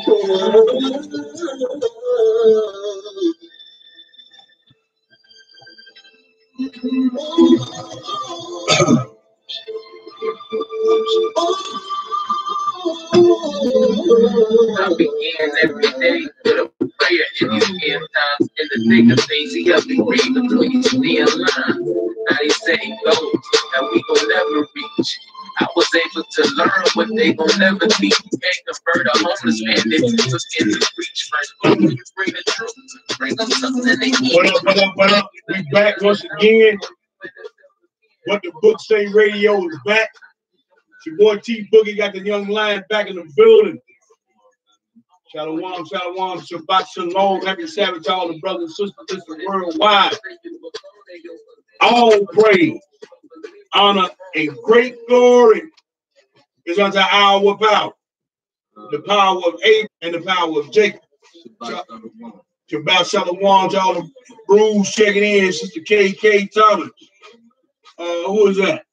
I begin every day with a prayer in the end times. In the thick of things, he helped me read between each line. Now he said he goes that we gon' never reach. I was able to learn what they gon' never teach. Can't convert a homeless man that took in to preach first. But when you bring the truth, bring them something they eat. What up? We back once again. What the Book Say Radio is back. It's your boy T Boogie got the young lion back in the building. Shalom, Shabbat Shalom, happy Sabbath to all the brothers and sisters worldwide. All praise, honor, and great glory is unto our power. The power of Abraham and the power of Jacob. Shabbat Shalom to all the brews checking in, Sister KK Thomas. Who is that?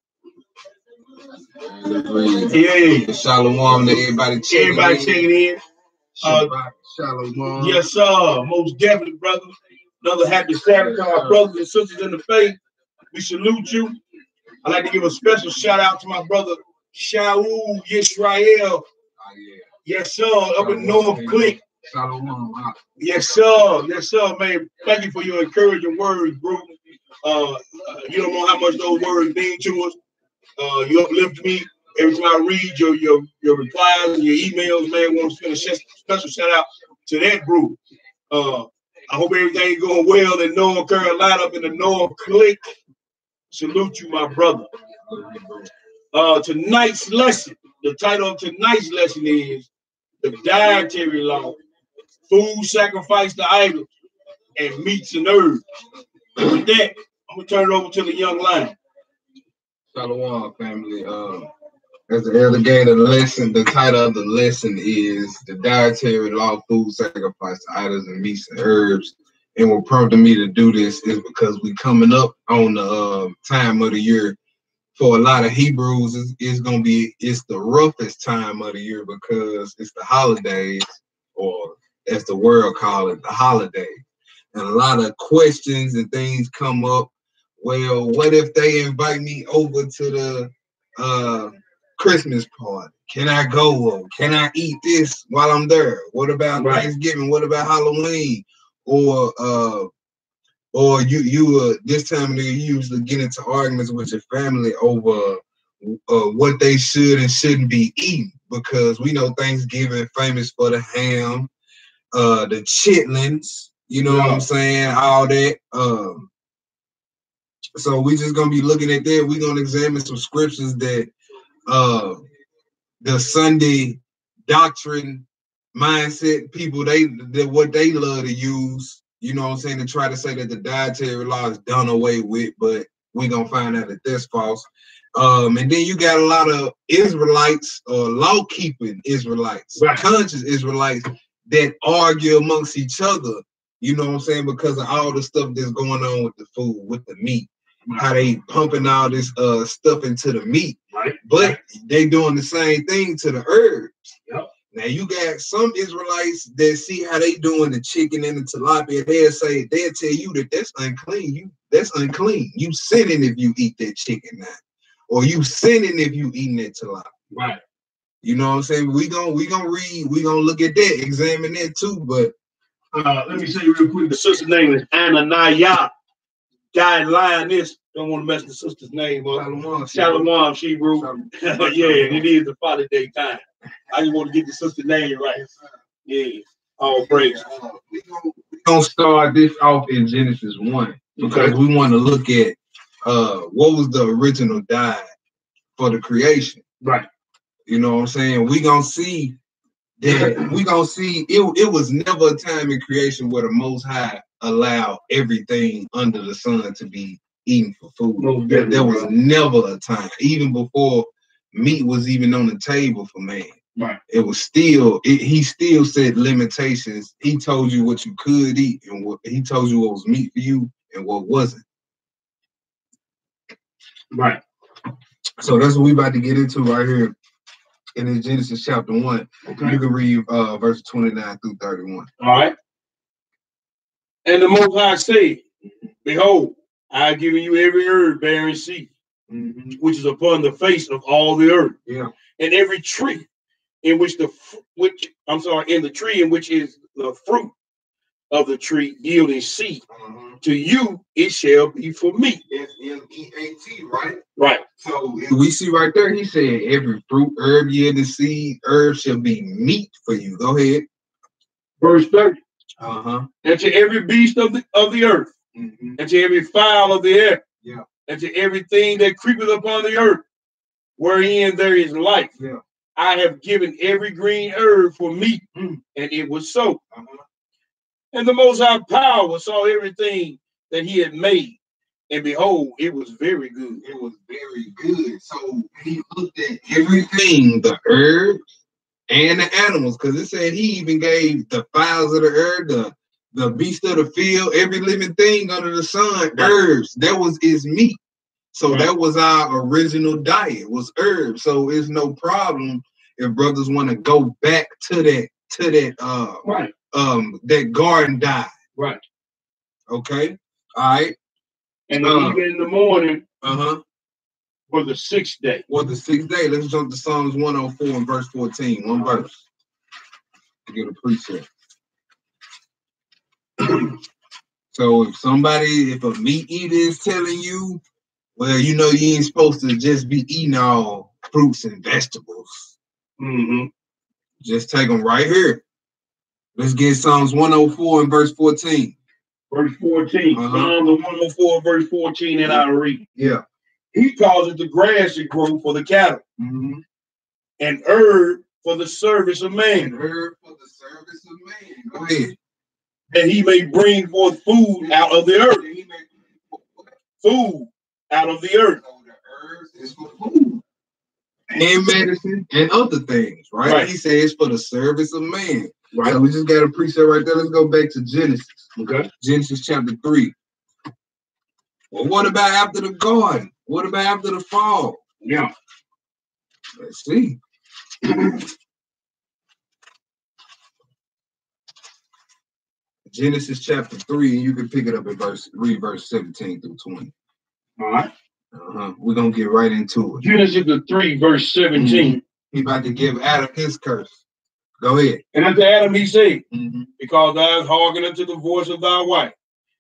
Yeah. Shalom to everybody checking in. Shalom. Yes, sir. Most definitely, brother. Another happy Sabbath to our brothers and sisters in the faith. We salute you. I'd like to give a special shout out to my brother Shaul Yisrael. Yes, sir. Up in North Click. Shalom. Yes, sir. Yes, sir, man. Thank you for your encouraging words, bro. You don't know how much those words mean to us. You uplift me every time I read your replies and your emails, man. I want to send a special shout out to that group. I hope everything's going well in North Carolina, up in the North Click. Salute you, my brother. Tonight's lesson, the title of tonight's lesson is The Dietary Law, Food Sacrificed to Idols, and Meats and Herbs. With that, I'm going to turn it over to the young lion. Shalom, family. As the elder gave the lesson, the title of the lesson is The Dietary Law, Food Sacrifice to Idols and Meats and Herbs. And what prompted me to do this is because we coming up on the time of the year for a lot of Hebrews. It's the roughest time of the year because it's the holidays, or as the world call it, the holidays. And a lot of questions and things come up. Well, what if they invite me over to the Christmas party? Can I go? Can I eat this while I'm there? What about Thanksgiving? What about Halloween? Or you this time of the year you usually get into arguments with your family over what they should and shouldn't be eating, because we know Thanksgiving famous for the ham, the chitlins, you know what I'm saying, all that. So we just gonna be looking at that. We're gonna examine some scriptures that the Sunday doctrine mindset people what they love to use, you know what I'm saying, to try to say that the dietary law is done away with, but we're gonna find out that that's false. And then you got a lot of Israelites or law-keeping Israelites, conscious Israelites that argue amongst each other, you know what I'm saying, because of all the stuff that's going on with the food, with the meat. How they pumping all this stuff into the meat, but they doing the same thing to the herbs. Now you got some Israelites that see how they doing the chicken and the tilapia. They'll tell you that that's unclean. That's unclean. You sinning if you eat that chicken now, or you sinning if you eating that tilapia. Right. You know what I'm saying? We gonna read. We gonna look at that, examine that too. But let me say real quick. The sister's name is Ananiah. Guy Lioness. Don't want to mess the sister's name up. Shalom, Hebrew. Yeah, it is the Father Day time. I just want to get the sister's name right. Yeah. All praise. We're going to start this off in Genesis 1 because we want to look at what was the original diet for the creation. Right. You know what I'm saying? We're going to see that it was never a time in creation where the Most High allowed everything under the sun to be eaten for food. There was never a time, even before meat was even on the table for man. Right. It was still, he still set limitations. He told you what you could eat, and what he told you what was meat for you and what wasn't. Right. So that's what we about to get into right here. And in Genesis chapter 1, you can read verse 29 through 31. All right. And the Most High said, behold, I have given you every herb bearing seed, which is upon the face of all the earth. Yeah. And every tree in which in the tree in which is the fruit of the tree yielding seed. To you it shall be for meat. S-M-E-A-T, right? Right. So we see right there, he said, every fruit, herb, yielding seed, herb shall be meat for you. Go ahead. Verse 30. And to every beast of the earth, and to every fowl of the air, and to everything that creepeth upon the earth, wherein there is life. I have given every green herb for meat, and it was so. And the Most High Power saw everything that he had made, and behold, it was very good. It was very good. So he looked at everything, the herbs and the animals, because it said he even gave the fowls of the earth, the beast of the field, every living thing under the sun, herbs. That was his meat. So that was our original diet, was herbs. So it's no problem if brothers want to go back to that that garden diet. Right. Okay. All right. And even in the morning, for the 6th day. For the 6th day. Let's jump to Psalms 104 and verse 14. One verse. To get a precept. So if a meat eater is telling you, well, you know, you ain't supposed to just be eating all fruits and vegetables. Just take them right here. Let's get Psalms 104 and verse 14. Verse 14. Psalms 104 verse 14, and I'll read. Yeah. He causes the grass to grow for the cattle, and herb for the service of man. Herb for the service of man. Go ahead. That he may bring forth food out of the earth. Food out of the earth. So the herbs is for food and medicine and other things, right? He says it's for the service of man. Right. So we just got a precept right there. Let's go back to Genesis. Okay. Genesis chapter 3. Well, what about after the garden? What about after the fall? Yeah. Let's see. Genesis chapter 3, and you can pick it up at verse 17 through 20. All right. We're going to get right into it. Genesis 3, verse 17. He's about to give Adam his curse. Go ahead. And unto Adam he said, because thou hast hearkened unto the voice of thy wife,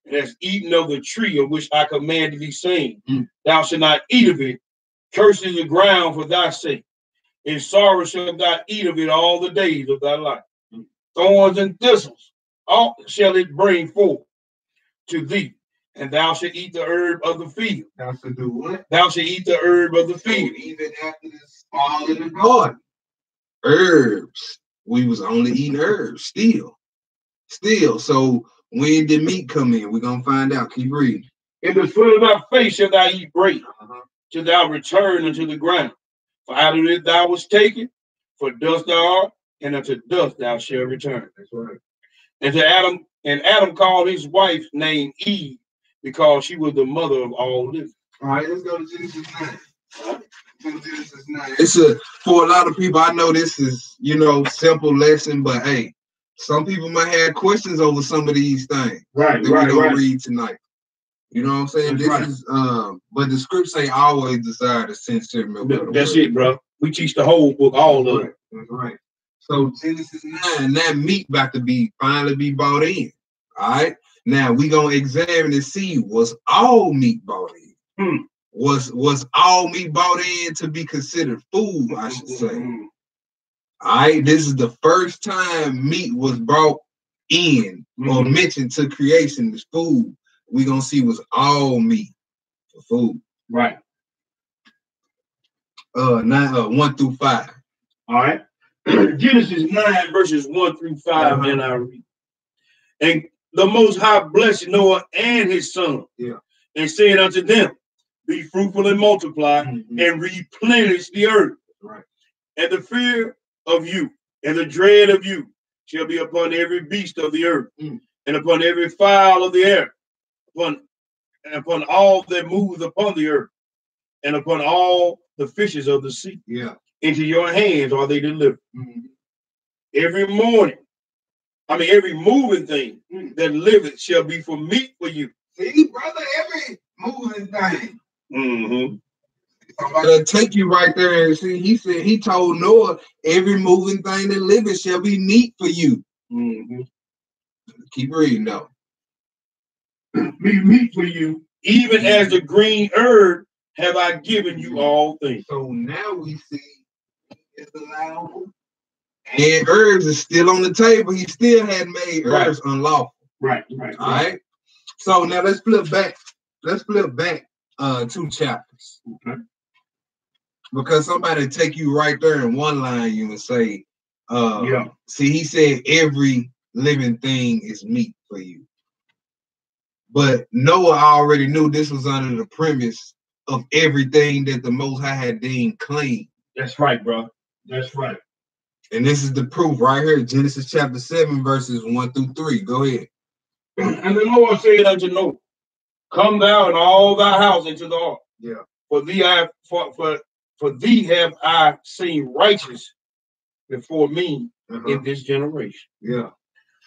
and hast eaten of the tree of which I commanded thee, saying, thou shalt not eat of it, cursed is the ground for thy sake. In sorrow shalt thou eat of it all the days of thy life. Thorns and thistles, all shall it bring forth to thee, and thou shalt eat the herb of the field. Thou shalt do what? Thou shalt eat the herb of the field. So even after this fall in the garden, herbs. We was only eating herbs still. So when did meat come in? We're going to find out. Keep reading. In the sweat of thy face shalt thou eat bread, till thou return unto the ground. For out of it thou was taken, for dust thou art, and unto dust thou shalt return. That's right. And to Adam, Adam called his wife named Eve, because she was the mother of all living. All right, let's go to Genesis 9. It's for a lot of people, I know this is, simple lesson, but hey, some people might have questions over some of these things that we're gonna read tonight. You know what I'm saying? But the scripts say always desire the sincere milk. That's it, bro. We teach the whole book, all of it. That's right. So Genesis 9, that meat about to finally be bought in. All right. Now we gonna examine and see, was all meat bought in? Was all meat bought in to be considered food, I should say. All right, this is the first time meat was brought in or mentioned to creation as food. We're going to see was all meat for food. Right. 1 through 5. All right. Genesis 9, verses 1 through 5, and I read. And the Most High blessed Noah and his son, and said unto them, be fruitful and multiply, and replenish the earth. Right. And the fear of you and the dread of you shall be upon every beast of the earth, and upon every fowl of the air, upon all that moves upon the earth, and upon all the fishes of the sea. Yeah. into your hands are they delivered. Every morning, every moving thing that liveth shall be for meat for you. See, brother, every moving thing. Mm-hmm. Somebody take you right there and see. He told Noah, every moving thing that liveth shall be meat for you. Mm-hmm. Keep reading though. Be meat for you, even as the green herb have I given you all things. So now we see it's allowable. And herbs is still on the table. He still had made herbs unlawful. Right. All right. So now let's flip back. Let's flip back 2 chapters. Okay. Because somebody take you right there in one line, you would say, see, he said every living thing is meat for you. But Noah already knew this was under the premise of everything that the Most High had deemed clean. That's right, bro. That's right. And this is the proof right here, Genesis chapter 7, verses 1 through 3. Go ahead. And the Lord said unto Noah, come thou and all thy house into the ark. Yeah. For thee have I seen righteous before me in this generation. Yeah.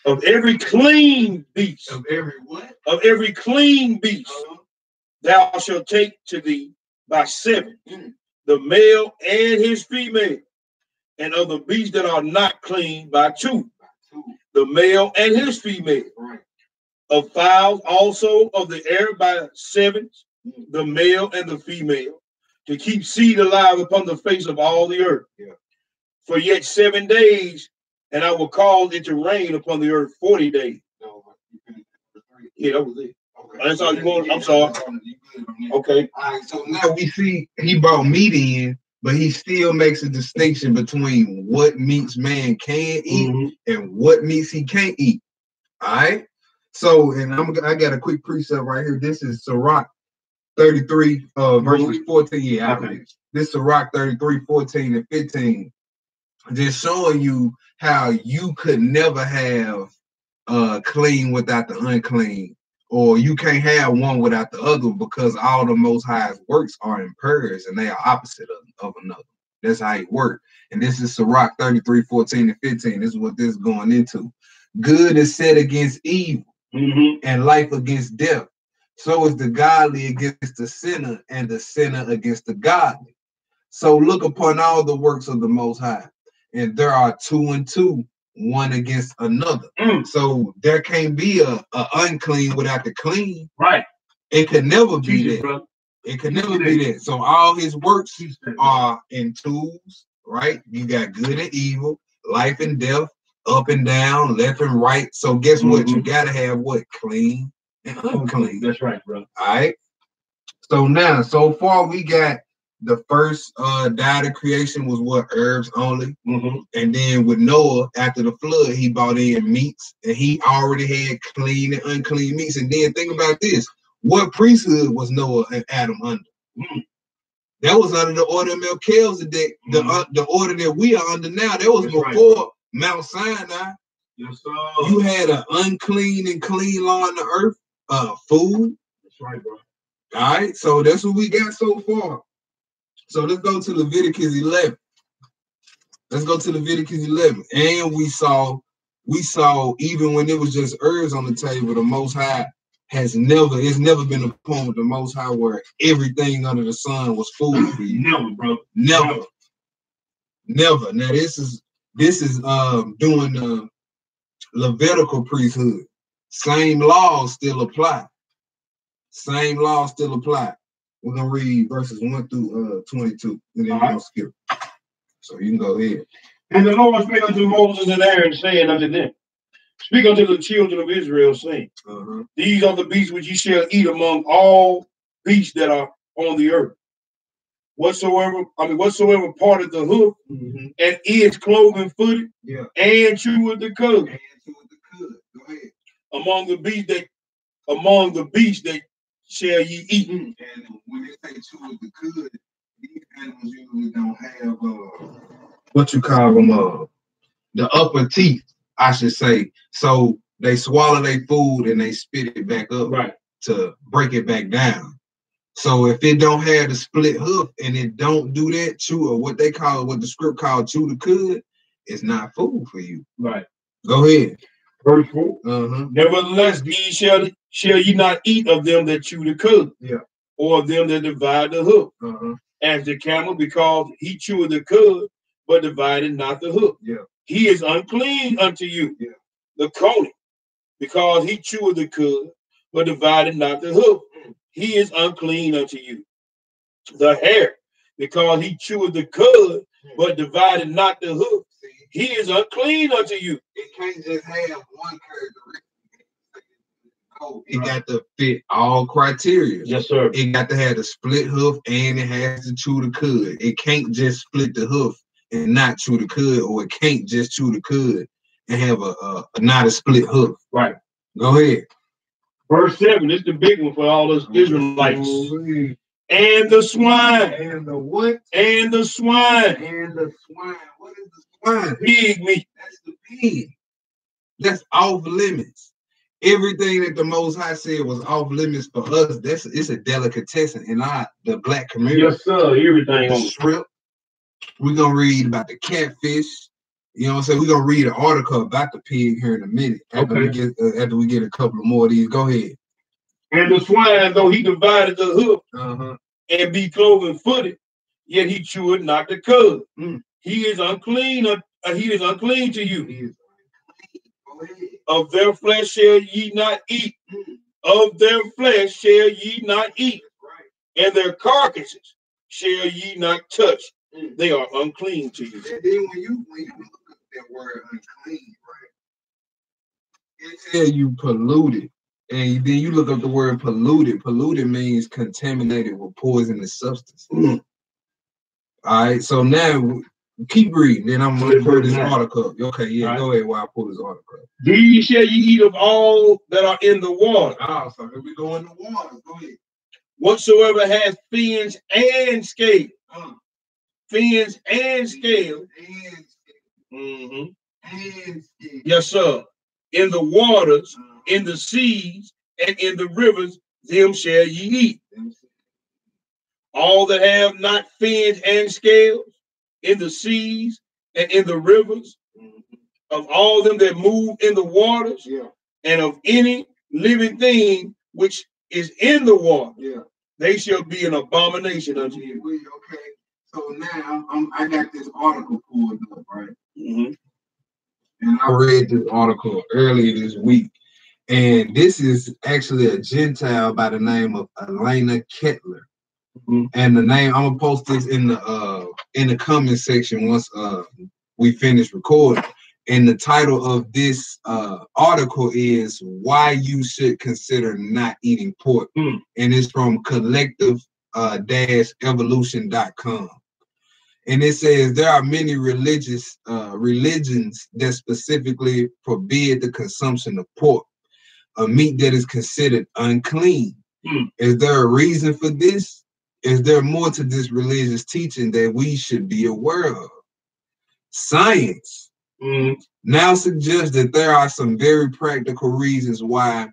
Of every clean beast. Of every what? Of every clean beast thou shalt take to thee by 7, the male and his female, and of the beasts that are not clean by 2, the male and his female. Right. Of fowls also of the air by 7, the male and the female, to keep seed alive upon the face of all the earth. Yeah. For yet 7 days, and I will cause it to rain upon the earth 40 days. Yeah, that was it. Okay. That's all you want. I'm sorry. Okay. All right. So now we see he brought meat in, but he still makes a distinction between what meats man can eat and what meats he can't eat. All right. So, and I got a quick precept right here. This is Sirach 33, verses 14. Yeah, okay. This is Sirach 33, 14 and 15. Just showing you how you could never have clean without the unclean, or you can't have one without the other, because all the Most High's works are in pairs and they are opposite of another. That's how it works. And this is Sirach 33, 14 and 15. This is what this is going into. Good is set against evil, and life against death. So is the godly against the sinner, and the sinner against the godly. So look upon all the works of the Most High, and there are 2 and 2, one against another. So there can't be a unclean without the clean. Right. It could never be that. It could never be that. So all his works are in twos, right? You got good and evil, life and death, up and down, left and right. So guess what? You gotta have what? Clean and unclean. That's right, bro. All right. So now, so far we got the first diet of creation was what? Herbs only. And then with Noah, after the flood, he brought in meats, and he already had clean and unclean meats. And then think about this. What priesthood was Noah and Adam under? That was under the order of Melchizedek, the order that we are under now. That was before Mount Sinai. Yes, sir. You had an unclean and clean law on the earth, food. That's right, bro. All right, so that's what we got so far. So let's go to Leviticus 11. Let's go to Leviticus 11. And we saw even when it was just herbs on the table, the Most High it's never been a point with the Most High where everything under the sun was food for you. Never, bro. Never. Now this is doing the Levitical priesthood. Same laws still apply. We're gonna read verses 1 through 22, and then we're gonna skip. So you can go ahead. And the Lord spake unto Moses and Aaron, saying unto them, speak unto the children of Israel, saying, these are the beasts which ye shall eat among all beasts that are on the earth. Whatsoever parted the hoof and is cloven footed, and cheweth the cud. Go ahead. Among the beasts that shall ye eat. And when they say cheweth the cud, these animals usually don't have what you call them, the upper teeth, I should say. So they swallow their food and they spit it back up to break it back down. So if it don't have the split hoof and it don't do that, chew, or what the script called chew the cud, it's not food for you. Right. Go ahead. Verse 4. Nevertheless, these shall ye not eat of them that chew the cud, or of them that divide the hoof, as the camel, because he cheweth the cud, but divided not the hoof. He is unclean unto you. The coney, because he cheweth the cud, but divided not the hoof. He is unclean unto you. The hare, because he cheweth the cud, but divided not the hoof. He is unclean unto you. It can't just have one characteristic. It got to fit all criteria. Yes, sir. It got to have the split hoof and it has to chew the cud. It can't just split the hoof and not chew the cud, or it can't just chew the cud and have a not a split hoof. Right. Go ahead. Verse 7, this is the big one for all us Israelites. And the swine. And the what? And the swine. And the swine. What is the swine? Pig meat. That's the pig. That's off limits. Everything that the Most High said was off limits for us. It's a delicatessen in the black community. Yes, sir. Everything on the shrimp. We're gonna read about the catfish. You know what I'm saying? We're gonna read an article about the pig here in a minute. After we get a couple of more of these. Go ahead. And the swine, though he divided the hoof and be cloven footed, yet he cheweth not the cud. He is unclean. He is unclean to you. Of their flesh shall ye not eat. Of their flesh shall ye not eat. And their carcasses shall ye not touch. They are unclean to you. And then when you look at that word unclean, right? It tells you polluted. And then you look up the word polluted. Polluted means contaminated with poisonous substance. All right, so now keep reading. Then I'm going to pull this article up. Okay, yeah, go ahead while I pull this article up. These shall ye eat of all that are in the water. So here we go in the water. Go ahead. Whatsoever has fins and scales. Fins and scales. And Yes, sir. In the waters, in the seas, and in the rivers, them shall ye eat. All that have not fins and scales, in the seas and in the rivers, of all them that move in the waters, and of any living thing which is in the water, they shall be an abomination unto you. Okay, so now I got this article pulled up, right? And I read this article earlier this week, and this is actually a Gentile by the name of Elena Kettler. And the name, I'm gonna post this in the comment section once we finish recording. And the title of this article is "Why You Should Consider Not Eating Pork," and it's from collective-evolution.com. And it says there are many religions that specifically forbid the consumption of pork, a meat that is considered unclean. Is there a reason for this? Is there more to this religious teaching that we should be aware of? Science now suggests that there are some very practical reasons why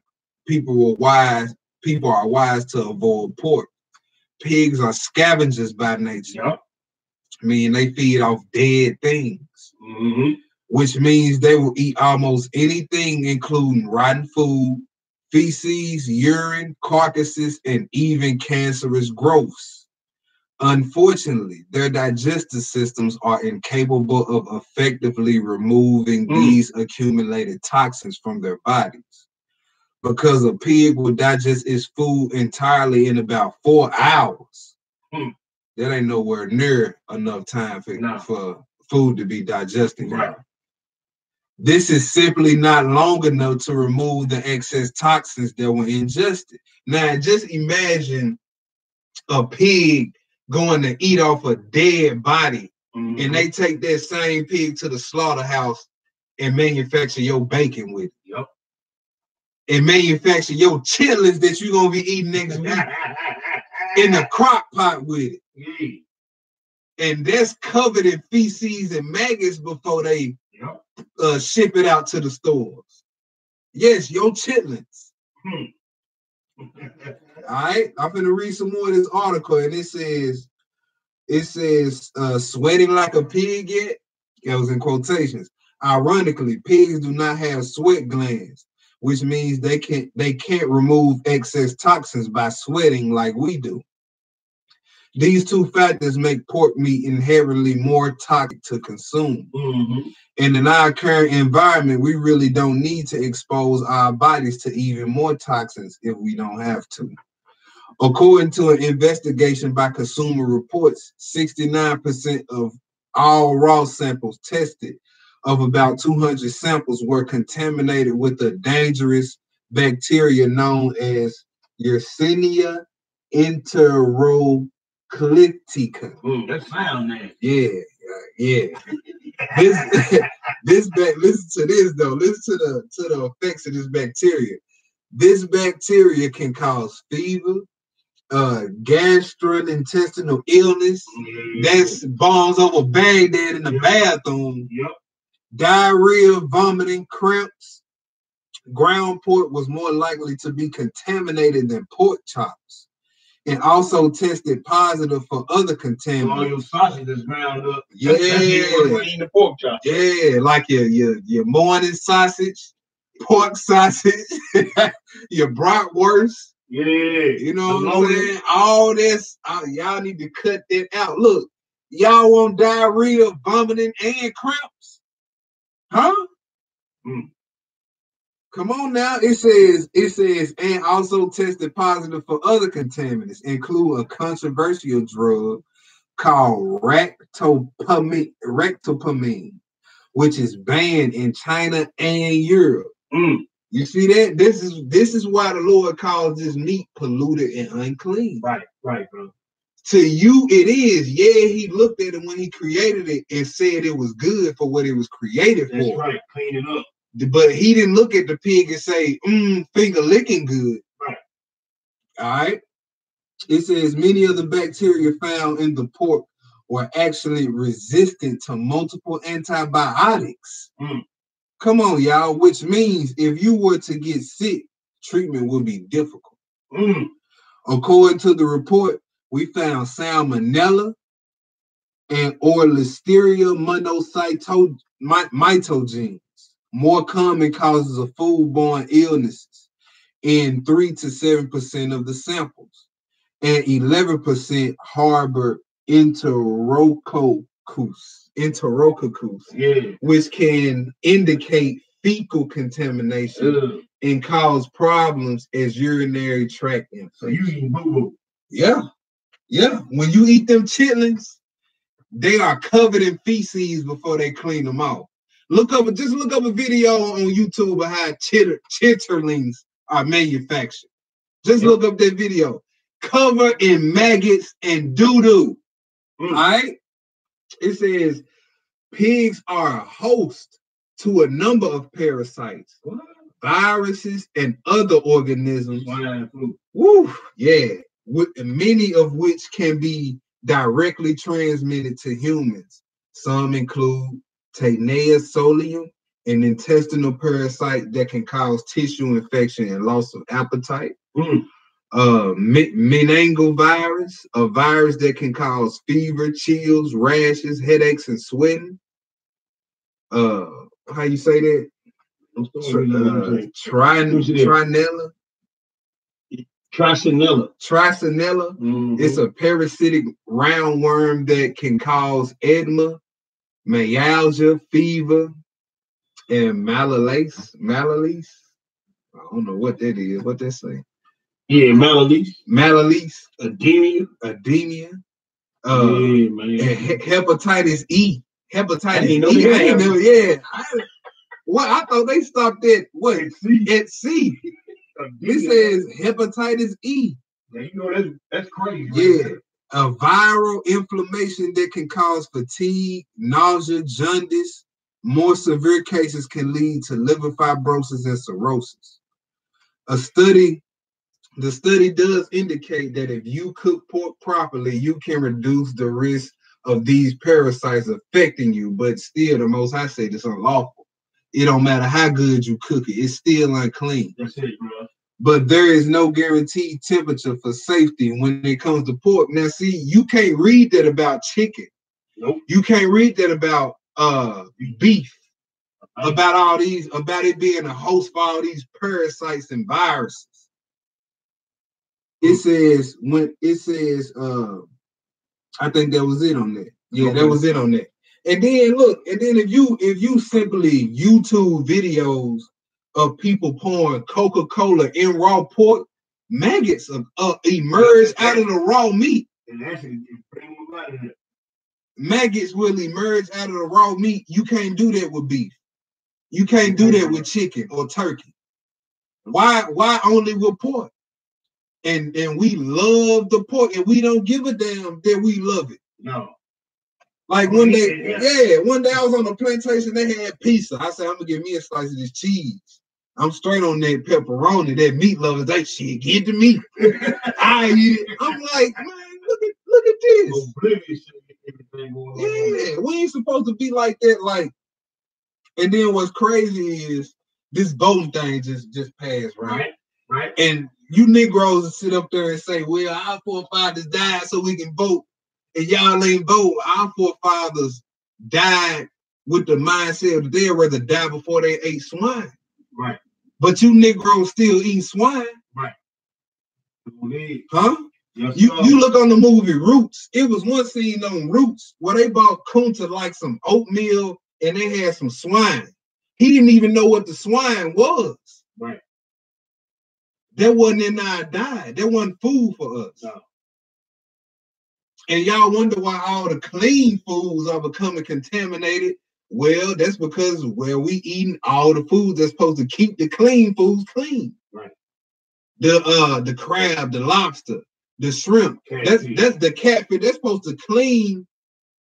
people are wise to avoid pork. Pigs are scavengers by nature. I mean, they feed off dead things, which means they will eat almost anything, including rotten food, feces, urine, carcasses, and even cancerous growths. Unfortunately, their digestive systems are incapable of effectively removing these accumulated toxins from their bodies. Because a pig will digest its food entirely in about 4 hours. That ain't nowhere near enough time for food to be digested. Right. This is simply not long enough to remove the excess toxins that were ingested. Now, just imagine a pig going to eat off a dead body, and they take that same pig to the slaughterhouse and manufacture your bacon with it. And manufacture your chitlins that you're going to be eating next week in the crock pot with it. And that's covered in feces and maggots before they ship it out to the stores. Yes, your chitlins. All right, I'm gonna read some more of this article, and it says sweating like a pig yet? That was in quotations. Ironically, pigs do not have sweat glands, which means they can't remove excess toxins by sweating like we do. These two factors make pork meat inherently more toxic to consume. Mm-hmm. And in our current environment, we really don't need to expose our bodies to even more toxins if we don't have to. According to an investigation by Consumer Reports, 69% of all raw samples tested of about 200 samples were contaminated with a dangerous bacteria known as Yersinia enterocolitica. That sound nasty. Yeah. Listen to this though. Listen to the effects of this bacteria. This bacteria can cause fever, gastrointestinal illness, that's bombs over Baghdad in the bathroom, diarrhea, vomiting, cramps. Ground pork was more likely to be contaminated than pork chops, and also tested positive for other contaminants. All your sausage is ground up. Yeah, that's eating the pork chop. Yeah, like your morning sausage, pork sausage, your bratwurst. Yeah, you know what I'm saying? All this, y'all need to cut that out. Look, y'all want diarrhea, vomiting, and cramps, huh? Come on now. It says, and also tested positive for other contaminants, include a controversial drug called ractopamine, which is banned in China and Europe. You see that? This is why the Lord calls this meat polluted and unclean. Right, bro. To you, it is. Yeah, he looked at it when he created it and said it was good for what it was created for. That's right, clean it up. But he didn't look at the pig and say, finger licking good. Right. All right. It says many of the bacteria found in the pork were actually resistant to multiple antibiotics. Come on, y'all, which means if you were to get sick, treatment would be difficult. According to the report, we found salmonella and or Listeria monocytogenes, more common causes of foodborne illnesses, in 3 to 7% of the samples, and 11% harbor enterococcus, which can indicate fecal contamination and cause problems as urinary tract infections. So you eat boo-boo. Yeah. When you eat them chitlins, they are covered in feces before they clean them off. Just look up a video on YouTube of how chitterlings are manufactured. Just look up that video. Covered in maggots and doo-doo. All right? It says pigs are a host to a number of parasites, viruses, and other organisms. Many of which can be directly transmitted to humans. Some include Taenia solium, an intestinal parasite that can cause tissue infection and loss of appetite. Meningovirus, a virus that can cause fever, chills, rashes, headaches, and sweating. How you say that? Tricinella. It's a parasitic roundworm that can cause edema, myalgia, fever, and malalice. I don't know what that is. What that say? Yeah, malalice. Edemia. Hepatitis E. I thought they stopped at what? At C. It says hepatitis E. Yeah, you know that's crazy. Yeah, a viral inflammation that can cause fatigue, nausea, jaundice. More severe cases can lead to liver fibrosis and cirrhosis. The study does indicate that if you cook pork properly, you can reduce the risk of these parasites affecting you, but still the Most High said it's unlawful. It don't matter how good you cook it, it's still unclean. That's it, bro. but there is no guaranteed temperature for safety when it comes to pork. Now, see, you can't read that about chicken. Nope. You can't read that about beef, about all these, about it being a host for all these parasites and viruses. It says I think that was it on that. Yeah, that was it on that. And then look, and then if you simply YouTube videos of people pouring Coca-Cola in raw pork, maggots emerge out of the raw meat. And actually, maggots will emerge out of the raw meat. You can't do that with beef. You can't do that with chicken or turkey. Why only with pork? And we love the pork, and we don't give a damn that we love it. No. Like one day I was on a plantation, they had pizza. I said, I'm gonna give me a slice of this cheese. I'm straight on that pepperoni. That meat lovers, they shit, get the meat. I eat it. I'm like, man, look at this. Oblivious to everything going on. Yeah, we ain't supposed to be like that. Like, and then what's crazy is this voting thing just passed, right? Right. And you Negroes sit up there and say, well, our forefathers died so we can vote, and y'all ain't vote. Our forefathers died with the mindset that they'd rather die before they ate swine. Right. But you Negroes still eat swine. Right. Huh? Yes, you look on the movie Roots. It was one scene on Roots where they bought Kunta like some oatmeal and they had some swine. He didn't even know what the swine was. Right. That wasn't in our diet. That wasn't food for us. No. And y'all wonder why all the clean foods are becoming contaminated. Well, that's because we eating all the foods that's supposed to keep the clean foods clean. Right. The crab, the lobster, the shrimp. That's the catfish. That's supposed to clean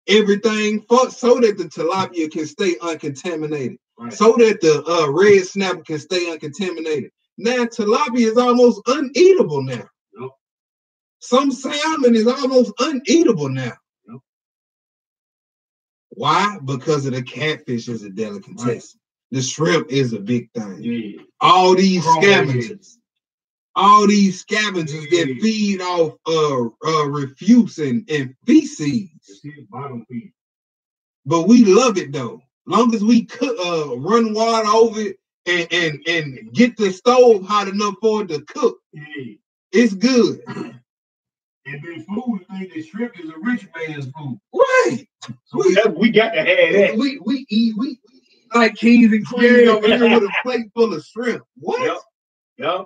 everything so that the tilapia can stay uncontaminated. Right. So that the red snapper can stay uncontaminated. Now tilapia is almost uneatable now. Nope. Some salmon is almost uneatable now. Nope. Why? Because of the catfish is a delicacy. Right. The shrimp is a big thing. Yeah. All these scavengers that feed off refuse and feces. Bottom feed. But we love it though. Long as we cook, run water over it and get the stove hot enough for it to cook, it's good. And then food, I think the shrimp is a rich man's food. Right. So we got to have that. We eat like kings and queens over here with a plate full of shrimp. What? Yep.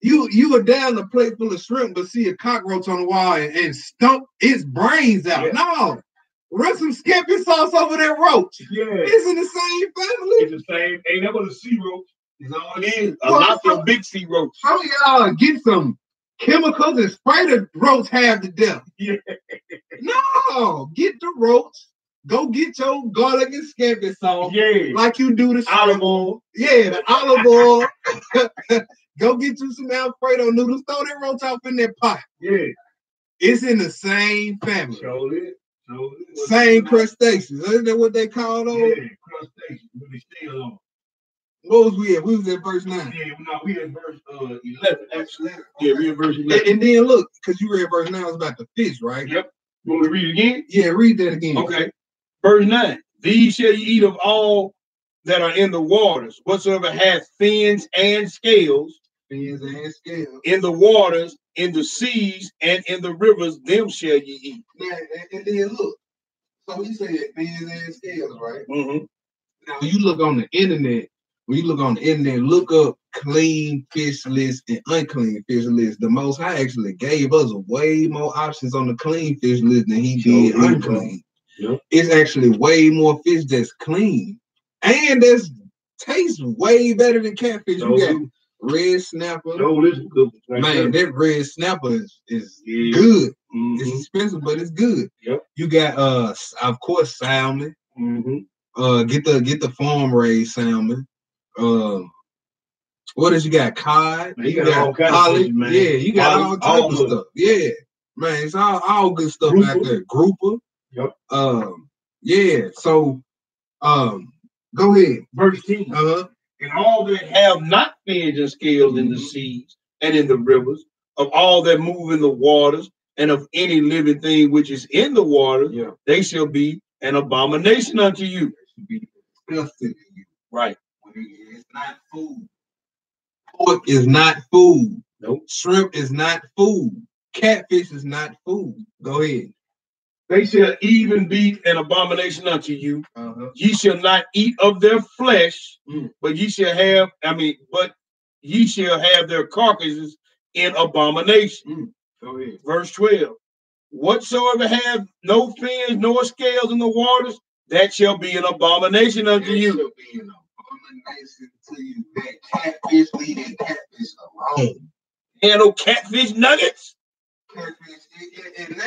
You are down a plate full of shrimp, but see a cockroach on the wall and stump its brains out. Yeah. No. Run some scampi sauce over that roach. Yeah. It's in the same family. It's the same. Ain't never the sea roach. It's all it is. A lot of big sea roach. How y'all get some chemicals and spray the roach half to death? Yeah. No. Get the roach. Go get your garlic and scampi sauce. Yeah. Like you do the olive oil. Yeah, the olive oil. Go get you some Alfredo noodles. Throw that roach off in that pot. Yeah. It's in the same family. Show it. Same crustaceans. Isn't that what they call those? Yeah, crustaceans. We stay alone. What was we at? We was at verse 9. Yeah, no, we at verse 11, actually. Yeah, we at verse 11. And then look, because you read verse 9, it was about the fish, right? Yep. You want me to read it again? Yeah, read that again. Okay. Verse 9. These shall you eat of all that are in the waters, whatsoever hath fins and scales. Fins and scales. In the waters, in the seas, and in the rivers, them shall ye eat. Now, and then look. So he said fins and scales, right? Mm-hmm. Now, when you look on the internet, look up clean fish list and unclean fish list. The Most High actually gave us way more options on the clean fish list than he did unclean. Yep. It's actually way more fish that's clean. And that's tastes way better than catfish. You got red snapper. Good. Man, that red snapper is good. Mm-hmm. It's expensive, but it's good. Yep. You got of course, salmon. Mm-hmm. Get the farm raised salmon. What else you got? Cod. Man, you got all kinds of fish, man. Yeah, you got all types of stuff. Yeah, man, it's all good stuff Grouper. out there. Grouper. Yep. Yeah. So, go ahead. Verse 10. Uh-huh. and all that have not fins and scales in the seas and in the rivers, of all that move in the waters, and of any living thing which is in the water, they shall be an abomination unto you. It should be disgusting to you. Right. It's not food. Pork is not food. Nope. Shrimp is not food. Catfish is not food. Go ahead. They shall even be an abomination unto you. Ye shall not eat of their flesh, but ye shall have, but ye shall have their carcasses in abomination. Go ahead. Verse 12. Whatsoever have no fins nor scales in the waters, that shall be an abomination unto you. Shall be an abomination to you. That catfish, leave that catfish alone. And no catfish nuggets. And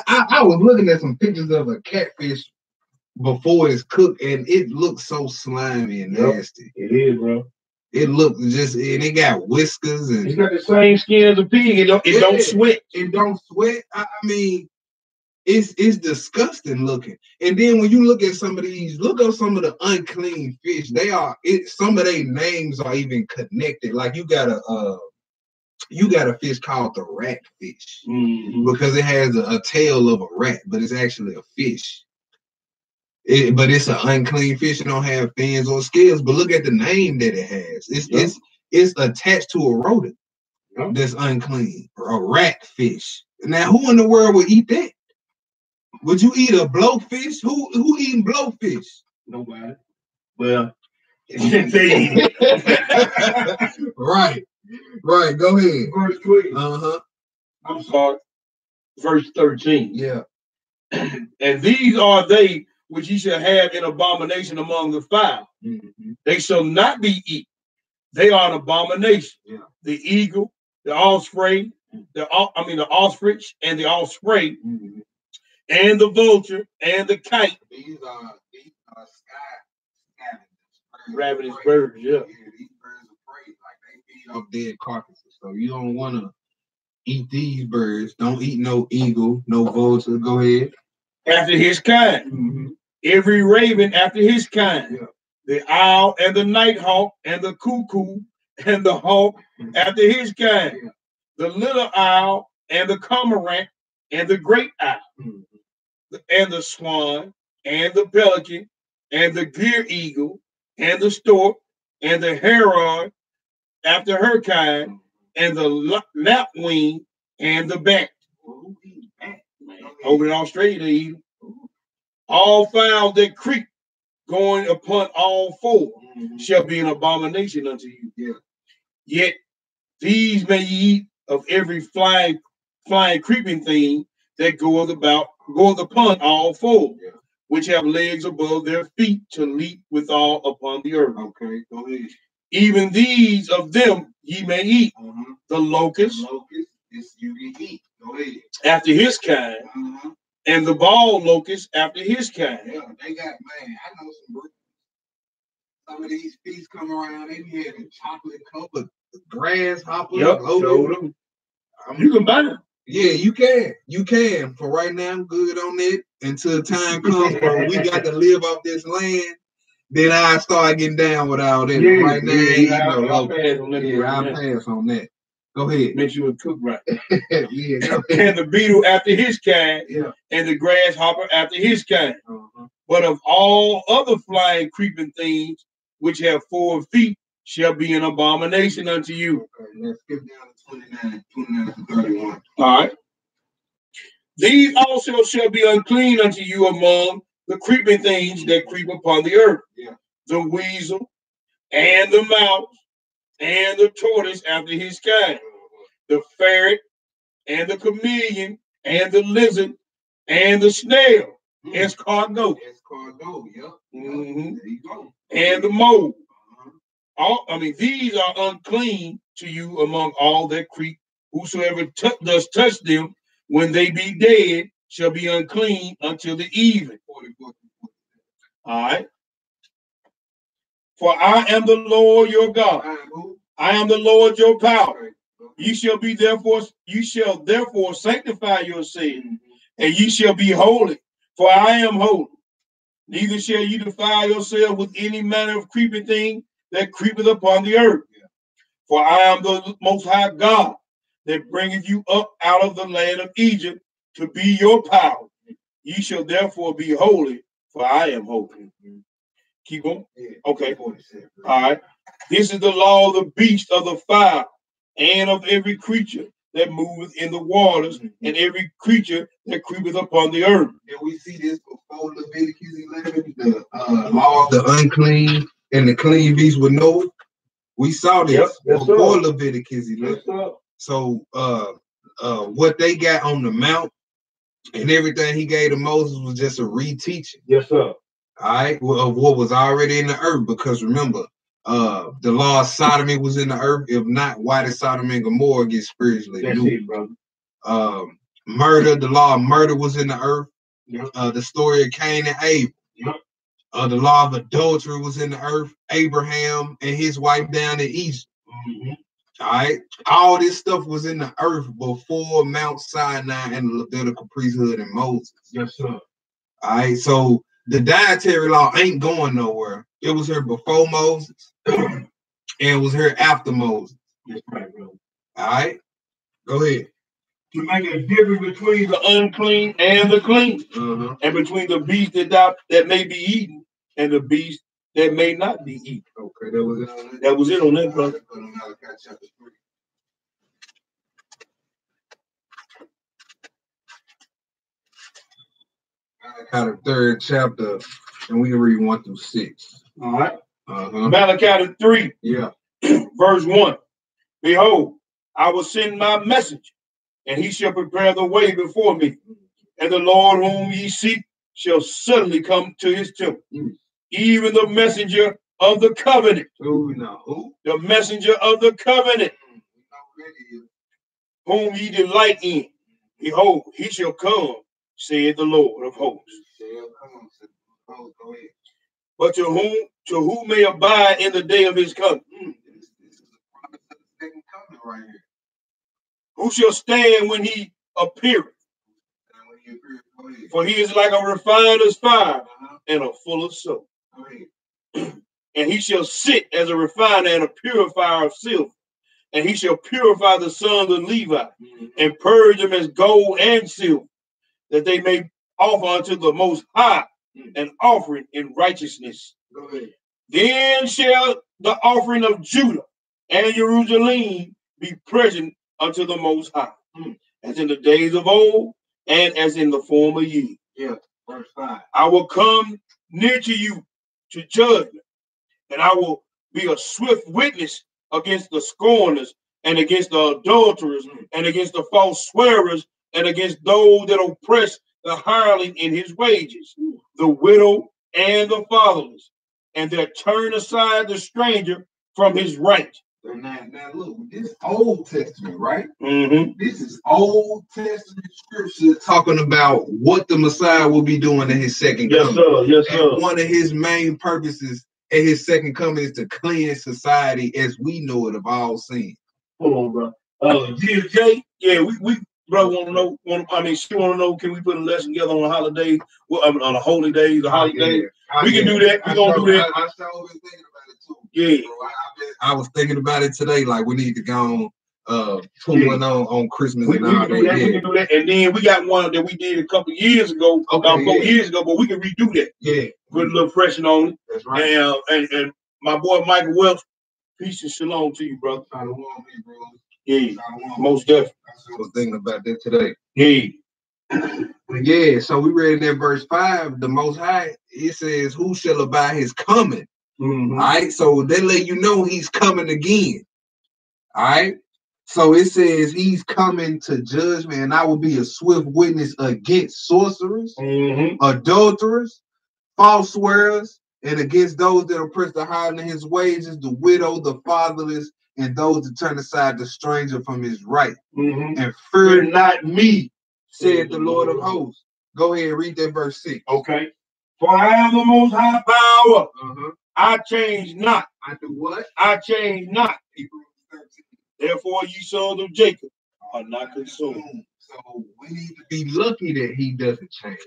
I was looking at some pictures of a catfish before it's cooked, and it looks so slimy and nasty. It is, bro. It looks just, and it got whiskers, and it's got the same skin as a pig. It don't sweat. It don't sweat. I mean, it's disgusting looking. And then when you look at some of these, look up some of the unclean fish. Some of their names are even connected. Like you got a fish called the rat fish because it has a tail of a rat, but it's actually a fish. But it's an unclean fish. It don't have fins or scales. But look at the name that it has. It's attached to a rodent that's unclean, a rat fish. Now, who in the world would eat that? Would you eat a blowfish? Who eating blowfish? Nobody. Well, they eat it. Right. Go ahead. Verse 12. I'm sorry. Verse 13. Yeah. And these are they which ye shall have in abomination among the fowl. They shall not be eaten. They are an abomination. Yeah. The eagle, the osprey, the ostrich, and the osprey, and the vulture, and the kite. These are ravenous birds. Yeah. These birds are prey. Like they feed off dead carcasses. So you don't want to eat these birds. Don't eat no eagle, no vulture. Go ahead. After his kind. Every raven after his kind. Yeah. The owl and the nighthawk and the cuckoo and the hawk after his kind. Yeah. The little owl and the cormorant and the great owl. And the swan and the pelican and the gier eagle and the stork and the heron after her kind and the lapwing and the bat. Over in Australia, they eat them. All fowl that creep going upon all four shall be an abomination unto you. Yeah. Yet these may ye eat of every flying creeping thing that goeth upon all four, which have legs above their feet to leap withal upon the earth. Okay, go ahead. Even these of them ye may eat. The locust. The locust is you can eat. Go ahead. After his kind. And the bald locust after his kind. Yeah, they got, man, I know some of these fish come around, they be having chocolate covered grasshopper. Yep, them. You can buy them. Yeah, you can. You can. For right now, I'm good on it. Until time comes where we got to live off this land, then I start getting down with all that. Yeah, right now, I'll pass on that. Go ahead. Make sure it's cooked right. Yeah. And the beetle after his kind, and the grasshopper after his kind. But of all other flying, creeping things which have 4 feet shall be an abomination unto you. Okay, let's skip down to 29 to 31. All right. These also shall be unclean unto you among the creeping things that creep upon the earth. Yeah. The weasel, and the mouse, and the tortoise after his kind, the ferret, and the chameleon, and the lizard, and the snail, escargot. Escargot, yeah. There you go. And the mole. These are unclean to you among all that creep. Whosoever does touch them when they be dead shall be unclean until the even. All right. For I am the Lord your God. I am the Lord your power. You shall therefore sanctify yourselves, and ye shall be holy, for I am holy. Neither shall you defile yourself with any manner of creeping thing that creepeth upon the earth. For I am the Most High God that bringeth you up out of the land of Egypt to be your power. Ye shall therefore be holy, for I am holy. Keep going. Okay. All right. This is the law of the beast, of the fowl, and of every creature that moveth in the waters, and every creature that creepeth upon the earth. And we see this before Leviticus 11, the law of the unclean and the clean beast with Noah. We saw this before Leviticus 11. So what they got on the mount and everything he gave to Moses was just a reteaching. Yes, sir. All right, of what was already in the earth. Because remember, the law of sodomy was in the earth. If not, why did Sodom and Gomorrah get spiritually That's new? it, brother. Murder, the law of murder was in the earth. Yep. The story of Cain and Abel. Yep. The law of adultery was in the earth. Abraham and his wife down in Egypt. All right, all this stuff was in the earth before Mount Sinai and the Levitical priesthood and Moses. Yes, sir. All right, so the dietary law ain't going nowhere. It was here before Moses, and it was here after Moses. That's right, bro. All right, go ahead. To make a difference between the unclean and the clean, and between the beast that may be eaten and the beast that may not be eaten. Okay, that was it on that. That was it on that, brother. Malachi, the 3rd chapter, and we can read 1 through 6. All right. Malachi 3, verse 1. Behold, I will send my message, and he shall prepare the way before me. And the Lord whom ye seek shall suddenly come to his temple. Even the messenger of the covenant. The messenger of the covenant, whom ye delight in. Behold, he shall come, saith the Lord of hosts. But to whom may abide in the day of his coming? Who shall stand when he appeareth? For he is like a refiner's fire and a fuller's soap. And he shall sit as a refiner and a purifier of silver. And he shall purify the sons of Levi and purge them as gold and silver, that they may offer unto the Most High an offering in righteousness. Then shall the offering of Judah and Jerusalem be present unto the Most High, as in the days of old and as in the former years. Verse 5. I will come near to you to judgment, and I will be a swift witness against the scorners and against the adulterers and against the false swearers and against those that oppress the hireling in his wages, the widow and the fatherless, and that turn aside the stranger from his right. Now look, this Old Testament, right? This is Old Testament scripture talking about what the Messiah will be doing in his second coming. Yes, sir. And one of his main purposes in his second coming is to cleanse society as we know it of all sin. Hold on, bro. GJ, we bro want to know. She want to know. Can we put a lesson together on a holiday? On a holy day, the holiday. We can do that. We're gonna do that. I sure been thinking about it too. Yeah, bro, I was thinking about it today. Like we need to go on pulling on Christmas and all that. We can do that. And then we got one that we did a couple years ago, about 4 years ago, but we can redo that. Yeah, put a little freshen on it. That's right. And my boy Michael Welch, peace and shalom to you, brother. Shalom, bro. Yeah, most definitely. I was thinking about that today. Yeah. So we read in that verse 5, the Most High, it says, who shall abide his coming? All right, so they let you know he's coming again. All right, so it says he's coming to judgment, and I will be a swift witness against sorcerers, adulterers, false swearers, and against those that oppress the hireling in his wages, the widow, the fatherless, and those that turn aside the stranger from his right. And fear not me, said the Lord of hosts. Go ahead and read that verse 6. Okay. For I am the Most High power. I change not. I do what? I change not. Therefore, ye sons of Jacob are not consumed. So we need to be lucky that he doesn't change.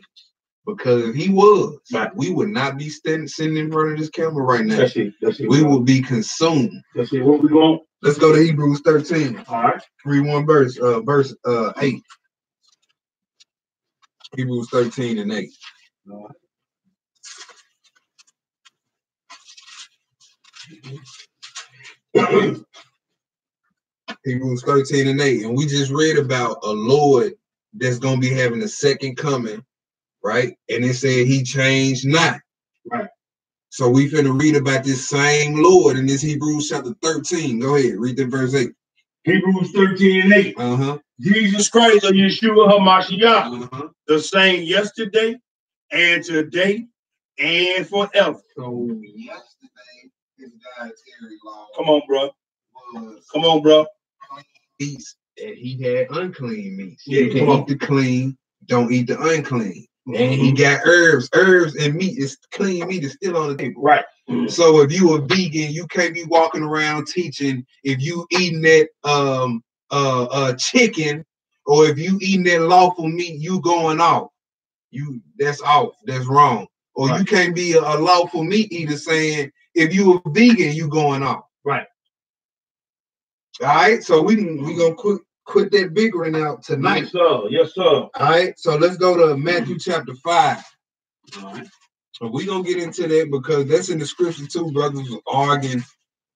Because if he was, right, we would not be sitting in front of this camera right now. That's it. That's it. We would be consumed. That's it. What we going? Let's go to Hebrews 13. All right. Read one verse, verse 8. Hebrews 13 and 8. All right. Hebrews 13 and 8. And we just read about a Lord that's going to be having a second coming, right? And it said he changed not. Right. So we finna read about this same Lord in this Hebrews chapter 13. Go ahead, read that verse 8. Hebrews 13 and 8. Uh-huh. Jesus Christ of Yeshua HaMashiach, the same yesterday and today and forever. So yesterday, his dietary law. Come on, bro. Come on, bro. Meats, and he had unclean meats. Yeah, you can eat the clean, don't eat the unclean. And he got herbs and meat is clean meat is still on the table. Right. So if you a vegan, you can't be walking around teaching if you eating that chicken or if you eating that lawful meat, you going off. That's off. That's wrong. Or you can't be a lawful meat eater saying if you a vegan, you going off. Right. All right. So we gonna quit that bickering out tonight. Yes, sir. Yes, sir. All right. So let's go to Matthew chapter 5. All right. So we're gonna get into that because that's in the scripture too. Brothers was arguing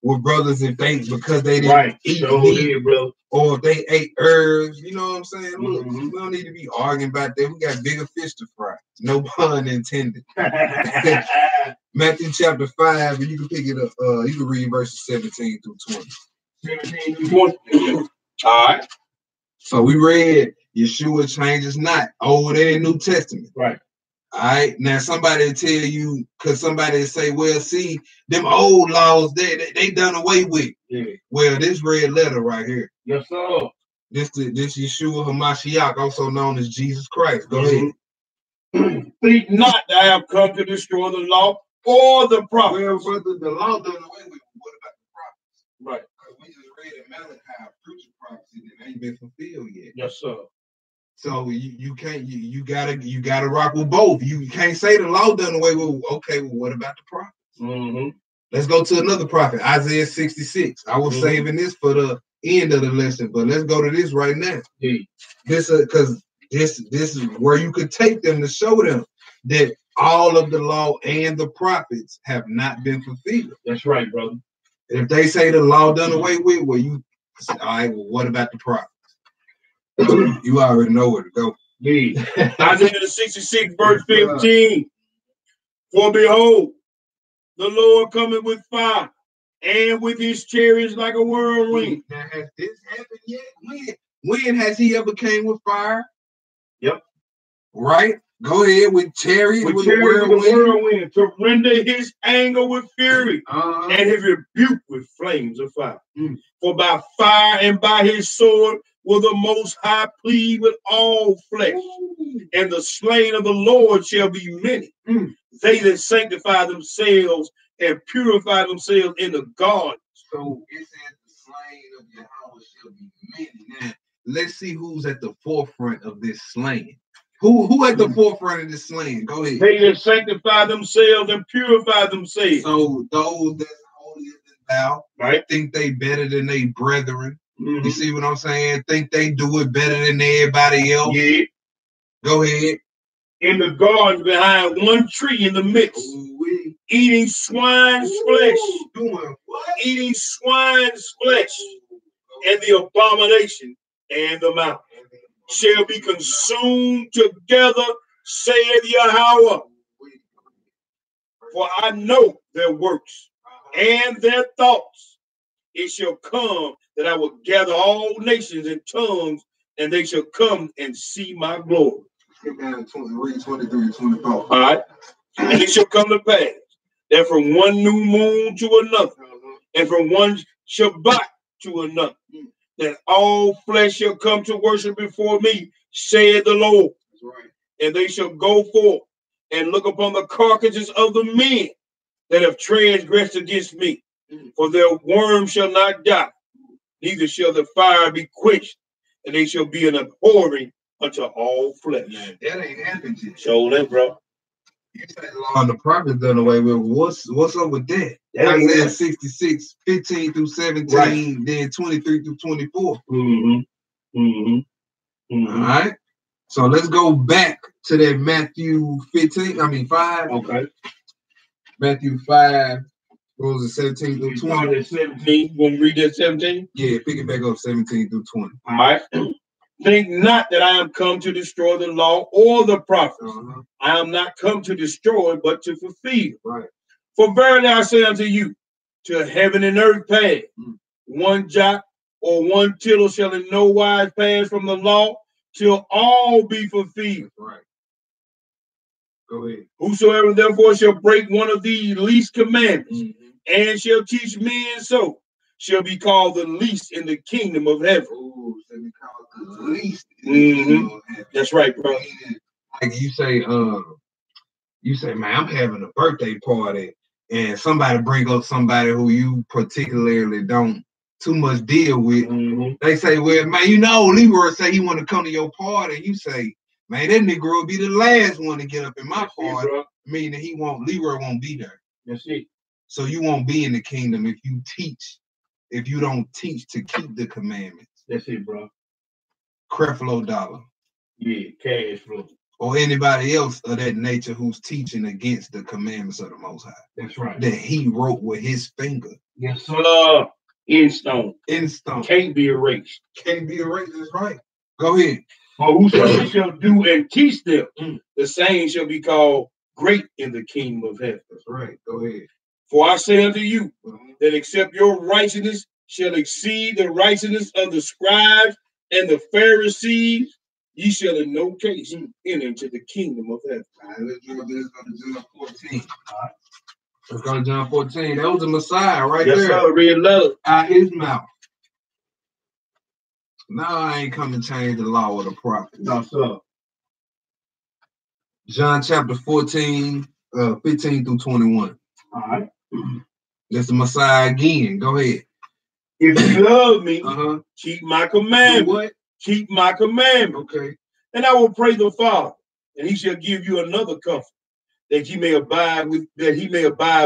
with brothers because they didn't eat meat, bro. or if they ate herbs. You know what I'm saying? Look, we don't need to be arguing about that. We got bigger fish to fry. No pun intended. Matthew chapter 5, and you can pick it up. You can read verses 17 through 20. 17 through 20. All right. So we read Yeshua changes not, Old and New Testament. Right. All right. Now somebody will tell you, because somebody will say, well, see, them old laws, they done away with. Yeah. Well, this red letter right here. Yes, sir. This Yeshua HaMashiach, also known as Jesus Christ. Go ahead. Think not that I have come to destroy the law or the prophets. Well, brother, the law done away with. What about the prophets? Right. Because we just read in Malachi, future prophecy that ain't been fulfilled yet. Yes, sir. So you can't you gotta rock with both. You can't say the law done away with. Okay, well, what about the prophets? Let's go to another prophet, Isaiah 66. I was saving this for the end of the lesson, but let's go to this right now. This because this is where you could take them to show them that all of the law and the prophets have not been fulfilled. That's right, brother. And if they say the law done away with, well, you say, all right, well, what about the prophets? You already know where to go. Isaiah 66, verse 15. For behold, the Lord cometh with fire, and with his chariots like a whirlwind. Now, has this happened yet? When has he ever came with fire? Yep. Right? Go ahead with chariots with a whirlwind. To render his anger with fury and his rebuke with flames of fire. For by fire and by his sword will the Most High plead with all flesh, and the slain of the Lord shall be many. They that sanctify themselves and purify themselves in the garden. So it says the slain of Yahweh shall be many. Now, let's see who's at the forefront of this slaying. Who at the forefront of this slaying? Go ahead. They that sanctify themselves and purify themselves. So those that's holier than thou, right? Think they better than they brethren. You see what I'm saying? Think they do it better than everybody else. Yeah. Go ahead. In the garden behind one tree in the midst, eating swine's flesh. Doing what? Eating swine's flesh, and the abomination and the mountain shall be consumed together, saith Yahweh. For I know their works and their thoughts. It shall come that I will gather all nations and tongues, and they shall come and see my glory. Get down to read 23 and 24. All right. And it shall come to pass that from one new moon to another, and from one Shabbat to another, that all flesh shall come to worship before me, saith the Lord. That's right. And they shall go forth and look upon the carcasses of the men that have transgressed against me. For their worm shall not die, neither shall the fire be quenched, and they shall be an abhorring unto all flesh. Man, that ain't happened yet. Show that, bro. You say the law and the prophets done away with. What's up with that? Isaiah 66, 15 through 17, right. Then 23 through 24. All right. So let's go back to that Matthew 5. Okay. Matthew 5, goes to 17 through 20. 17. You want to read that 17? Yeah, pick it back up 17 through 20. All right. Think not that I am come to destroy the law or the prophets. I am not come to destroy, but to fulfill. Right. For verily I say unto you, till heaven and earth pass, one jot or one tittle shall in no wise pass from the law, till all be fulfilled. Right. Go ahead. Whosoever therefore shall break one of these least commandments, and shall teach men so, shall be called the least in the kingdom of heaven. Oh, shall be called the least in the kingdom of heaven. That's right, bro. Like you say, man, I'm having a birthday party, and somebody bring up somebody who you particularly don't too much deal with. They say, well, man, you know, Leroy say he want to come to your party, and you say, man, that nigga will be the last one to get up in my party. Meaning Leroy won't be there. That's it. So you won't be in the kingdom if you don't teach to keep the commandments. That's it, bro. Creflo Dollar. Yeah, cash flow. Or anybody else of that nature who's teaching against the commandments of the Most High. That's right. That he wrote with his finger. Yes, sir. In stone. In stone. Can't be erased. Can't be erased, that's right. Go ahead. For whosoever shall do and teach them, the same shall be called great in the kingdom of heaven. That's right. Go ahead. For I say unto you, that except your righteousness shall exceed the righteousness of the scribes and the Pharisees, ye shall in no case enter into the kingdom of heaven. All right, let's go to John 14. All right. Let's go to John 14. That was the Messiah right there. Yes, sir. Read love. Out his mouth. No, I ain't come to change the law or the prophets. No, sir. John chapter 14, 15 through 21. All right. That's the Messiah again. Go ahead. If you love me, keep my commandments. What? Keep my commandments. Okay. And I will pray the Father, and he shall give you another comfort, that he may abide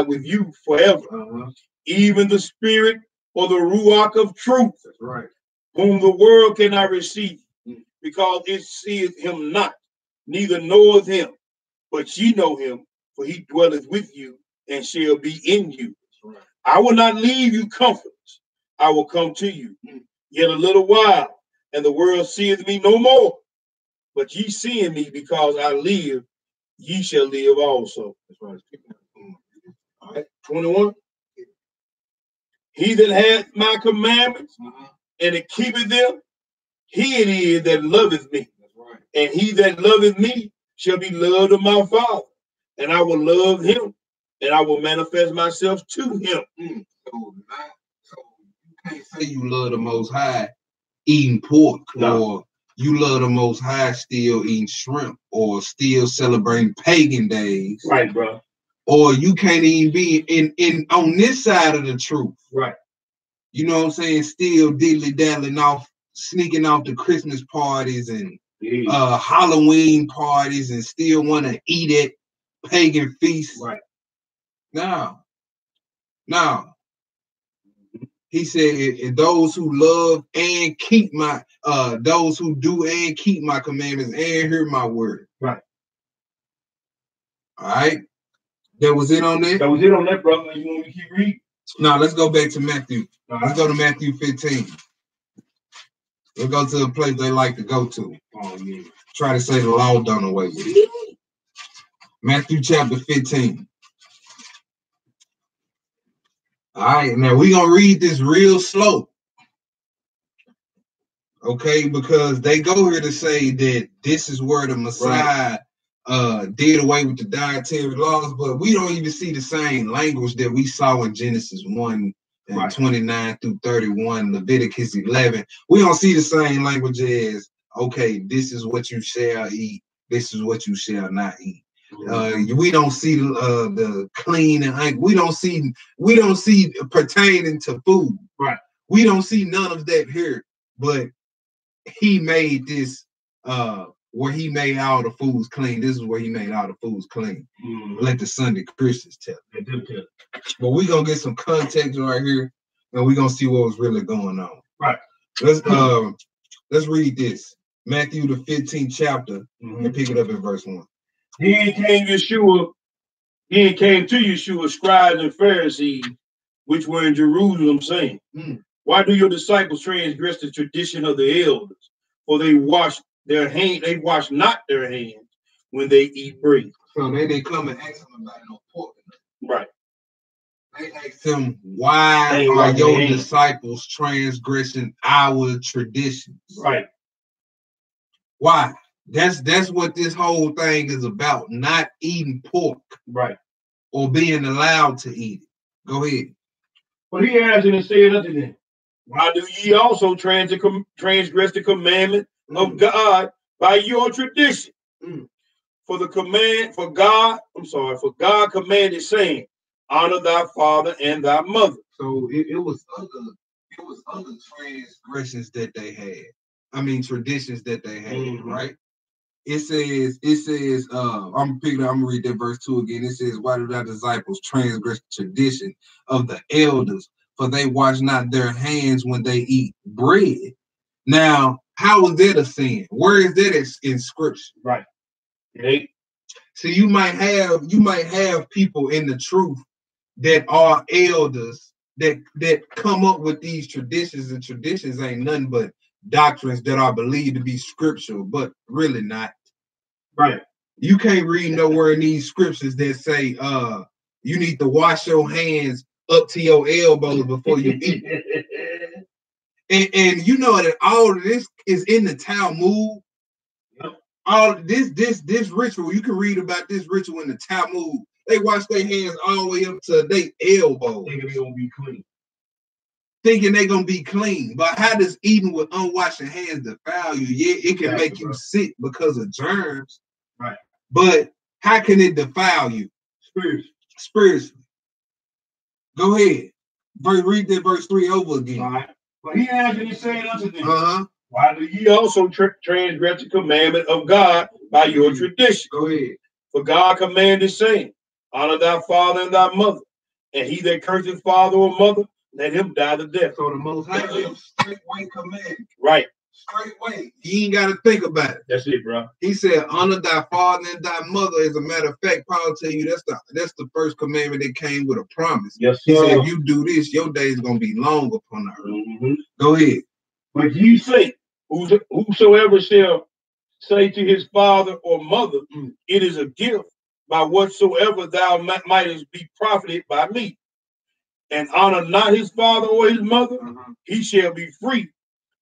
with you forever. Even the Spirit or the Ruach of truth. That's right. Whom the world cannot receive, because it seeth him not, neither knoweth him. But ye know him, for he dwelleth with you and shall be in you. Right. I will not leave you comfortless. I will come to you. Yet a little while, and the world seeth me no more. But ye seeing me, because I live, ye shall live also. That's right. All right. 21. He that hath my commandments, and it keepeth them, he it is that loveth me. Right. And he that loveth me shall be loved of my Father. And I will love him, and I will manifest myself to him. So you can't say you love the Most High eating pork, or you love the Most High still eating shrimp, or still celebrating pagan days. Right, bro. Or you can't even be in on this side of the truth. Right. You know what I'm saying? Still diddly-daddling off, sneaking off the Christmas parties and Halloween parties, and still want to eat at pagan feasts. Right. No. He said, those who love and keep those who do and keep my commandments and hear my word. Right. All right. That was it on that? That was it on that, brother. You want me to keep reading? No, let's go back to Matthew. Let's go to Matthew 15. Let's go to a place they like to go to. Try to say the law done away with it. Matthew chapter 15. All right, now we're going to read this real slow. Okay, because they go here to say that this is where the Messiah did away with the dietary laws, but we don't even see the same language that we saw in Genesis 1 and 29 through 31, Leviticus 11. We don't see the same language as, okay, this is what you shall eat, this is what you shall not eat. We don't see the clean and we don't see pertaining to food. Right. We don't see none of that here, but he made this where he made all the foods clean. This is where he made all the foods clean. Let the Sunday Christians tell. But we're gonna get some context right here, and we're gonna see what was really going on. Right. Let's read this. Matthew the 15th chapter, and pick it up in verse 1. Then came to Yeshua scribes and Pharisees, which were in Jerusalem, saying, why do your disciples transgress the tradition of the elders? For they wash not their hands when they eat bread. So they didn't come and ask them about no pork. Right. They asked them, why are your disciples transgressing our traditions? Right. Why? That's what this whole thing is about, not eating pork. Right. Or being allowed to eat it. Go ahead. But he answered and said unto them, why do ye also transgress the commandment of God by your tradition? For God commanded, saying, honor thy father and thy mother. So it was other transgressions that they had. I mean traditions that they had, right? It says, I'm gonna read that verse 2 again. It says, why do thy disciples transgress the tradition of the elders? For they wash not their hands when they eat bread. Now, how is that a sin? Where is that in scripture? Right. Okay. So you might have people in the truth that are elders that come up with these traditions, and traditions ain't nothing but doctrines that are believed to be scriptural, but really not. Right. You can't read nowhere in these scriptures that say you need to wash your hands up to your elbows before you eat. and you know that all of this is in the Talmud. Yep. All this ritual, you can read about this ritual in the Talmud. They wash their hands all the way up to their elbows. Thinking they're gonna be clean. Thinking they're gonna be clean. But how does eating with unwashed hands defile you? Yeah, it can make you sick because of germs. Right. But how can it defile you? Spiritually. Go ahead. Read that verse 3 over again. All right. But he answered and said unto them, why do ye also transgress the commandment of God by your tradition? Go ahead. For God commanded, saying, honor thy father and thy mother, and he that curses father or mother, let him die the death. So the Most High gives straightway command. Right. Straightway. You ain't got to think about it. That's it, bro. He said, honor thy father and thy mother. As a matter of fact, Paul tell you that's the first commandment that came with a promise. Yes, sir. He said, if you do this, your days going to be long upon the earth. Go ahead. But ye say, whosoever shall say to his father or mother, it is a gift by whatsoever thou mightest be profited by me, and honor not his father or his mother, he shall be free.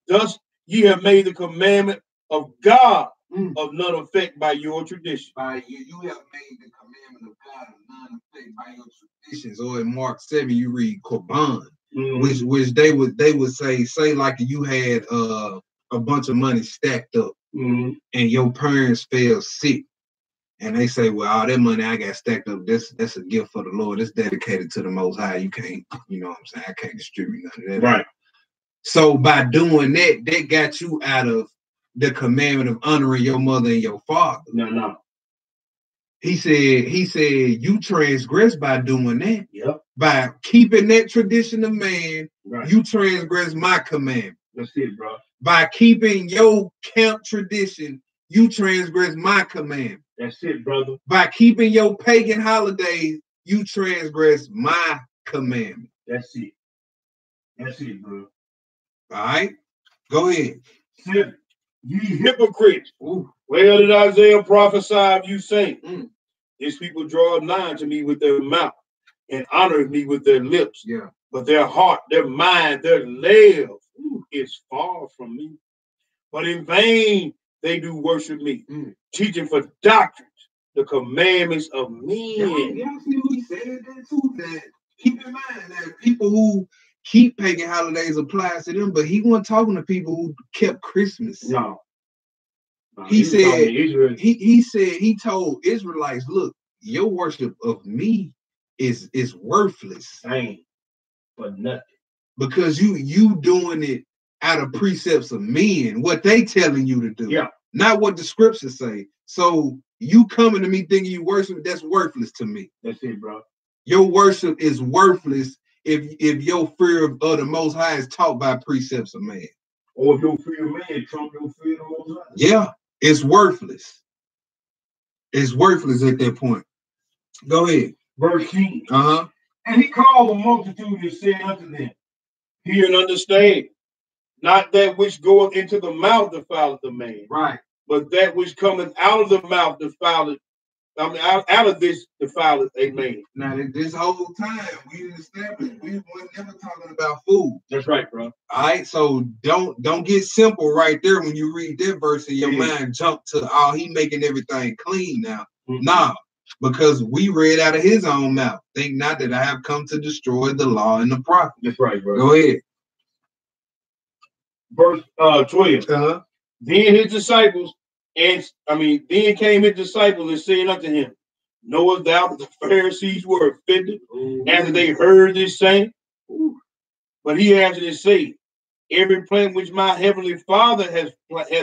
Thus ye have made the commandment of God of none effect by your tradition. By you have made the commandment of God of none effect by your traditions. Or in Mark 7, you read Korban, which they would say like you had a bunch of money stacked up, and your parents fell sick. And they say, well, all that money I got stacked up, that's a gift for the Lord. It's dedicated to the Most High. You can't, you know what I'm saying? I can't distribute none of that. Right. So by doing that, they got you out of the commandment of honoring your mother and your father. No. He said, you transgress by doing that. Yep. By keeping that tradition of man, you transgress my commandment. That's it, bro. By keeping your camp tradition, you transgress my commandment. That's it, brother. By keeping your pagan holidays, you transgress my commandment. That's it. That's it, bro. All right? Go ahead. 7. Ye hypocrites. Where did Isaiah prophesy of you, saying, these people draw nigh to me with their mouth and honor me with their lips. Yeah. But their heart, their mind, their life is far from me. But in vain they do worship me, teaching for doctrines the commandments of men. Yeah, see what he said that too. That keep in mind that people who keep pagan holidays applies to them, but he wasn't talking to people who kept Christmas. No. He said he told Israelites, look, your worship of me is worthless. Ain't but nothing. Because you doing it out of precepts of men, what they telling you to do. Yeah. not what the scriptures say. So you coming to me thinking you worship, that's worthless to me. That's it, bro. Your worship is worthless if your fear of the Most High is taught by precepts of man. Or if your fear of man trump your fear of the Most High. Yeah, it's worthless. It's worthless at that point. Go ahead. Verse 10. Uh-huh. And he called the multitude and said unto them, hear and understand, not that which goeth into the mouth defileth the man, right, but that which cometh out of the mouth defileth. I mean, out of this defileth a man. Now, this whole time we didn't establish we weren't never talking about food. That's right, bro. All right, so don't get simple right there when you read that verse and your mind jump to he making everything clean now. Nah, because we read out of his own mouth. Think not that I have come to destroy the law and the prophet. That's right, bro. Go ahead. Verse 12. Then his disciples, then came his disciples and said unto him, knowest thou that the Pharisees were offended after they heard this saying? But he answered and said, every plant which my heavenly Father has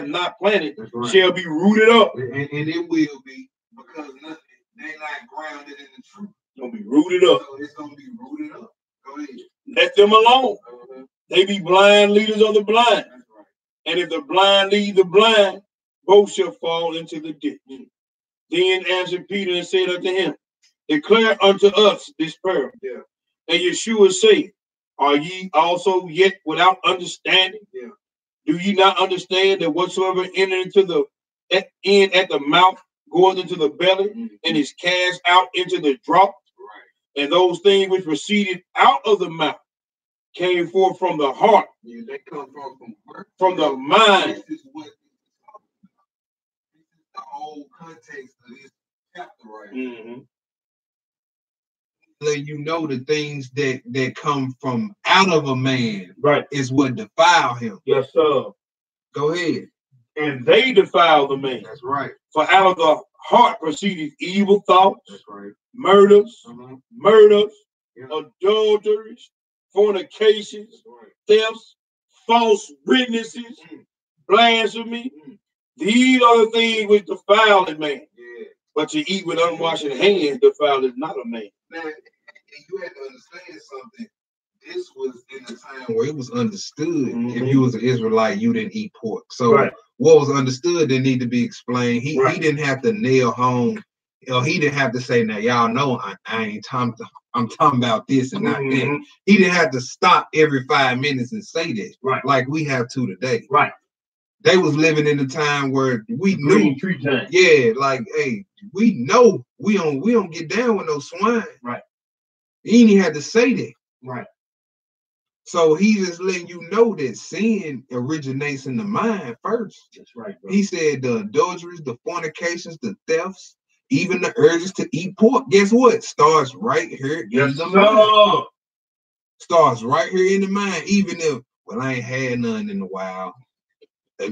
not planted shall be rooted up. And it will be, because they not grounded in the truth. It's going to be rooted up. So it's going to be rooted up. Go ahead. Let them alone. They be blind leaders of the blind. And if the blind lead the blind, both shall fall into the ditch. Then answered Peter and said unto him, declare unto us this parable. And Yeshua said, are ye also yet without understanding? Do ye not understand that whatsoever entered into at the mouth goeth into the belly and is cast out into the draught? And those things which proceeded out of the mouth came forth from the heart. They come from the mind. This is the whole context of this chapter right here. Let you know the things that come from out of a man is what defile him. Yes, sir. Go ahead. And they defile the man. That's right. For out of the heart proceeded evil thoughts. That's right. Murders, adulteries, fornications, thefts, false witnesses, blasphemy. These are the things which defile a man. But to eat with unwashed hands defileth not a man. Now, you had to understand something. This was in a time where it was understood if you was an Israelite, you didn't eat pork. So what was understood didn't need to be explained. He didn't have to nail home. He didn't have to say, now y'all know I ain't talking. I'm talking about this and not that. He didn't have to stop every 5 minutes and say this, like we have to today. They was living in a time where we knew, like, hey, we know we don't get down with no swine. He didn't even have to say that. So he just letting you know that sin originates in the mind first. That's right, bro. He said the adulteries, the fornications, the thefts, even the urges to eat pork. Guess what? Starts right here in the mind. Starts right here in the mind. Even if, well, I ain't had none in a while. A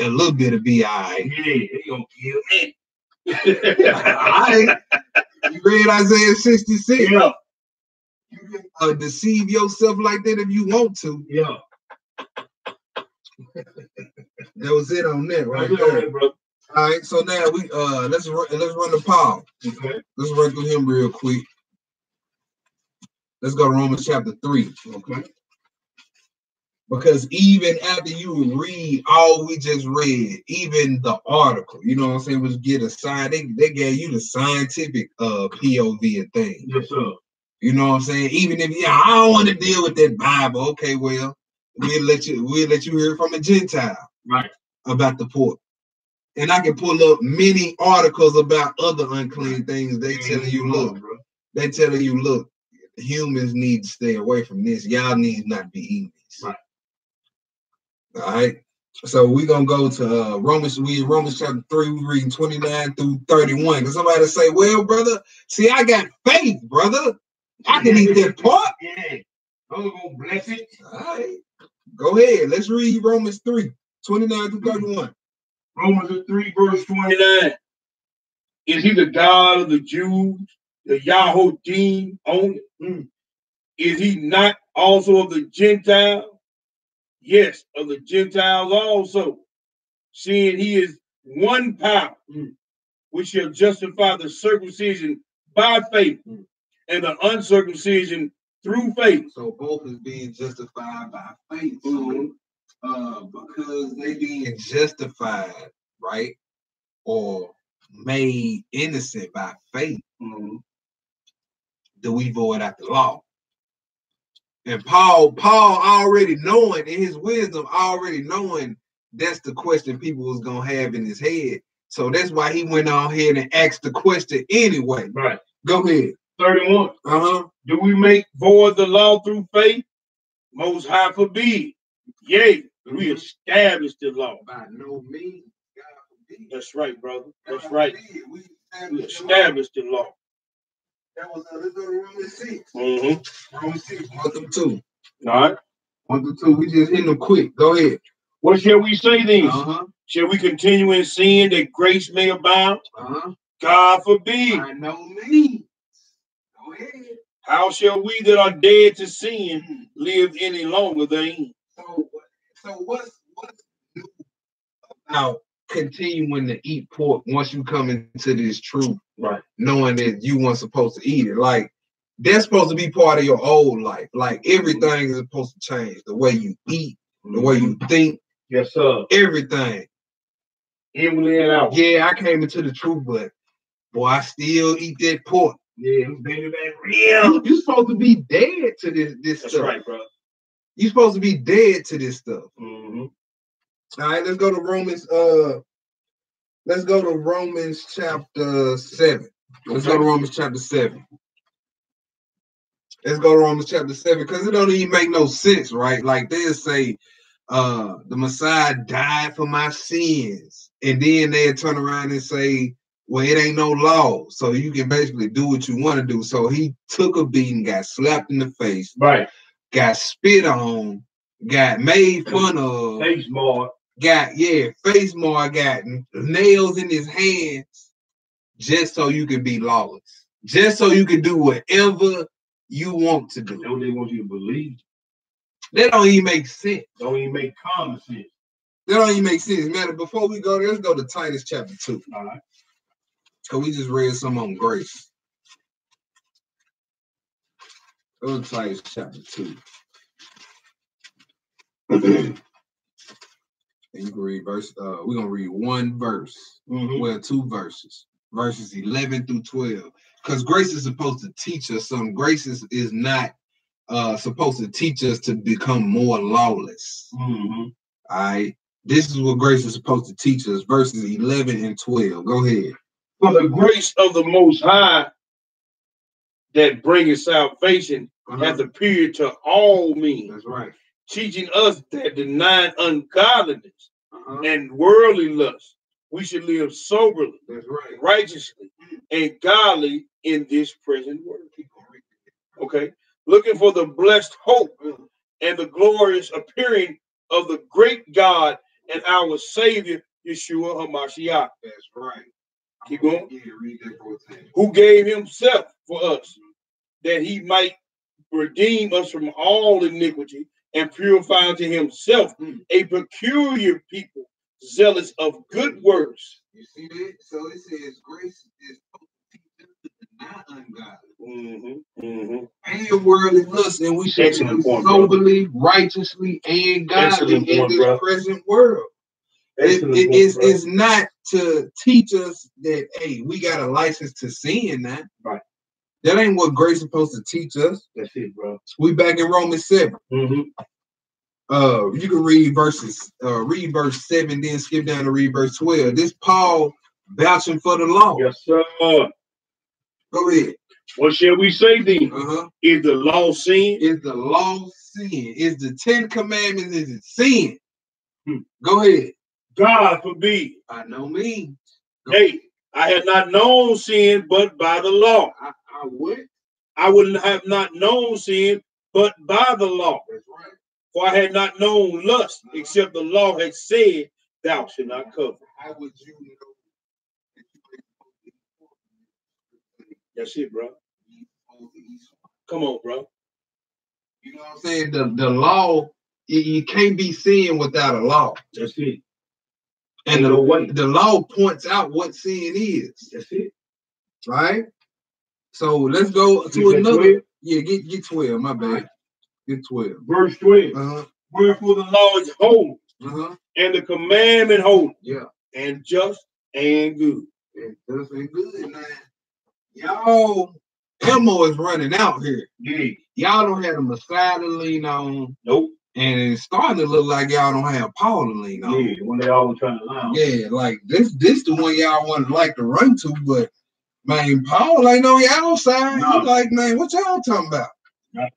little bit of BI. Yeah, he gonna kill me. You read Isaiah 66? Yeah. You can deceive yourself like that if you want to. Yeah. That was it on that right there. Bro. All right, so now we let's run the Paul. Okay. Let's run through him real quick. Let's go to Romans chapter 3. Okay. Because even after you read all we just read, even the article, you know what I'm saying, was get a sign. They gave you the scientific POV of things. Yes, sir. You know what I'm saying? Even if I don't want to deal with that Bible, okay, well, we'll let you hear from a Gentile about the pork. And I can pull up many articles about other unclean things. They telling you, look, humans need to stay away from this. Y'all need not be eating this. All right. So we're gonna go to Romans chapter 3, we're reading 29 through 31. Because somebody say, well, brother, see, I got faith, brother. I can eat that pork. Yeah. I'm gonna bless it. All right. Go ahead. Let's read Romans 3, 29 through 31. Romans 3, verse 29. Is he the God of the Jews, the Yahodim only? Is he not also of the Gentiles? Yes, of the Gentiles also, seeing he is one power, which shall justify the circumcision by faith and the uncircumcision through faith. So both is being justified by faith. So, because they being justified, right, or made innocent by faith, do we void out the law? And Paul already knowing in his wisdom, already knowing that's the question people was gonna have in his head. So that's why he went on ahead and asked the question anyway. Right. Go ahead. 31. Do we make void the law through faith? Most High forbid. Yea, we establish the law. By no means, God forbid. That's right, brother. That's right. We establish the law. That was let's go to Romans 6. Mm-hmm. Romans 6, 1 through 2. All right. 1 through 2. We just hit them quick. Go ahead. What shall we say then? Shall we continue in sin that grace may abound? God forbid. By no means. Go ahead. How shall we that are dead to sin live any longer therein? So what's new about continuing to eat pork once you come into this truth, right? Knowing that you weren't supposed to eat it, like that's supposed to be part of your old life. Like everything is supposed to change. The way you eat, the way you think. Yes, sir. Everything. Inwardly and out. Yeah, I came into the truth, but boy, I still eat that pork. Yeah, baby, back real. You're supposed to be dead to this That's stuff. right, bro. You're supposed to be dead to this stuff. All right, let's go to Romans. Let's go to Romans chapter 7. Let's go to Romans chapter 7. Let's go to Romans chapter 7 because it don't even make no sense, right? Like they'll say, the Messiah died for my sins, and then they'll turn around and say, well, it ain't no law, so you can basically do what you want to do. So he took a beating, got slapped in the face, right? Got spit on, got made fun of, face mark, face mark, got nails in his hands, just so you can be lawless, just so you can do whatever you want to do. That's what they want you to believe. That don't even make sense. Don't even make common sense. That don't even make sense. Man, before we go there, let's go to Titus chapter 2. All right. So we just read some on grace. Go to Titus chapter 2. And you can read verse, we're going to read one verse. Well, two verses. Verses 11 through 12. Because grace is supposed to teach us something. Grace is not supposed to teach us to become more lawless. All right. This is what grace is supposed to teach us. Verses 11 and 12. Go ahead. For the grace of the Most High that bringeth salvation hath appeared to all men. That's right. Teaching us that denying ungodliness and worldly lust, we should live soberly, that's right, righteously, and godly in this present world. Okay. Looking for the blessed hope and the glorious appearing of the great God and our Savior, Yeshua HaMashiach. That's right. Keep going. Yeah, read that 14. Who gave himself for us, that he might redeem us from all iniquity and purify unto himself a peculiar people, zealous of good works. You see that? So it says grace is supposed to teach us to deny ungodly. And your worldly lust, and we should live soberly, righteously, and godly in this present world. It's not to teach us that, hey, we got a license to sin now. Right. That ain't what grace is supposed to teach us. That's it, bro. We back in Romans 7. You can read verse 7, then skip down to read verse 12. This Paul vouching for the law. Yes, sir. Go ahead. What shall we say then? Is the law sin? Is the law sin? Is the 10 Commandments, is it sin? Go ahead. God forbid. By no means. Hey, I had not known sin but by the law. I would. I would have not known sin but by the law. That's right. For I had not known lust except the law had said, thou shalt not covet. How would you know that you ain't? That's it, bro. Come on, bro. You know what I'm saying? The law, you can't be sin without a law. That's it. And the law points out what sin is. That's it. Right? So let's go to another. 12? Yeah, get 12, my bad. Right. Get 12. Verse 12. Wherefore the law is holy, and the commandment holy, and just and good. And just and good, man. Y'all, ammo is running out here. Yeah. Y'all don't have the Messiah to lean on. Nope. And it's starting to look like y'all don't have Paul to lean on. Yeah, when they always trying to lie on. Yeah, like this the one y'all want to like to run to, but man, Paul ain't on y'all side. No. He like, man, what y'all talking about? No.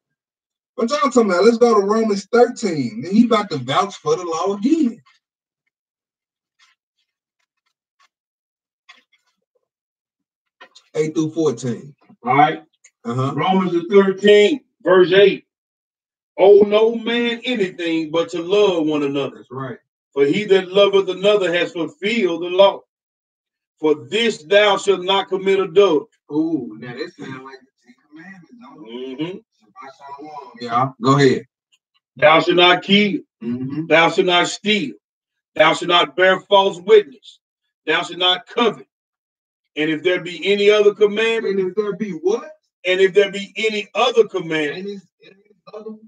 What y'all talking about? Let's go to Romans 13. He about to vouch for the law again. (8 through 14). All right. Romans 13, verse 8. Owe no man anything but to love one another. That's right. For he that loveth another has fulfilled the law. For this thou shalt not commit adultery. Ooh, now this sounds like the 10 Commandments, don't it? Yeah, go ahead. Thou shalt not kill. Thou shalt not steal. Thou shalt not bear false witness. Thou shalt not covet. And if there be any other commandment. And if there be what? And if there be any other commandment.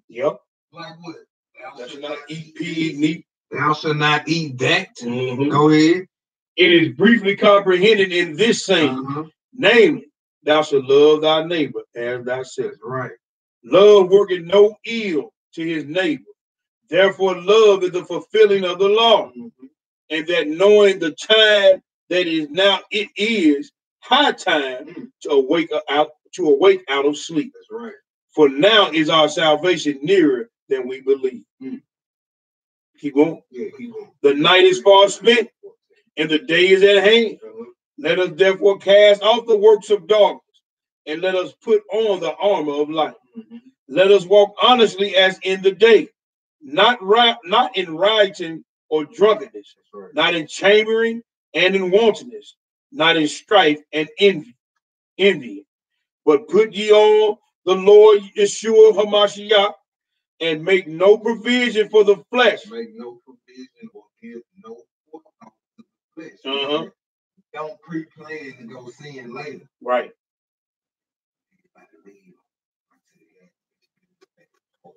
Yep. Like what? Thou shalt not eat pig meat. Thou shalt not eat that. Go ahead. It is briefly comprehended in this saying, namely, thou shalt love thy neighbor as thyself. Right. Love worketh no ill to his neighbor. Therefore, love is the fulfilling of the law. And that knowing the time that is now, it is high time to awake out of sleep. That's right. For now is our salvation nearer than we believe. Keep going. Yeah, keep going. The night is far spent, and the day is at hand. Let us therefore cast off the works of darkness, and let us put on the armor of light. Let us walk honestly as in the day, not in rioting or drunkenness, not in chambering and in wantonness, not in strife and envy. But put ye on the Lord Yeshua HaMashiach, and make no provision for the flesh. Make no provision or give no thought to the flesh. Don't pre-plan to go sin later. Right.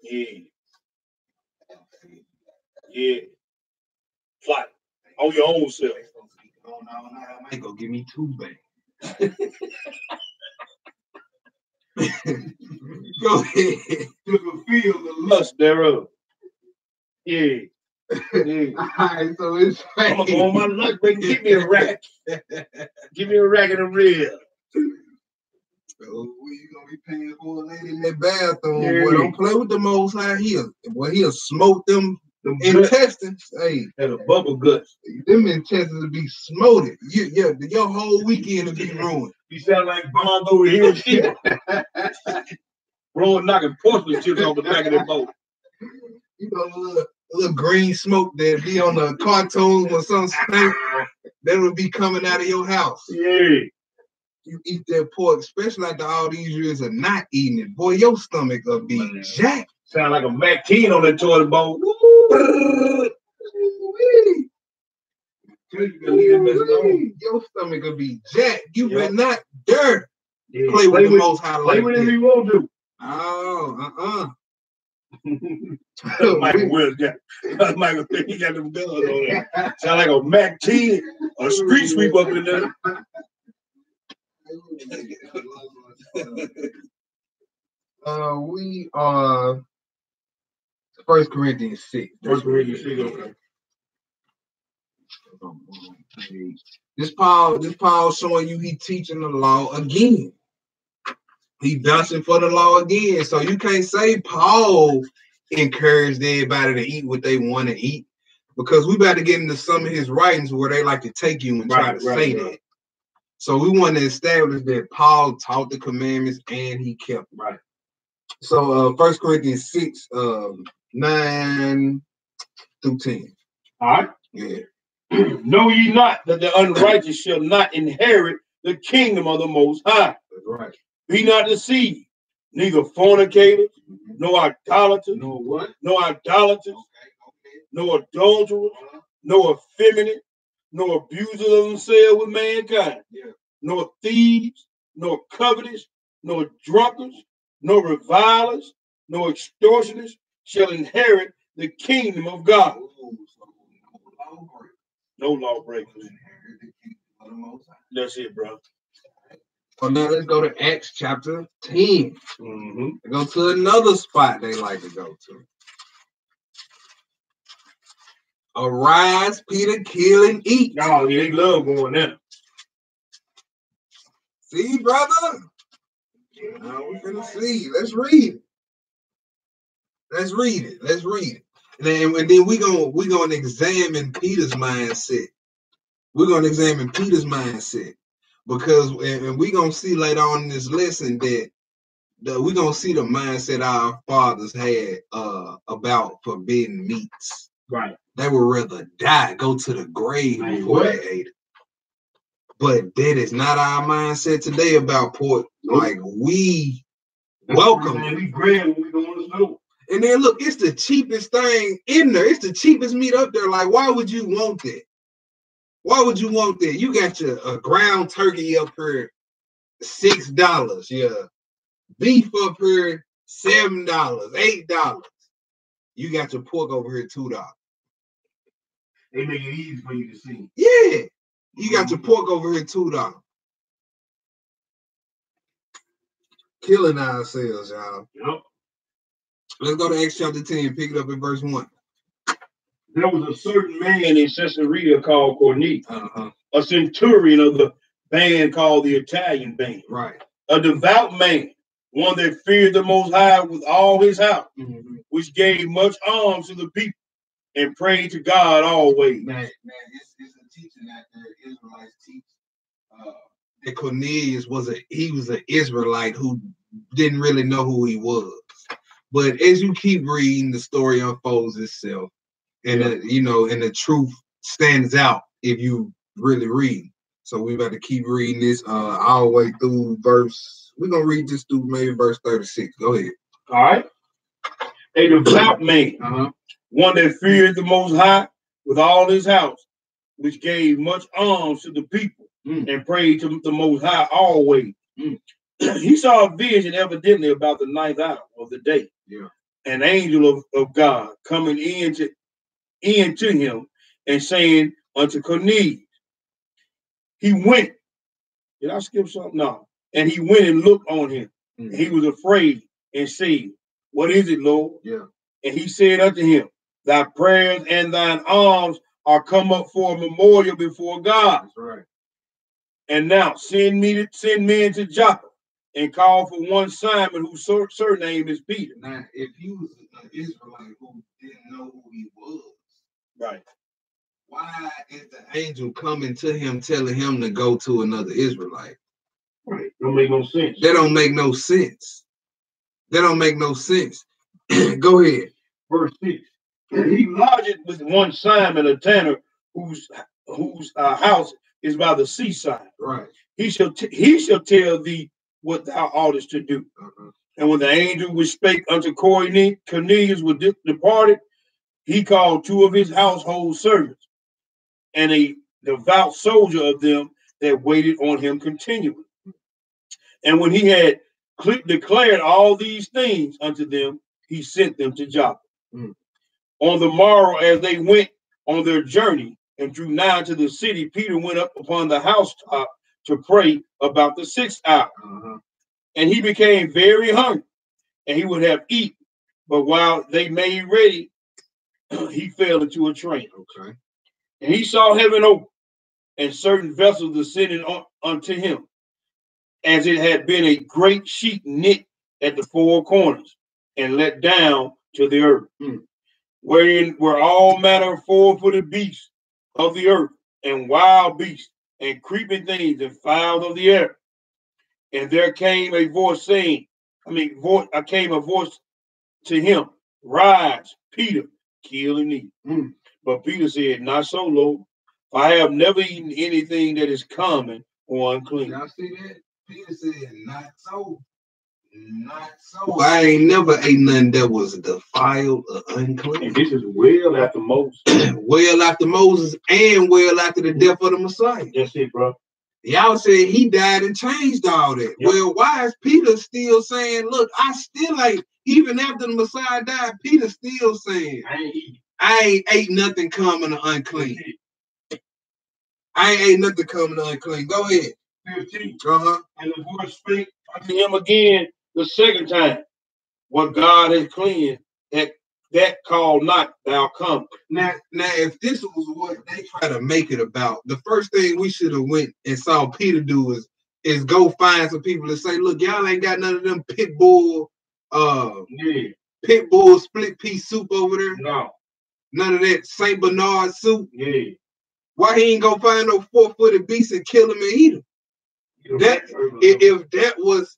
Yeah. Yeah. Fly on your own self. Oh, no, I might go give me 2 bags. Go ahead. To fulfill the lust thereof. Yeah. Yeah. All right, so it's I'm gonna go on my luck, baby. Give me a rack. Give me a rack and a rib. So you gonna be paying for a lady in that bathroom? Yeah. Boy, don't play with the Most High here. Boy, he'll smoke them intestines. Hey, and a bubble guts. Them intestines will be smoted. Your whole weekend will be ruined. You sound like Bond over here. Bro, knocking porcelain chips off the back of that boat. You know, little green smoke that be on the cartoons or some snake that will be coming out of your house. Yeah. You eat that pork, especially after all these years of not eating it. Boy, your stomach will be jacked. Sound like a Mac 10 on that toilet bowl. Your stomach will be jacked. You better not dare play with the Most High. Play with it if you want to. Oh, Michael Wills got Michael. He got them guns on there. Sound like a Mac 10, a street sweep up in there. We are 1 Corinthians 6. 1 Corinthians 6. Okay. This Paul showing you he teaching the law again. He vouching for the law again. So you can't say Paul encouraged everybody to eat what they want to eat, because we about to get into some of his writings where they like to take you and try to say that. So we want to establish that Paul taught the commandments and he kept them. Right. So 1 Corinthians 6, 9 through 10. All right. Yeah. Know ye not that the unrighteous shall not inherit the kingdom of the Most High? That's right. Be not deceived, neither fornicators, nor idolaters, nor what? No idolaters, no adulterers, no effeminate, nor abusers of themselves with mankind, Yeah. nor thieves, nor covetous, nor drunkards, nor revilers, nor extortioners shall inherit the kingdom of God. No lawbreakers. That's it, bro. So now let's go to Acts chapter 10. Go to another spot they like to go to. Arise, Peter, kill and eat. Oh, yeah, they love going there. See, brother? Now we're gonna see. Let's read it. Let's read it. Let's read it. And then we're gonna examine Peter's mindset. We're gonna examine Peter's mindset. Because and we're gonna see later on in this lesson that we're gonna see the mindset our fathers had about forbidden meats. Right. They would rather die, go to the grave before they ate it. But that is not our mindset today about pork. Nope. Like we welcome it. We grab when we go on the snow. And then look, it's the cheapest thing in there. It's the cheapest meat up there. Like, why would you want that? Why would you want that? You got your ground turkey up here, $6. Yeah. Beef up here, $7, $8. You got your pork over here, $2. They make it easy for you to see. Yeah. You got your pork over here, $2. Killing ourselves, y'all. Yep. Let's go to Acts chapter 10, pick it up in verse 1. There was a certain man in Caesarea called Cornelius, a centurion of the band called the Italian band. Right. A devout man, one that feared the Most High with all his house, which gave much alms to the people and prayed to God always. Man, it's a teaching that the Israelites teach. That Cornelius was an Israelite who didn't really know who he was. But as you keep reading, the story unfolds itself, and the truth stands out if you really read. So we got to keep reading this all the way through verse. We're gonna read this through maybe verse 36. Go ahead. All right. A devout man, one that feared the Most High with all his house, which gave much alms to the people and prayed to the Most High always. He saw a vision evidently about the 9th hour of the day. Yeah. An angel of God coming in to him and saying unto Cornelius, he went. Did I skip something? No. And he went and looked on him. And he was afraid and said, what is it, Lord? Yeah. And he said unto him, thy prayers and thine alms are come up for a memorial before God. That's right. And now send men to Joppa and call for one Simon whose surname is Peter. Now, if he was an Israelite who didn't know who he was, right? Why is the angel coming to him telling him to go to another Israelite? Right. Don't make no sense. That don't make no sense. That don't make no sense. Go ahead. Verse 6. He lodged with one Simon, a tanner, whose house is by the seaside. Right. He shall tell thee what thou oughtest to do. And when the angel which spake unto Cornelius was departed, he called 2 of his household servants and a devout soldier of them that waited on him continually. And when he had declared all these things unto them, he sent them to Joppa. On the morrow, as they went on their journey and drew nigh to the city, Peter went up upon the housetop to pray about the 6th hour. And he became very hungry, and he would have eaten. But while they made ready, he fell into a trance. Okay. And he saw heaven open, and certain vessels descending unto him, as it had been a great sheet knit at the 4 corners, and let down to the earth, wherein were all manner of 4-footed beasts of the earth, and wild beasts, and creeping things, and fowls of the air. And there came a voice saying, came a voice to him, rise, Peter, kill and eat. But Peter said, not so, Lord, for I have never eaten anything that is common or unclean. Y'all see that? Peter said, not so. Not so. I ain't never ate nothing that was defiled or unclean. And this is well after Moses. Well after Moses and well after the death of the Messiah. That's it, bro. Y'all said he died and changed all that. Yep. Well, why is Peter still saying, look, I still ain't, even after the Messiah died, Peter still saying, I ain't ate nothing common or unclean. I ain't ate nothing common or unclean. Go ahead. 15. And the voice spake unto him again the second time. What God has cleansed, that call not thou come. Now, if this was what they try to make it about, the first thing we should have went and saw Peter do is go find some people and say, look, y'all ain't got none of them pit bull split pea soup over there. No. None of that Saint Bernard soup. Yeah. Why he ain't gonna find no 4-footed beast and kill him and eat him? If that was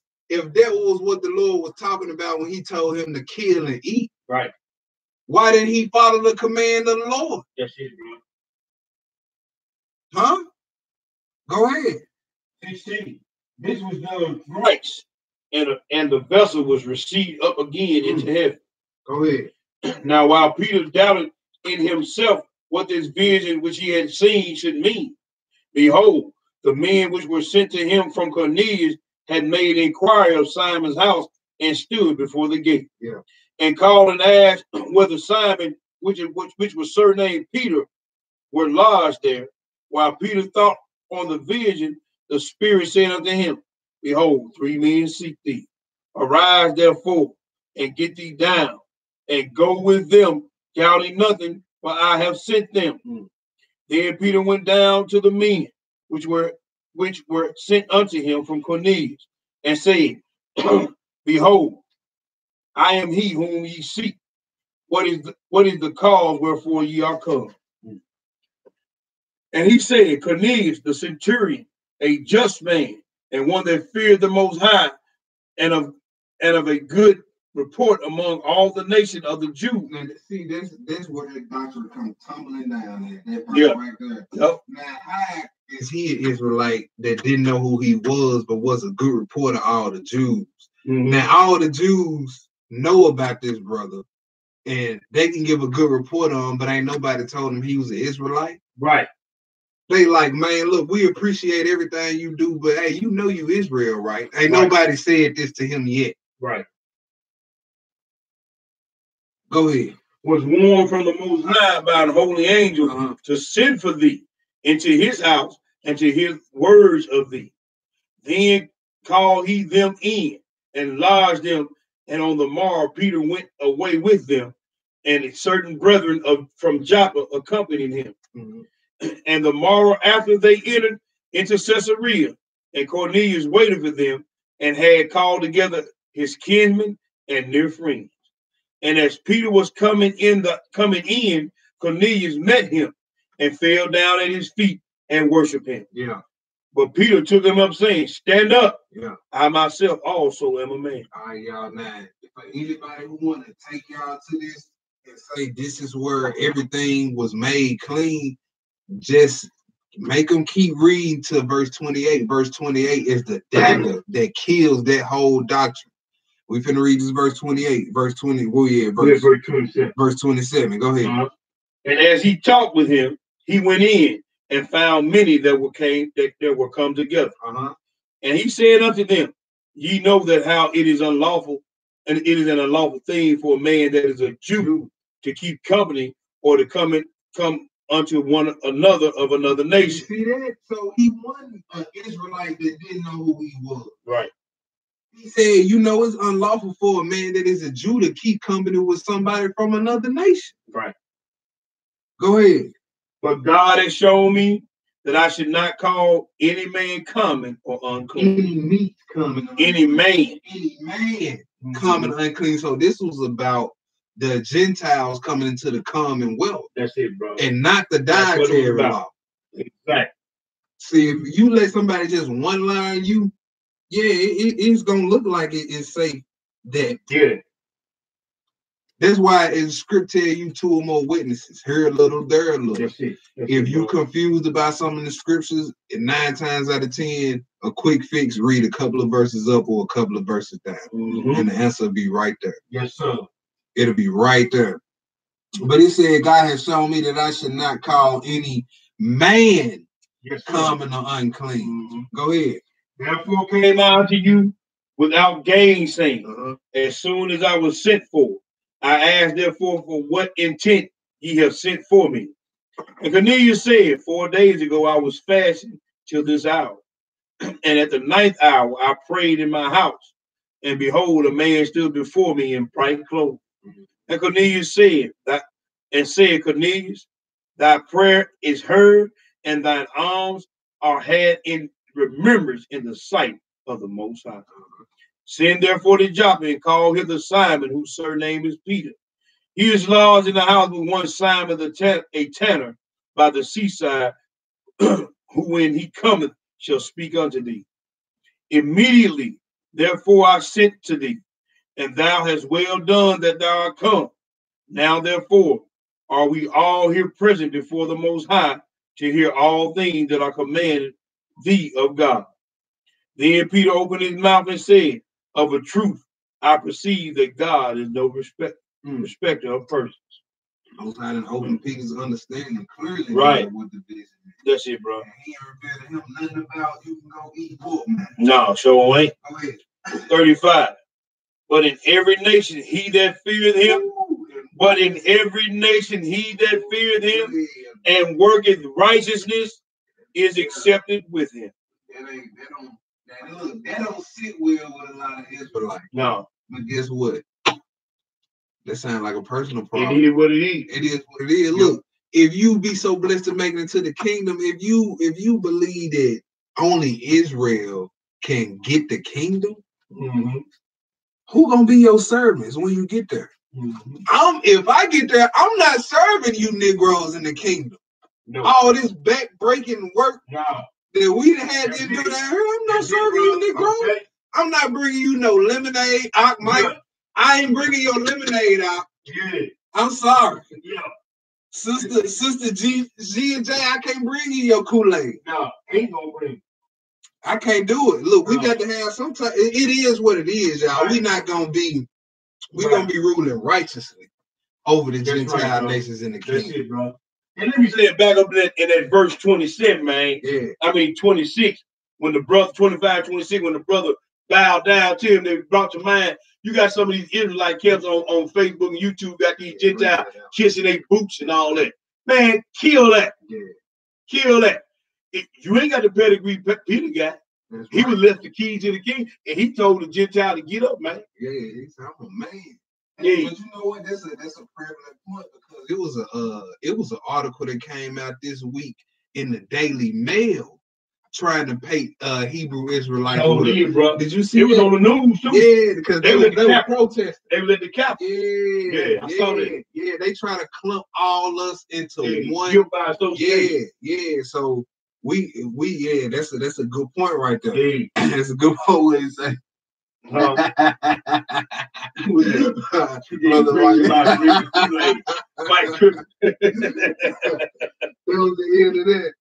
what the Lord was talking about when he told him to kill and eat, right? Why didn't he follow the command of the Lord? That's it, bro. Huh? Go ahead. 16. This was done thrice, and the vessel was received up again into heaven. Go ahead. Now, while Peter doubted in himself what this vision which he had seen should mean, behold, the men which were sent to him from Cornelius had made inquiry of Simon's house and stood before the gate. Yeah. And called and asked whether Simon, which was surnamed Peter, were lodged there. While Peter thought on the vision, the Spirit said unto him, behold, 3 men seek thee. Arise therefore, and get thee down, and go with them, doubting nothing, for I have sent them. Then Peter went down to the men which were sent unto him from Cornelius, and said, behold, I am he whom ye seek. What is the cause wherefore ye are come? And he said, Cornelius, the centurion, a just man, and one that feared the Most High, and of a good report among all the nation of the Jews. Now, see, that's where that doctrine comes tumbling down. That part right there. Yep. Now, how is he an Israelite that didn't know who he was, but was a good report of all the Jews? Now, all the Jews know about this brother, and they can give a good report on him, but ain't nobody told him he was an Israelite. Right. They like, man, look, we appreciate everything you do, but hey, you know you Israel, right? Ain't nobody said this to him yet. Right. Go ahead. Was warned from the Most High by an holy angel to send for thee into his house and to hear words of thee. Then called he them in and lodged them, and on the morrow Peter went away with them, and certain brethren from Joppa accompanied him. And the morrow after they entered into Caesarea, and Cornelius waited for them, and had called together his kinsmen and near friends. And as Peter was coming in, Cornelius met him and fell down at his feet and worshiped him. Yeah. But Peter took him up, saying, stand up. Yeah. I myself also am a man. All right, y'all. Now, for anybody who want to take y'all to this and say this is where everything was made clean, just make them keep reading to verse 28. Verse 28 is the dagger that kills that whole doctrine. We finna read this verse 28, verse 20. Oh yeah, verse 27. Verse 27. Go ahead. And as he talked with him, he went in and found many that were come together. And he said unto them, ye know that how it is unlawful, and it is an unlawful thing for a man that is a Jew to keep company or to come unto one another of another nation. You see that? So he wasn't an Israelite that didn't know who he was. Right. He said, you know, it's unlawful for a man that is a Jew to keep company with somebody from another nation. Right. Go ahead. But God has shown me that I should not call any man common or unclean. Any meat common. Any man. Any man common unclean. So this was about the Gentiles coming into the commonwealth. That's it, bro. And not the dietary law. Exactly. See, if you let somebody just one line you, yeah, it's gonna look like it is safe that. Yeah. That's why in script tell you 2 or more witnesses. Here a little, there a little. That's it. If you confused about some of the scriptures, 9 times out of 10, a quick fix, read a couple of verses up or a couple of verses down. And the answer will be right there. Yes, sir. It'll be right there. But it said, God has shown me that I should not call any man common or unclean. Go ahead. Therefore came I unto you without gainsaying. As soon as I was sent for, I asked therefore for what intent ye have sent for me. And Cornelius said, 4 days ago I was fasting till this hour. And at the 9th hour I prayed in my house. And behold, a man stood before me in bright clothes. And Cornelius said, Cornelius, thy prayer is heard, and thine alms are had in remembrance in the sight of the Most High. Send therefore to Joppa and call hither Simon, whose surname is Peter. He is lodged in the house with one Simon a tanner by the seaside, who when he cometh shall speak unto thee. Immediately, therefore, I sent to thee, and thou hast well done that thou art come. Now, therefore, are we all here present before the Most High to hear all things that are commanded thee of God. Then Peter opened his mouth and said, of a truth, I perceive that God is no respecter of persons. Most High didn't open Peter's understanding clearly. Right. What the vision is. That's it, bro. And he ain't revealed to him nothing about you can go eat pork, man. No, sure ain't. Go ahead. 35. But in every nation he that feareth him, and worketh righteousness is accepted with him. That don't sit well with a lot of Israelites. No. But guess what? That sounds like a personal problem. It is what it is. It is what it is. Look, if you be so blessed to make it into the kingdom, if you believe that only Israel can get the kingdom, who gonna be your servants when you get there? If I get there, I'm not serving you Negroes in the kingdom. No. All this back-breaking work that we had to do down here, I'm not serving you Negroes. Okay. I'm not bringing you no lemonade, Mike. I ain't bringing your lemonade out. Yeah. I'm sorry. Yeah. Sister G and J, I can't bring you your Kool-Aid. No, ain't gonna bring. I can't do it. Look, we got to have some time. It is what it is, y'all. Right. We're not gonna be. We're gonna be ruling righteously over the Gentile nations in the kingdom. That's it, bro. And let me say it back up in that verse 27, man. Yeah. I mean 26. When the brother 25, 26, when the brother bowed down to him, they brought to mind. You got some of these Israelite camps on Facebook and YouTube, got these Gentiles kissing their boots and all that. Man, kill that. Yeah. Kill that. You ain't got the pedigree Peter got. He was left the keys to the king, and he told the Gentile to get up, man. Yeah, he said, I'm a man. Yeah. But you know what? That's a prevalent point because it was an article that came out this week in the Daily Mail trying to paint Hebrew Israelites. Oh, yeah, bro. Did you see it? Was on the news too. Yeah, because they were protesting. They were at the Capitol. Yeah, I saw that. Yeah, they trying to clump all us into one. Yeah. So we that's a good point right there. Yeah. That's a good point to say. Brother, That was the end of that.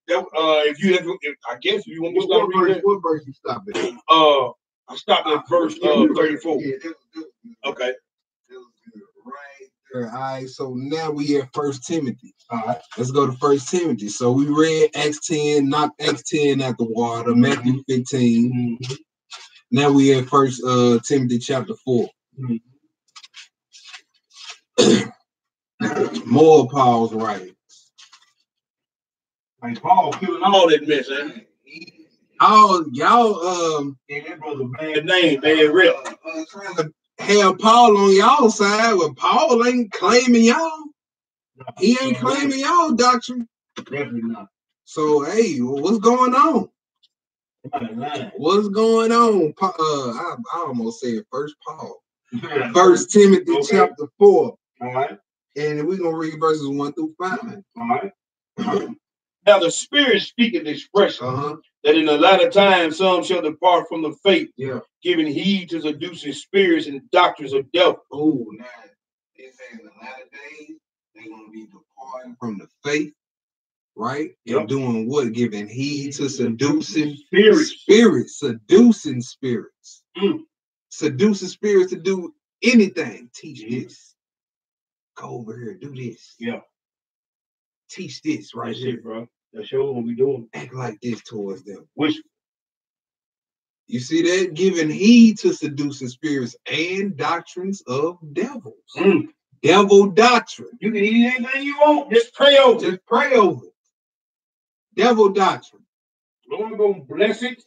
I guess if you want me to stop reading what verse you stopped at? I stopped at verse 34. Yeah, okay. That was right there. All right, so now we at 1 Timothy. All right, let's go to 1 Timothy. So we read Acts 10, knocked Acts 10 out the water, Matthew 15. Now we at 1 Timothy chapter 4. More of Paul's writings. Like Paul killing all that mess, huh? Y'all that brother bad name, bad rep. Trying to have Paul on y'all side, but Paul ain't claiming y'all. He ain't claiming y'all doctrine. Definitely not. So hey, what's going on? What's going on? I almost said First Paul. 1 Timothy chapter 4. All right. And we're gonna read verses 1 through 5. All right. Now the Spirit speaketh expression that in the latter time some shall depart from the faith, giving heed to seducing spirits and doctrines of devil. Oh, now in the latter days, they're going to be departing from the faith, right? Yep. And doing what? Giving heed to seducing spirits. Seducing spirits. Mm. Seducing spirits to do anything. Teach this. Go over here, do this. Yeah. Teach this right That's here. it, bro. That's what we doing. Act like this towards them. Which you see that? Giving heed to seducing spirits and doctrines of devils. Mm. Devil doctrine. You can eat anything you want. Just pray over it. Just pray over it. Devil doctrine. Lord gonna bless it.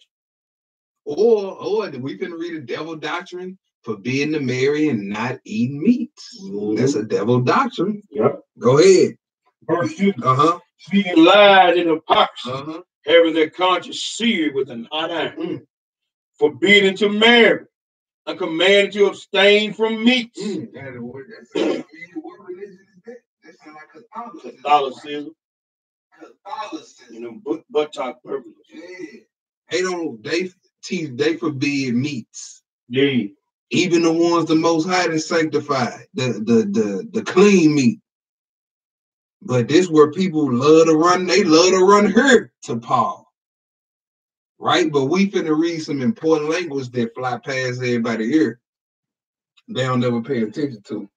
Or we can read a devil doctrine forbidding to marry and not eating meats. Mm-hmm. That's a devil doctrine. Yep. Go ahead. Verse 2. Speaking lies and hypocrisy, having their conscience seared with an hot iron, forbidden to marry, and commanded to abstain from meats. What religion is that? That sounds like Catholicism. Catholicism. You know, butt-top purpose. Yeah. They forbid meats. Yeah. Even the ones the Most High and sanctified, the clean meat. But this where people love to run. They love to run her to Paul, right? But we finna read some important language that fly past everybody here. They don't never pay attention to.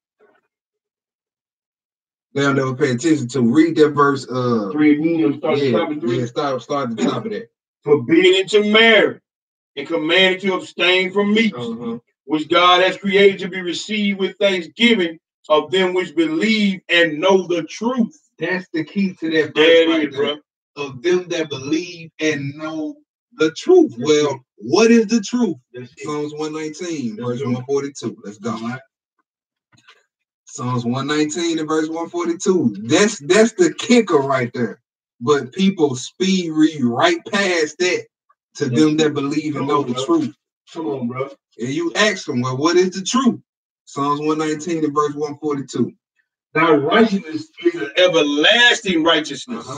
Read that verse. 3 again. Start at the top of that. Forbidden to marry and commanded to abstain from meats, which God has created to be received with thanksgiving of them which believe and know the truth. That's the key to that verse right there. Of them that believe and know the truth. Well, what is the truth? Psalms 119, verse 142. Let's go. Psalms 119 and verse 142. That's the kicker right there. But people read right past that to them that believe and know the truth. Come on, bro. And you ask them, well, what is the truth? Psalms 119 and verse 142. Thy righteousness is an everlasting righteousness,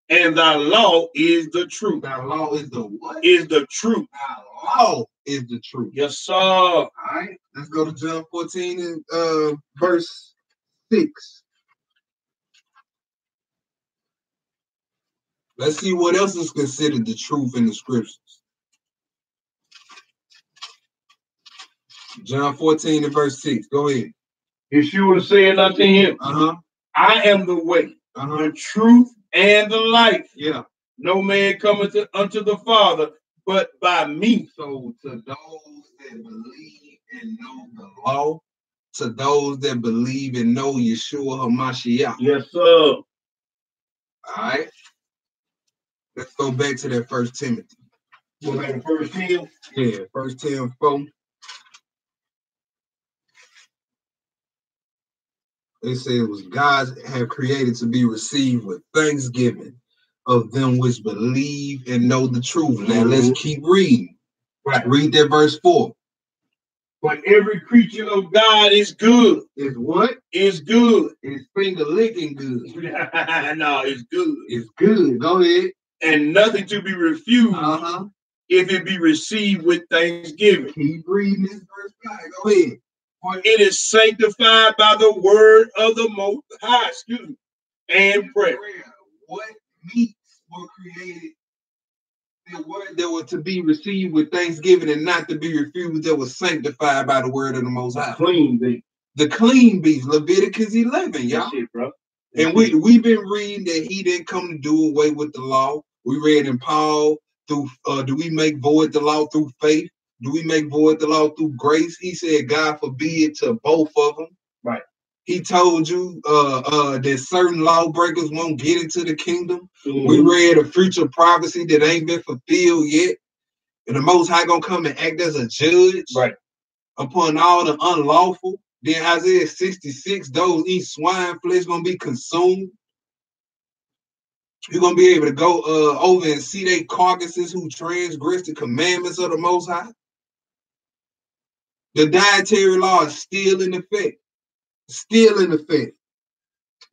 and thy law is the truth. Thy law is the what? Is the truth. Thy law is the truth. Yes, sir. All right. Let's go to John 14 and verse 6. Let's see what else is considered the truth in the scriptures. John 14 and verse 6. Go ahead. Yeshua said unto him, I am the way, the truth, and the life. Yeah. No man cometh unto the Father but by me. So to those that believe and know the law, to those that believe and know Yeshua HaMashiach. Yes, sir. All right. Let's go back to that 1 Timothy. Go back to 1 Timothy? Yeah, 1 Timothy 4. It says, God have created to be received with thanksgiving of them which believe and know the truth. Now let's keep reading. Right. Read that verse 4. But every creature of God is good. Is what? Is good. It's finger licking good. No, it's good. It's good. Go ahead. And nothing to be refused if it be received with thanksgiving. Keep reading this verse 5. Go ahead. For it is sanctified by the word of the Most High, and prayer. What meats were created that were to be received with thanksgiving and not to be refused, that was sanctified by the word of the Most High? Clean beast. The clean beast, Leviticus 11, y'all. That's it, bro. And we've been reading that he didn't come to do away with the law. We read in Paul, do we make void the law through faith? Do we make void the law through grace? He said, God forbid to both of them. Right. He told you that certain lawbreakers won't get into the kingdom. We read a future prophecy that ain't been fulfilled yet. And the Most High gonna come and act as a judge upon all the unlawful. Then Isaiah 66, those eat swine flesh gonna be consumed. You're gonna be able to go over and see their carcasses who transgress the commandments of the Most High. The dietary law is still in effect. Still in effect.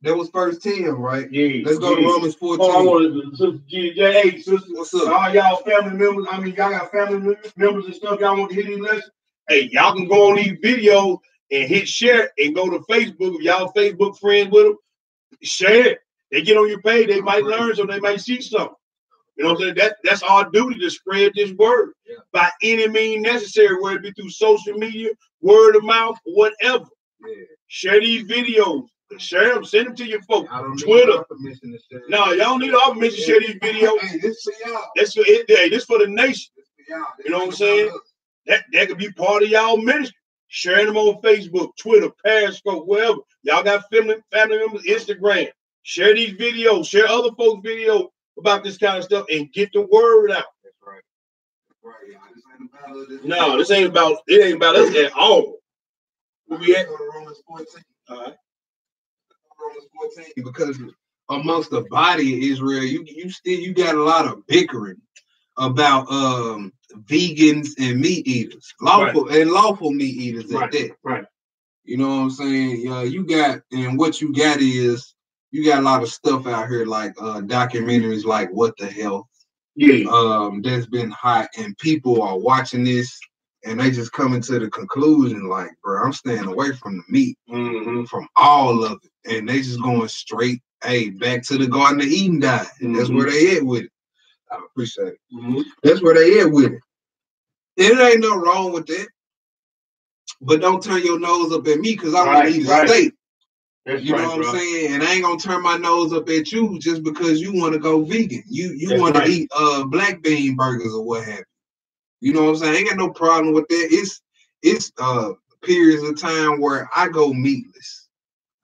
That was 1 Tim, right? Yeah. Let's go to Romans 14. Oh, I wanted to, hey, sister, what's up? All y'all family members, y'all got family members and stuff, y'all want to hear these lessons? Hey, y'all can go on these videos and hit share and go to Facebook. If y'all Facebook friends with them, share it. They get on your page, they might learn something, they might see something. You know what I'm saying? That's our duty to spread this word by any means necessary, whether it be through social media, word of mouth, whatever. Yeah. Share these videos. Share them, send them to your folks. Twitter. No, y'all don't need our permission to share these videos. Hey, this for y'all. This for the nation. You know what I'm saying? That could be part of y'all ministry. Share them on Facebook, Twitter, Periscope, wherever. Y'all got family members, Instagram. Share these videos. Share other folks' videos about this kind of stuff and get the word out. That's right. No, this ain't about us at all. Where we at? Romans 14. All right. Romans 14, because amongst the body of Israel, you got a lot of bickering about vegans and meat eaters, lawful meat eaters at that. Right. You know what I'm saying? You got a lot of stuff out here like documentaries like What the Hell? Yeah. That's been hot, and people are watching this and they just coming to the conclusion like, bro, I'm staying away from the meat, from all of it. And they just going straight, back to the Garden of Eden diet. And that's where they at with it. I appreciate it. That's where they at with it. And it ain't no wrong with that. But don't turn your nose up at me because I want to eat a steak. You know what I'm saying? And I ain't gonna turn my nose up at you just because you want to go vegan. You want to eat black bean burgers or what have you. You know what I'm saying? I ain't got no problem with that. It's periods of time where I go meatless.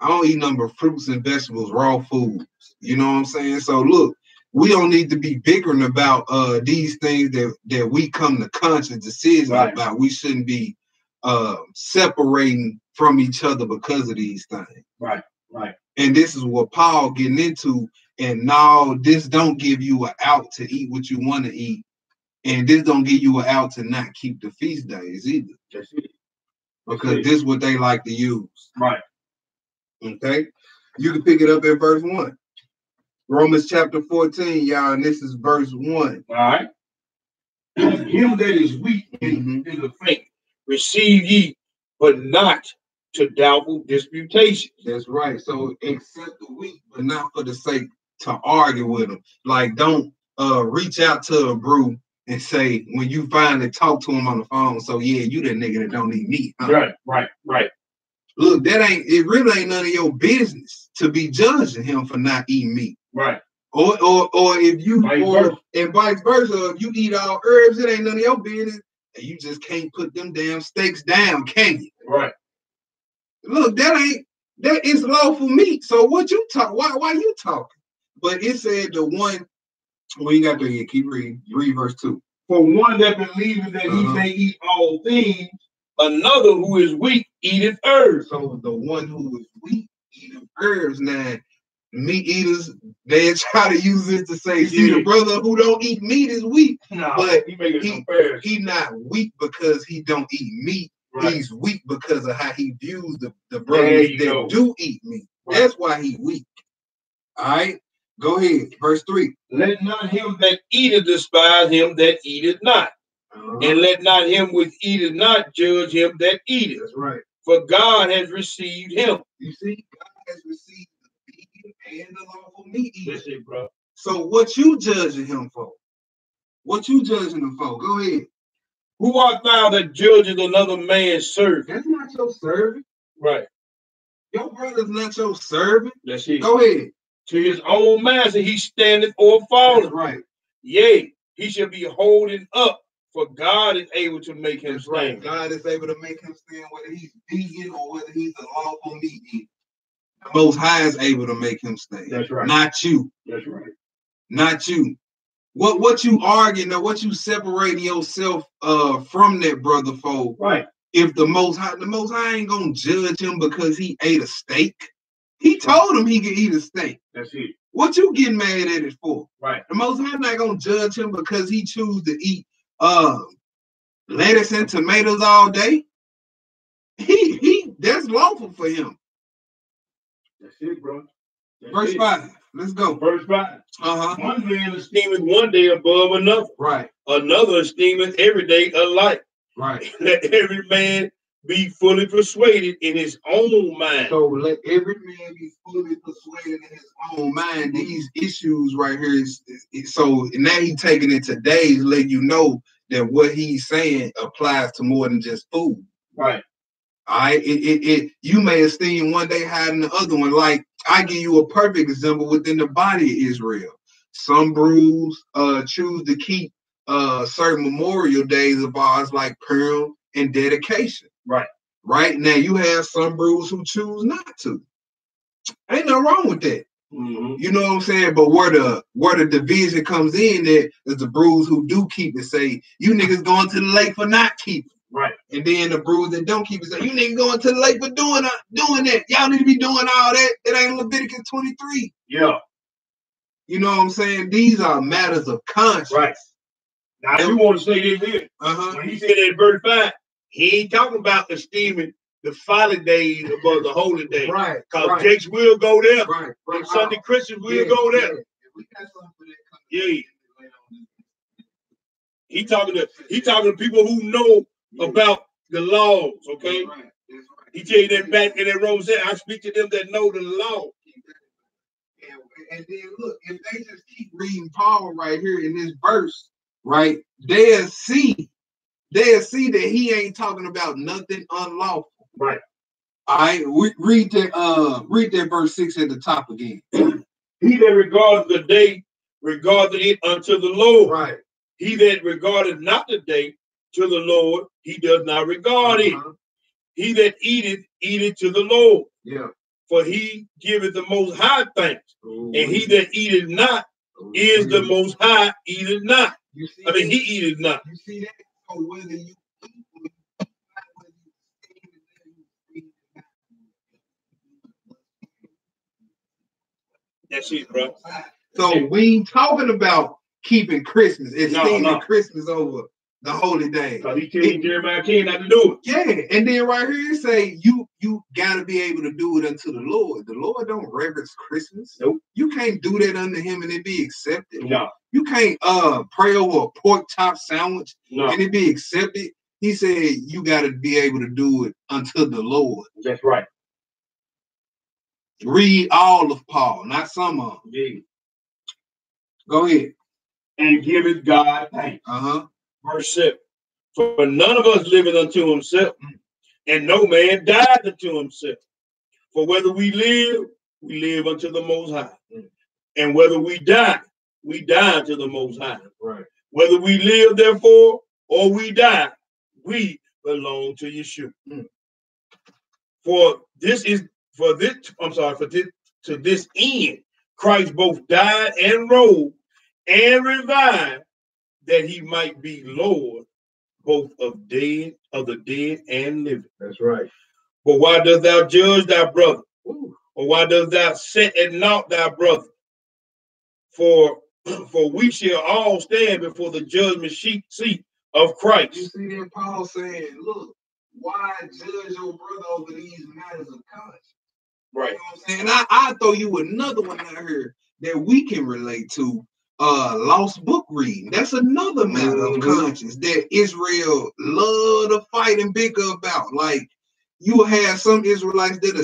I don't eat nothing but fruits and vegetables, raw foods. You know what I'm saying? So look, we don't need to be bickering about these things that we come to conscious decisions about. We shouldn't be separating from each other because of these things. Right. And this is what Paul getting into. And now this don't give you an out to eat what you want to eat. And this don't give you an out to not keep the feast days either. That's it. Because this is what they like to use. Right. Okay? You can pick it up at verse 1. Romans chapter 14, y'all, and this is verse 1. All right. Him that is weak in the faith, receive ye, but not to doubtful disputations. That's right. So accept the weak, but not for the sake to argue with them. Like, don't reach out to a brew and say, when you finally talk to him on the phone, so yeah, you that nigga that don't eat meat. Huh? Right. Look, it really ain't none of your business to be judging him for not eating meat. Right. Or if you and vice versa, if you eat all herbs, it ain't none of your business. And you just can't put them damn steaks down, can you? Right. Look, that is lawful meat. So what you talk? Why you talking? But it said the one. We got to keep reading. Read verse 2. For one that believeth that he may eat all things, another who is weak eateth herbs. So the one who is weak eateth herbs. Now, meat eaters, they try to use it to say, see, the brother who don't eat meat is weak. No, but he not weak because he don't eat meat. Right. He's weak because of how he views the brothers that do eat meat. Right. That's why he's weak. All right. Go ahead, verse 3. Let not him that eateth despise him that eateth not. And let not him which eateth not judge him that eateth. That's right. For God has received him. You see, God has received the vegan and the lawful meat eater. That's it, bro. So what you judging him for? What you judging him for? Go ahead. Who art thou that judges another man's servant? That's not your servant. Right. Your brother's not your servant. That's it. Go ahead. To his own master he standeth or falleth. Right. Yea, he shall be holding up, for God is able to make him stand. Right. God is able to make him stand, whether he's vegan or whether he's a lawful meat eater. The Most High is able to make him stand. That's right. Not you. That's right. Not you. What you arguing or what you separating yourself from that brother for? Right. If the Most High ain't gonna judge him because he ate a steak. He told him he could eat a steak. That's it. What you getting mad at it for? Right. The Most High not gonna judge him because he choose to eat lettuce and tomatoes all day. He that's lawful for him. That's it, bro. Verse 5. Let's go. Verse 5. One man esteemeth one day above another. Right. Another esteemeth every day alike. Right. Let every man be fully persuaded in his own mind. So let every man be fully persuaded in his own mind. These issues right here is so now he's taking it today to let you know that what he's saying applies to more than just food. Right. All right. You may esteem one day higher than the other one. Like I give you a perfect example within the body of Israel. Some brews choose to keep certain memorial days of ours like Purim and dedication. Right. Right now, you have some brews who choose not to. Ain't nothing wrong with that. You know what I'm saying? But where the division comes in there is the brews who do keep it say, you niggas going to the lake for not keeping. Right. And then the brews that don't keep it say, you niggas going to the lake for doing that. Y'all need to be doing all that. It ain't Leviticus 23. Yeah. You know what I'm saying? These are matters of conscience. Right. Now, you want to say this here. When he said that in verse 5, he ain't talking about esteeming the folly days above the holy days. Right. Because Jakes will go there. Right. And Sunday Christians will go there. Yeah. He talking to people who know about the laws, okay? That's right. He tell you that back in that Romans 7, I speak to them that know the law. And then look, if they just keep reading Paul right here in this verse, right, they'll see that he ain't talking about nothing unlawful. Right. All right, read that verse 6 at the top again. He that regardeth the day regardeth it unto the Lord. Right. He that regardeth not the day to the Lord, he does not regard it. He that eateth to the Lord. Yeah. For he giveth the most high thanks. And he that eateth not is the most high eateth not. He eateth not. You see that? So whether you that's it, bro. So we ain't talking about keeping Christmas. It's stealing Christmas over the holy day. Because he telling Jeremiah 10 not to do it. Yeah, and then right here it say you gotta be able to do it unto the Lord. The Lord don't reverence Christmas. Nope. You can't do that unto him and it be accepted. No. You can't pray over a pork chop sandwich and it be accepted. He said you gotta be able to do it unto the Lord. That's right. Read all of Paul, not some of them. Yeah. Go ahead. And giveth God thanks. Verse 7. For none of us liveth unto himself, and no man died unto himself. For whether we live unto the Most High. And whether we die unto the Most High. Right. Whether we live, therefore, or we die, we belong to Yeshua. To this end, Christ both died and rose and revived, that he might be Lord both of the dead and living. That's right. But why dost thou judge thy brother? Or why dost thou set at naught thy brother? For we shall all stand before the judgment seat of Christ. You see that Paul saying, look, why judge your brother over these matters of conscience? Right. You know what I'm saying? And I throw you another one out here that we can relate to. Lost book reading. That's another matter of conscience that Israel love to fight and bicker about. Like you will have some Israelites that are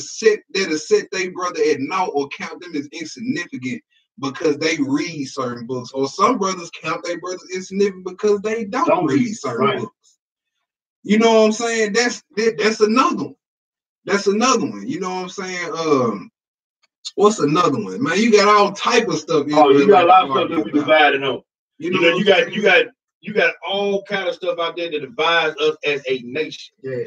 set their brother at naught or count them as insignificant because they read certain books, or some brothers count their brothers insignificant because they don't read certain books. You know what I'm saying? That's another one. That's another one. You know what I'm saying? What's another one, man? You got all type of stuff. You got a lot of stuff that we divided on. You know, you got all kind of stuff out there that divides us as a nation. Yeah.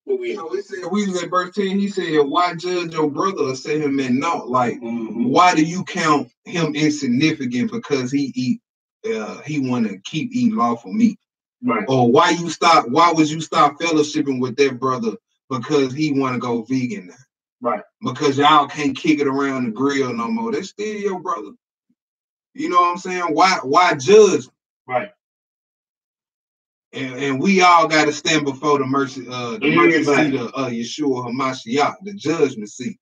We was at verse 10. He said, "Why judge your brother or set him at naught? Like, why do you count him insignificant because he want to keep eating lawful meat? Right. Or why would you stop fellowshipping with that brother because he want to go vegan now? Right. Because y'all can't kick it around the grill no more. That's still your brother. You know what I'm saying? Why judge him? Right. And we all got to stand before the mercy seat of Yeshua HaMashiach, the judgment seat.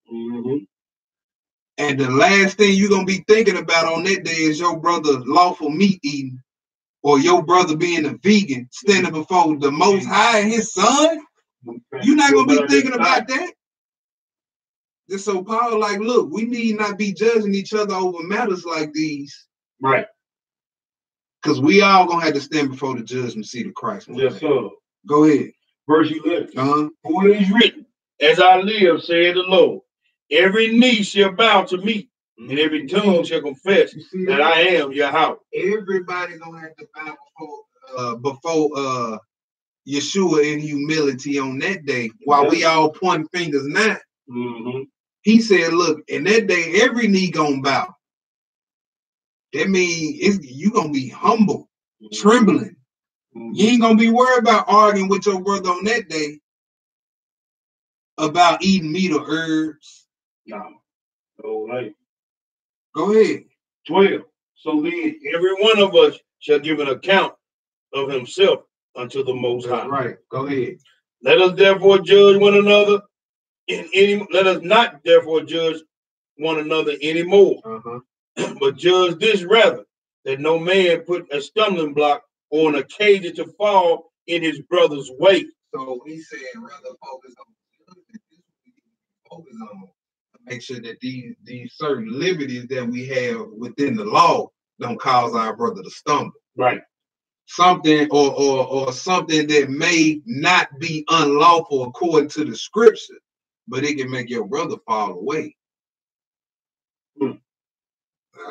And the last thing you're gonna be thinking about on that day is your brother lawful meat eating, or your brother being a vegan, standing before the Most High and his son, you're not going to be thinking about that. And so Paul, like, look, we need not be judging each other over matters like these. Right. Because we all going to have to stand before the judgment seat of Christ. Yes, sir. Go ahead. Verse 11. For it is written, as I live, saith the Lord, every knee shall bow to me, and every tongue shall confess that I am Yahweh. Everybody going to have to bow before Yeshua in humility on that day, while we all point fingers now. He said, look, in that day, every knee gonna bow. That means you gonna be humble, trembling. You ain't gonna be worried about arguing with your brother on that day about eating meat or herbs. No. All right. Go ahead. 12. So then every one of us shall give an account of himself unto the Most High. Right. Go ahead. Let us therefore judge one another let us not therefore judge one another anymore, but judge this rather, that no man put a stumbling block or an occasion to fall in his brother's way. So he said, rather focus on make sure that these certain liberties that we have within the law don't cause our brother to stumble. Right. Something or something that may not be unlawful according to the scripture, but it can make your brother fall away. All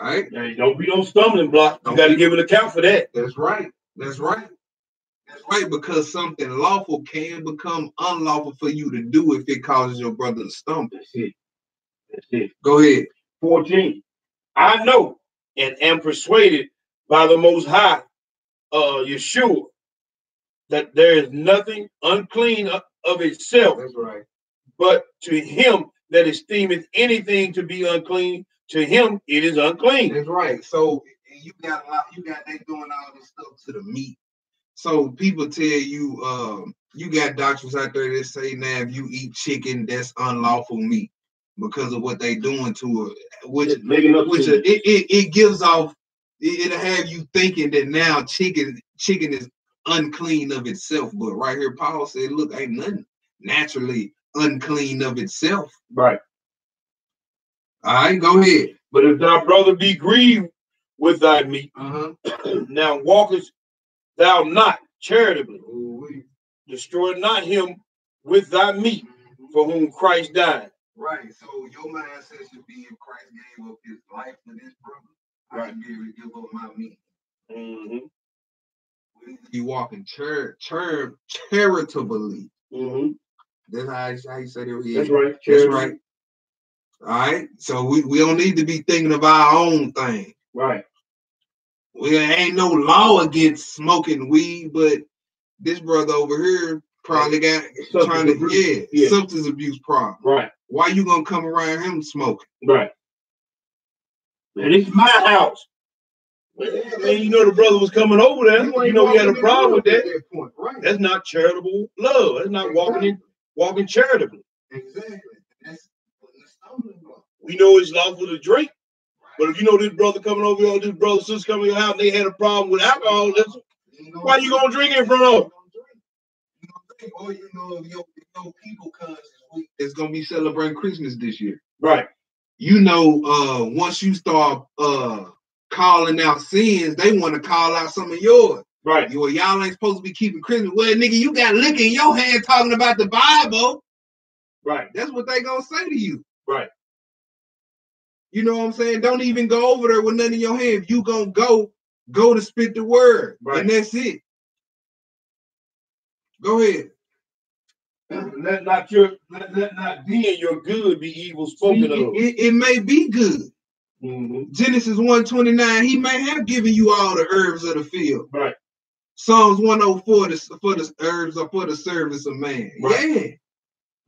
right. Now, don't be no stumbling block. You got to give an account for that. That's right. That's right. That's right. Because something lawful can become unlawful for you to do if it causes your brother to stumble. That's it. That's it. Go ahead. 14. I know and am persuaded by the Most High, Yeshua, that there is nothing unclean of itself. That's right. But to him that esteemeth anything to be unclean, to him it is unclean. That's right. So you got they doing all this stuff to the meat. So people tell you, you got doctors out there that say now if you eat chicken, that's unlawful meat because of what they doing to it. It gives off. It'll have you thinking that now chicken is unclean of itself. But right here, Paul said, look, ain't nothing naturally unclean of itself. Right. All right, go ahead. But if thy brother be grieved with thy meat, now walkest thou not charitably, destroy not him with thy meat, for whom Christ died. Right. So your mindset should be if Christ gave up his life for this brother, I should be able to give up my meat. You walking charitably. That's how you say that. That's right. That's right. All right. So we don't need to be thinking of our own thing. Right. We ain't no law against smoking weed, but this brother over here probably got substance abuse problem. Right. Why you gonna come around him smoking? Right. And it's my house. And you know the brother was coming over there. You know he had a problem with that. Right. That's not charitable love. That's not walking charitably. Exactly. That's the stumbling block. We know it's lawful to drink, but if you know this brother coming over here, this brother sister coming to your house, and they had a problem with alcohol, why you gonna drink in front of them? Or you know, your people comes is gonna be celebrating Christmas this year. Right. You know, once you start calling out sins, they want to call out some of yours. Right. Y'all ain't supposed to be keeping Christmas. Well, nigga, you got liquor in your hand talking about the Bible. Right. That's what they gonna say to you. Right. You know what I'm saying? Don't even go over there with nothing in your hand. If you gonna go to spit the word. Right. And that's it. Go ahead. Let not being your good be evil spoken of. It may be good. Genesis 1:29, he may have given you all the herbs of the field. Right. Psalms 104 for the herbs or for the service of man. Right. Yeah.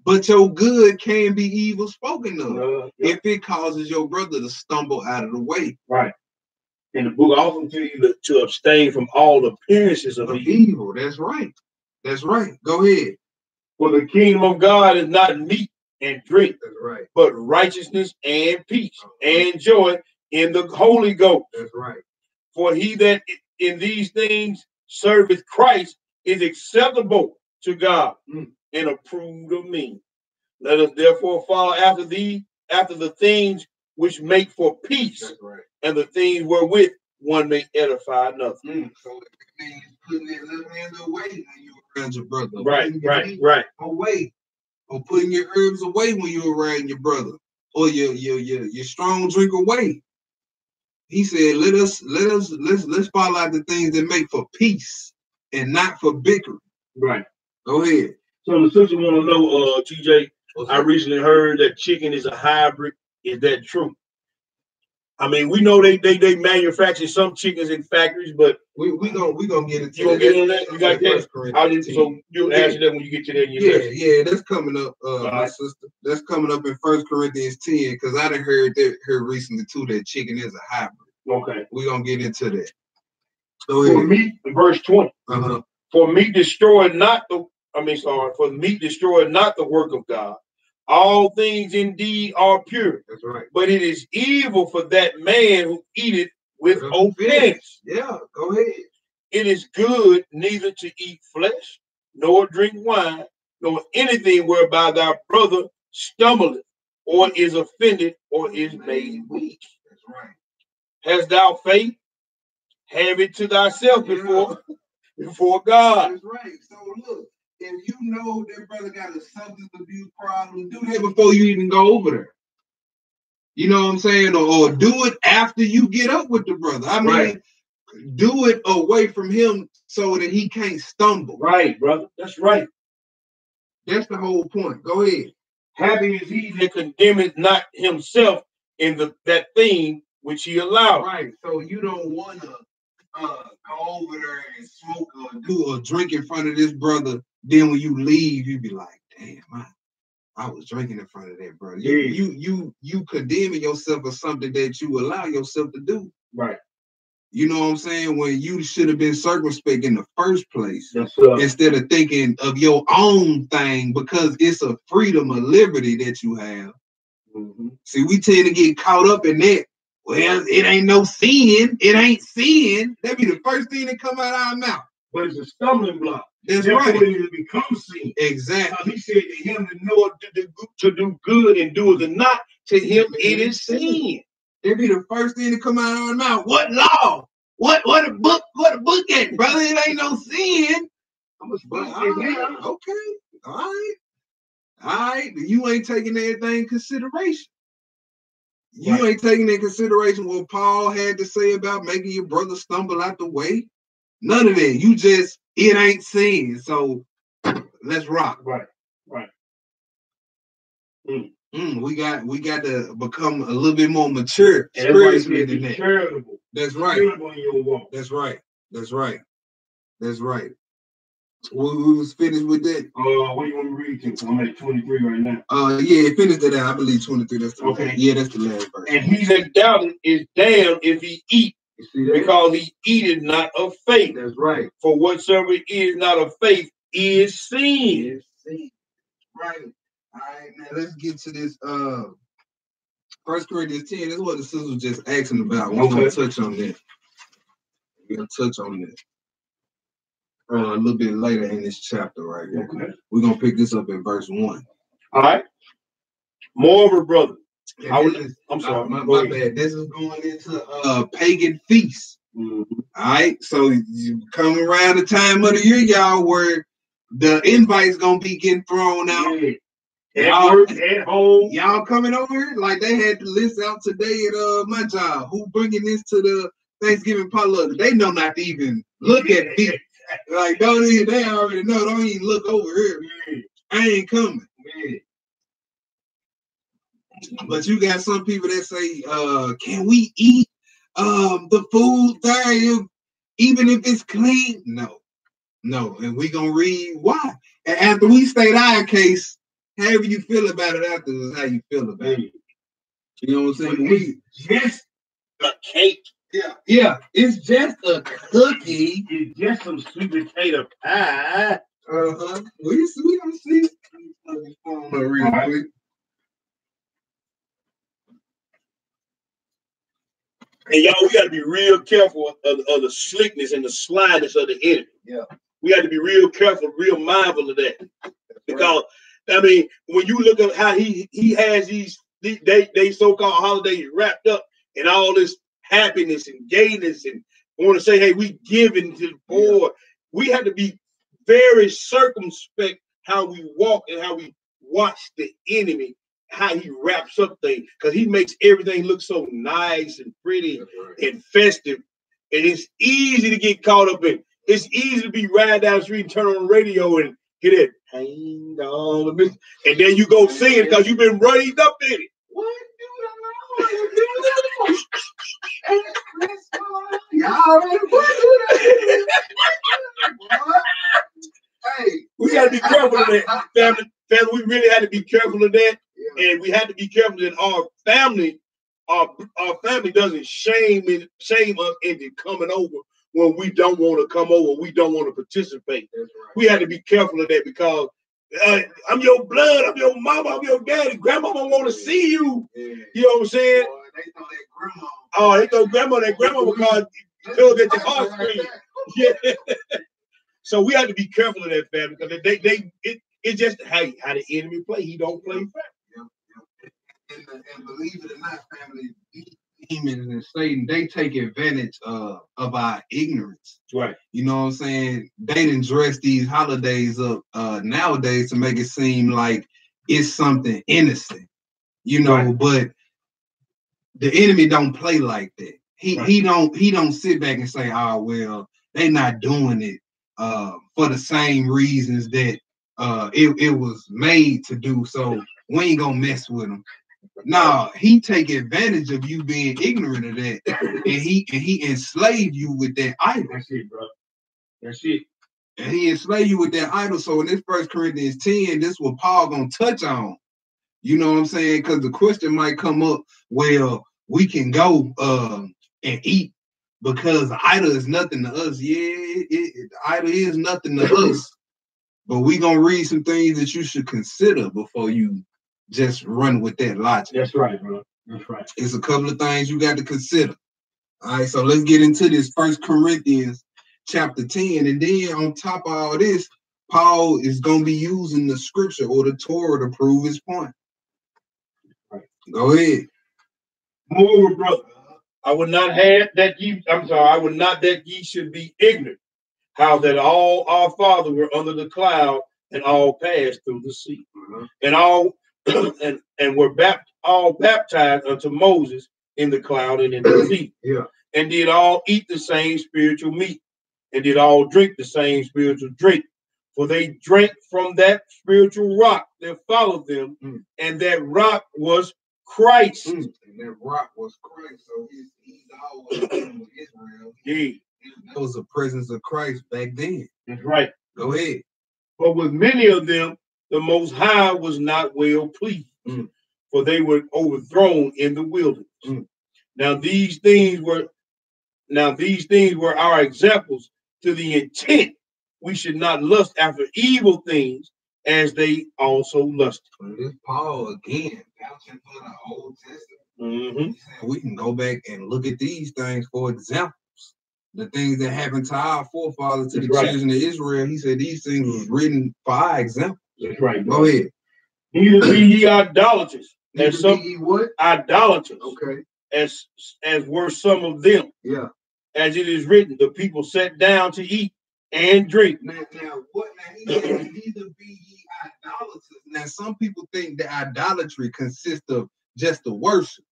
But your good can be evil spoken of if it causes your brother to stumble out of the way. Right. And the book also tells you to abstain from all appearances of evil. That's right. That's right. Go ahead. For the kingdom of God is not meat and drink, that's right, but righteousness and peace and joy in the Holy Ghost. That's right. For he that in these things serveth Christ is acceptable to God and approved of me. Let us therefore follow after the things which make for peace, and the things wherewith one may edify another. So it means putting that little hand away when you around your brother. Right. Away. Or putting your herbs away when you're around your brother. Or your strong drink away. He said, let's follow out the things that make for peace and not for bickering. Right. Go ahead. So the sister want to know, TJ, I recently heard that chicken is a hybrid. Is that true? I mean, we know they manufacture some chickens in factories, but we gonna get into you gonna get on that. You got that. So you answer that when you get to that. Yeah, that's coming up, my sister. That's coming up in 1 Corinthians 10, because I done heard recently too that chicken is a hybrid. Okay, we gonna get into that. Go ahead. For meat, verse 20. For meat destroyed not the work of God. All things indeed are pure. That's right. But it is evil for that man who eateth with offense. Yeah, go ahead. It is good neither to eat flesh, nor drink wine, nor anything whereby thy brother stumbleth, or is offended, or is made weak. That's right. Hast thou faith? Have it to thyself before God. That's right. So look, if you know that brother got a substance abuse problem, do that before you even go over there. You know what I'm saying? Or do it after you get up with the brother. I mean, do it away from him so that he can't stumble. Right, brother. That's right. That's the whole point. Go ahead. Happy is he that condemneth not himself in that thing which he allowed. Right. So you don't want to go over there and smoke or do a drink in front of this brother. Then when you leave, you be like, damn, I was drinking in front of that brother. You condemning yourself for something that you allow yourself to do. Right. You know what I'm saying? When you should have been circumspect in the first place, instead of thinking of your own thing, because it's a freedom, a liberty that you have. See, we tend to get caught up in that. Well, it ain't no sin. It ain't sin. That'd be the first thing that come out of our mouth. But it's a stumbling block. That's right. It becomes sin. Exactly. He said to him to know to do good and do it not, to him it is sin. That'd be the first thing to come out of our mouth. What law? What a book at, brother? It ain't no sin. Okay. All right. You ain't taking anything in consideration. You ain't taking in consideration what Paul had to say about making your brother stumble out the way. None of that. You just, it ain't sin. So let's rock. Right. We got to become a little bit more mature spiritually than that. Charitable. That's right. Charitable in your walk. That's right. We was finished with that. What do you want me to read to? I'm at 23 right now. Yeah, finish that out. I believe 23. That's the okay. Yeah, that's the last verse. And he that doubted is damned if he eat, because he eateth not of faith. That's right. For whatsoever is not of faith is sin. Right. All right, now let's get to this 1 Corinthians 10. That's what the sister was just asking about. We're gonna touch on that. A little bit later in this chapter right here. Okay. We're gonna pick this up in verse 1. All right. Moreover, brother. I'm sorry, my bad. This is going into pagan feasts. All right. So you come around the time of the year, y'all, where the invite's gonna be getting thrown out. At home. Y'all coming over here? Like they had the list out today at my job. Who bringing this to the Thanksgiving potluck? They know not to even look at me. Like, they already know. Don't even look over here. I ain't coming. But you got some people that say, can we eat the food there even if it's clean? No. And we gonna read why. And after we state our case, however you feel about it afterwards, how you feel about it. You know what I'm saying? Just a cake. Yeah. It's just a cookie. It's just some sweet potato pie. We don't see. Real quick. And y'all, we got to be real careful of the slickness and the slyness of the enemy. Yeah. We got to be real careful, real mindful of that. Because, I mean, when you look at how he has they so-called holidays wrapped up in all this happiness and gayness and want to say, hey, we giving to the poor. We have to be very circumspect how we walk and how we watch the enemy, how he wraps up things, because he makes everything look so nice and pretty and festive. And it's easy to get caught up in. It's easy to be riding down the street and turn on the radio and hear that, hang on, and then you go sing it because you've been raised up in it. What Hey, we got to be careful of that, family. Family, we really had to be careful of that, and we had to be careful that our family doesn't shame us into coming over when we don't want to come over, we don't want to participate. Right. We had to be careful of that because I'm your blood, I'm your mama, I'm your daddy. Grandmama want to see you. Yeah. You know what I'm saying? Boy, they throw that grandma. Oh, they throw grandma. That grandma because tug at your heartstrings. Yeah. So we had to be careful of that, family, because it's just how the enemy play. He don't play fair. And believe it or not, family, demons and Satan, they take advantage of our ignorance. Right. You know what I'm saying? They done dress these holidays up nowadays to make it seem like it's something innocent. You know, right. But the enemy don't play like that. He don't sit back and say, oh well, they not doing it for the same reasons that it was made to do. So we ain't gonna mess with them. No, he take advantage of you being ignorant of that, and he enslaved you with that idol. That's it, bro. That's it. And he enslaved you with that idol. So in this 1 Corinthians 10, this is what Paul gonna touch on. You know what I'm saying? Because the question might come up, well, we can go and eat because the idol is nothing to us. Yeah, the idol is nothing to us. But we gonna read some things that you should consider before you just run with that logic. That's right, bro. That's right. It's a couple of things you got to consider. All right, so let's get into this 1 Corinthians chapter 10. And then on top of all this, Paul is going to be using the scripture or the Torah to prove his point. Right. Go ahead. Moreover, brother, I would not that ye should be ignorant, how that all our fathers were under the cloud and all passed through the sea. And all and were all baptized unto Moses in the cloud and in the sea. Yeah. And did all eat the same spiritual meat, and did all drink the same spiritual drink. For they drank from that spiritual rock that followed them, and that rock was Christ. And that rock was Christ. So he's always been with Israel. Yeah. That was the presence of Christ back then. That's right. Go ahead. But with many of them, the Most High was not well pleased, for they were overthrown in the wilderness. Now these things were our examples, to the intent we should not lust after evil things as they also lusted. This Paul again vouching for the Old Testament. We can go back and look at these things for examples. The things that happened to our forefathers, to the children of Israel, he said these things was written for our example. That's right. Go ahead. Neither be ye idolaters. As some be what? Idolaters. Okay. As were some of them. Yeah. As it is written, the people sat down to eat and drink. Now what? Now he said, neither be ye idolaters. Now some people think that idolatry consists of just the worship.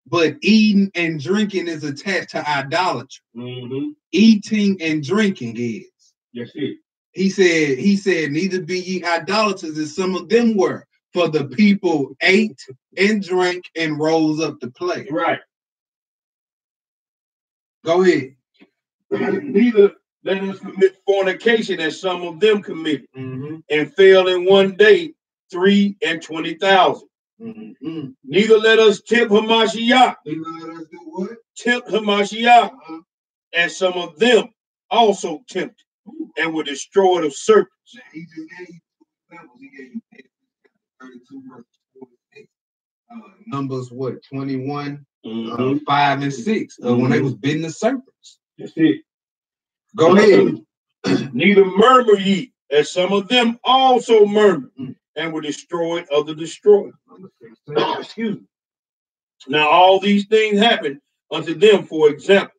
But eating and drinking is attached to idolatry. Eating and drinking is. That's it. He said, neither be ye idolaters as some of them were. For the people ate and drank and rose up to play. Right. Go ahead. Neither let us commit fornication as some of them committed, and fell in one day 23,000. Neither let us tempt Hamashiach. Neither let us do what? Tempt Hamashiach, as some of them also tempted and were destroyed of serpents. He just gave you examples. He gave you 32 verses 46. Numbers what? 21. 5 and 6, when they was bidding the serpents. That's it. Go ahead. Neither murmur ye, as some of them also murmured, and were destroyed of the destroyer. Excuse me. Now all these things happened unto them for example,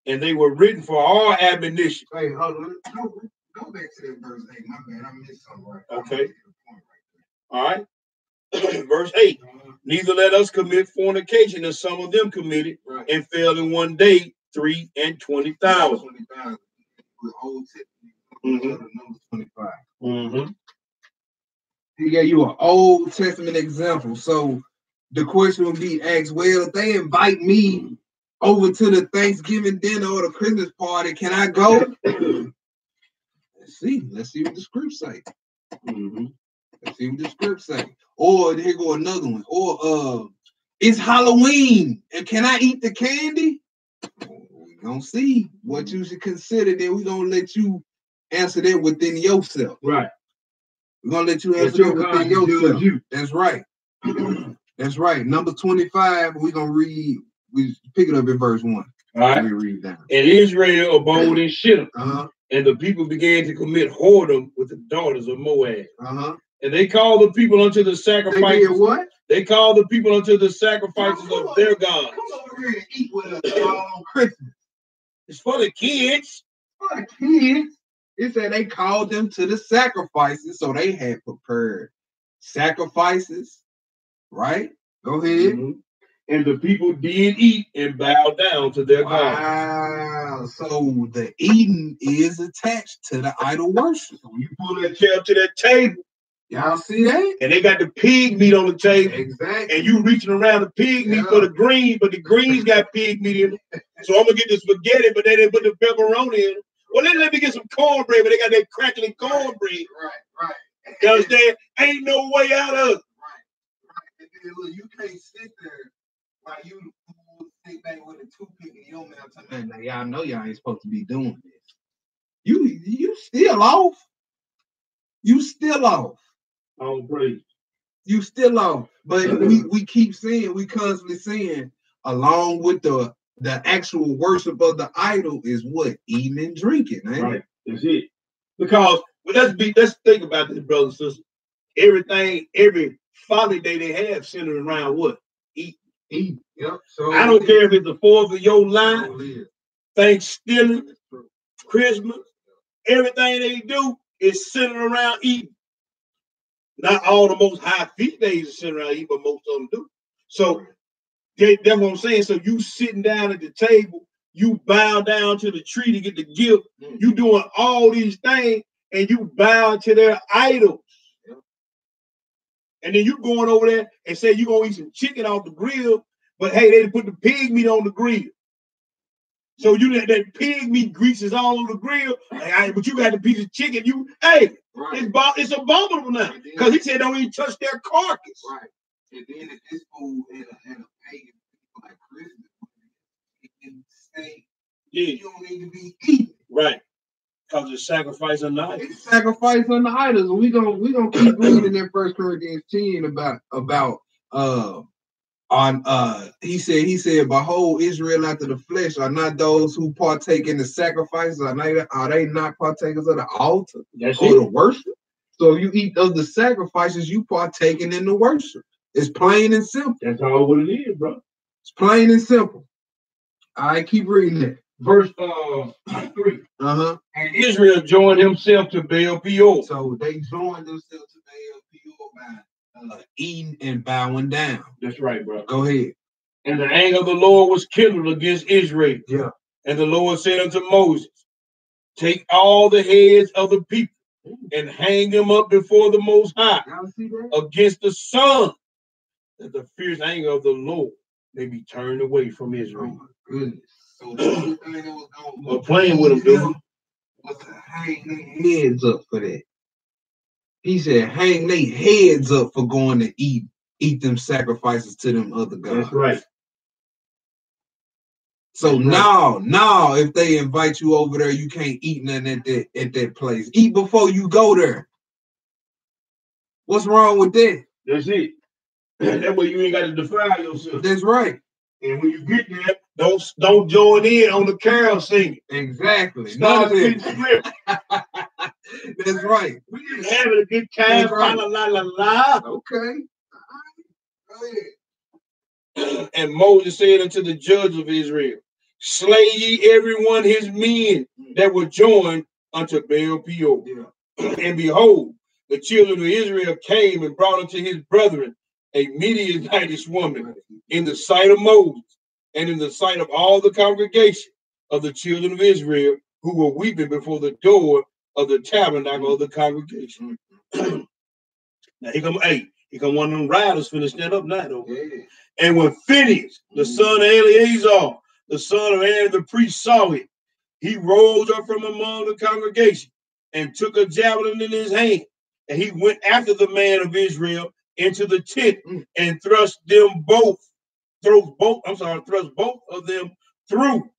and they were written for our admonition. Hey, hold on. Go back to that verse 8. My bad, I missed something right. Okay. All right. Verse 8. Neither let us commit fornication as some of them committed, and fell in one day 23,000. Old Testament, number 25. Mm-hmm. He gave you an Old Testament example. So the question will be asked, well, if they invite me over to the Thanksgiving dinner or the Christmas party, can I go? Let's see what the script say. Let's see what the script say. Or here go another one. Or it's Halloween, and can I eat the candy? We're gonna see what you should consider. Then we're gonna let you answer that within yourself. Right. We're gonna let you answer that within yourself. That's right. That's right. Number 25, we're gonna read, we pick it up in verse 1. All right. We read down. And Israel abode in Shittim, and the people began to commit whoredom with the daughters of Moab. And they called the people unto the sacrifices. They did what? They called the people unto the sacrifices of their gods. Come over here and eat with us on Christmas. It's for the kids. For the kids. It said they called them to the sacrifices, so they had prepared sacrifices, right? Go ahead. And the people did eat and bow down to their gods. Wow. So the eating is attached to the idol worship. So you pull that chair up to that table. Y'all see that? And they got the pig meat on the table. Exactly. And you reaching around the pig meat for the green, but the greens got pig meat in it. So I'm going to get the spaghetti, but they didn't put the pepperoni in it. Well, then let me get some cornbread, but they got that crackling cornbread. Right. You understand? Ain't no way out of it. Right. And look, you can't sit there while you sit back with a toothpick in your mouth. Now, y'all know y'all ain't supposed to be doing this. You still off. You still off. Oh, praise. You still off. But we keep saying, we constantly saying, along with the actual worship of the idol is what? Eating and drinking, man. Right. That's it. Because let's think about this, brothers and sisters. Every folly day they have centered around what? Eat. Yep. So I don't care if it's the 4th of July, Thanksgiving, Christmas, everything they do is centered around eating. Not all the most high feast days are centered around eating, but most of them do. So that's what I'm saying. So you sitting down at the table, you bow down to the tree to get the gift. You doing all these things, and you bow to their idols. And then you going over there and say you're going to eat some chicken off the grill, but hey, they put the pig meat on the grill. So you that pig meat grease is all on the grill, but you got the piece of chicken. It's abominable now because he said don't even touch their carcass. Right. And then if this food in a pagan like Christmas, you don't need to be eating. Right. Because it's sacrifice on the idols. It's sacrifice on the idols. And we gonna keep reading in 1 Corinthians 10 about he said, behold, Israel after the flesh are not those who partake in the sacrifices, are they not partakers of the altar or the worship? So if you eat of the sacrifices, you partaking in the worship. It's plain and simple. That's all what it is, bro. It's plain and simple. I keep reading it. Verse 3. And Israel joined himself to Baal Peor. So they joined themselves to Baal Peor by eating and bowing down. That's right, bro. Go ahead. And the anger of the Lord was kindled against Israel. Yeah. And the Lord said unto Moses, take all the heads of the people and hang them up before the Most High against the sun, that the fierce anger of the Lord may be turned away from Israel. Oh my goodness. So the only thing that was going to playing with them, dude, was to hang their heads up for that. He said, hang their heads up for going to eat them sacrifices to them other gods. That's right. So now, if they invite you over there, you can't eat nothing at that place. Eat before you go there. What's wrong with that? That's it. That way you ain't got to defile yourself. That's right. And when you get there, don't join in on the carol singing. Exactly. Start getting script. That's right. We just having a good time. Right. La la la la. Okay. Go ahead. And Moses said unto the judge of Israel, slay ye everyone his men that were joined unto Baal Peor. Yeah. And behold, the children of Israel came and brought unto his brethren a Midianitish woman in the sight of Moses and in the sight of all the congregation of the children of Israel who were weeping before the door of the tabernacle of the congregation. Now here come one of them riders finna stand up now though. Yeah. And when Phinehas, the son of Eleazar, the son of Aaron the priest, saw it, he rose up from among the congregation and took a javelin in his hand. And he went after the man of Israel into the tent and thrust both of them through,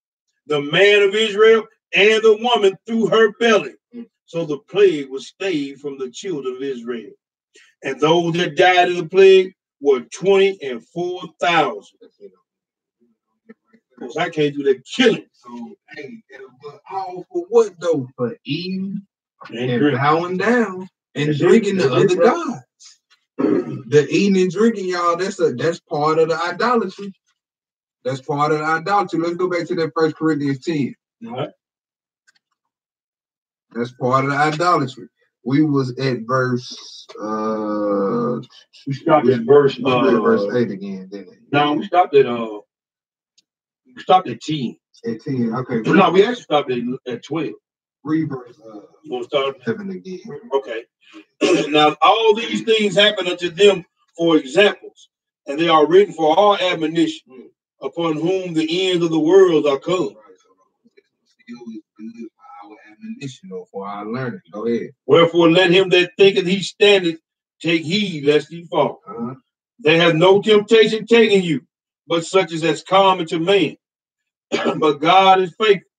the man of Israel and the woman through her belly. So the plague was stayed from the children of Israel. And those that died of the plague were 24,000. Because I can't do that killing. So, hey, but all for what though? For eating and bowing down and drinking the other gods. The eating and drinking, y'all, that's part of the idolatry. That's part of the idolatry. Let's go back to that 1 Corinthians 10. All right. That's part of the idolatry. We was at verse we stopped at verse 8 again, didn't we? No, we stopped at 10. At 10, okay. No, we actually stopped at 12. Read verse we'll start 7 again. Okay. Now all these things happen unto them for examples, and they are written for our admonition, upon whom the ends of the world are come. Right, so still is good for our admonition or for our learning. Go ahead. Wherefore let him that thinketh he standeth take heed lest he fall. They have no temptation taken you, but such as is common to man. But God is faithful,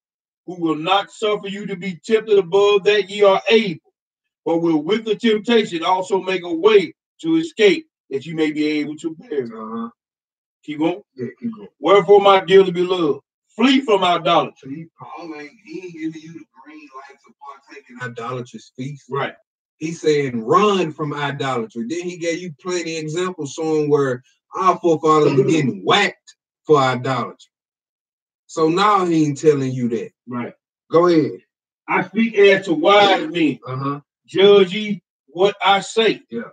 who will not suffer you to be tempted above that ye are able, but will with the temptation also make a way to escape, that you may be able to bear. Keep going? Yeah, keep going. Wherefore, my dearly beloved, flee from idolatry. Paul ain't giving you the green light to partake in idolatrous feast. Right. He's saying run from idolatry. Then he gave you plenty of examples showing where our forefathers were getting whacked for idolatry. So now he ain't telling you that. Right. Go ahead. I speak as to wise men. Judge ye what I say. Yeah.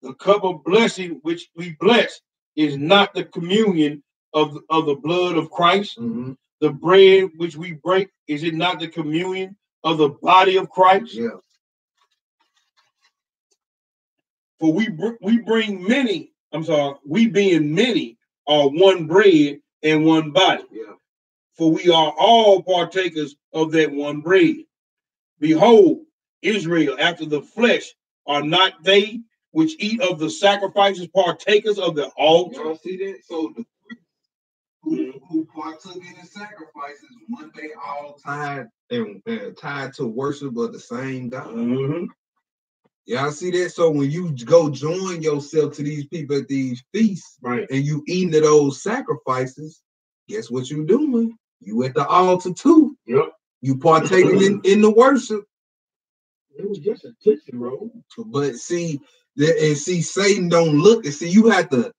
The cup of blessing which we bless is not the communion of the blood of Christ. The bread which we break, is it not the communion of the body of Christ? Yeah. For we bring many, we being many are one bread and one body. Yeah. For we are all partakers of that one bread. Behold, Israel after the flesh, are not they which eat of the sacrifices partakers of the altar? Y'all see that? So the priests who partook in the sacrifices, one day all tied to worship of the same God. Y'all see that? So when you go join yourself to these people at these feasts, right, and you eating of those sacrifices, guess what you doing? You at the altar too. Yep. You partaking in the worship. It was just a tipsy roll. But see, Satan don't look and see. You have to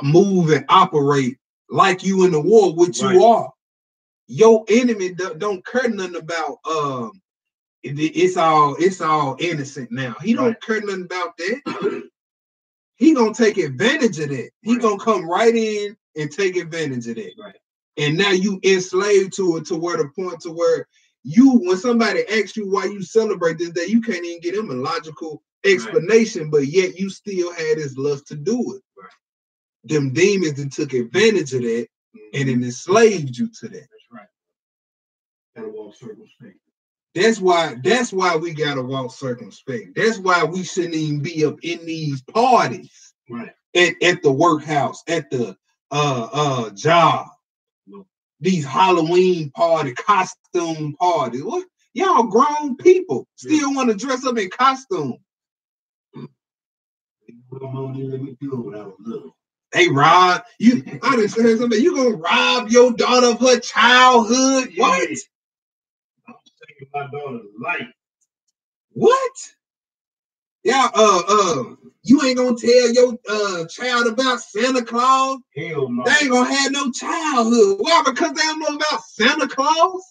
move and operate like you in the war, which you are. Your enemy don't care nothing about it's all innocent now. He don't care nothing about that. He gonna take advantage of that. He gonna come right in and take advantage of that. Right. And now you enslaved to it, to where the point to where when somebody asks you why you celebrate this day, you can't even get them a logical explanation, but yet you still had this lust to do it. Right. Them demons that took advantage of that and it enslaved you to that. That's right. Gotta walk circumspect. That's why we gotta walk circumspect. That's why we shouldn't even be up in these parties. Right. At the workhouse, at the job. These Halloween party, costume parties. What? Y'all grown people still want to dress up in costume. Let me do it when I was little. They rob you. I didn't say something. You gonna rob your daughter of her childhood? Yeah. What? I'm taking my daughter's life. What? Y'all, you ain't gonna tell your child about Santa Claus? Hell no. They ain't gonna have no childhood. Why? Because they don't know about Santa Claus?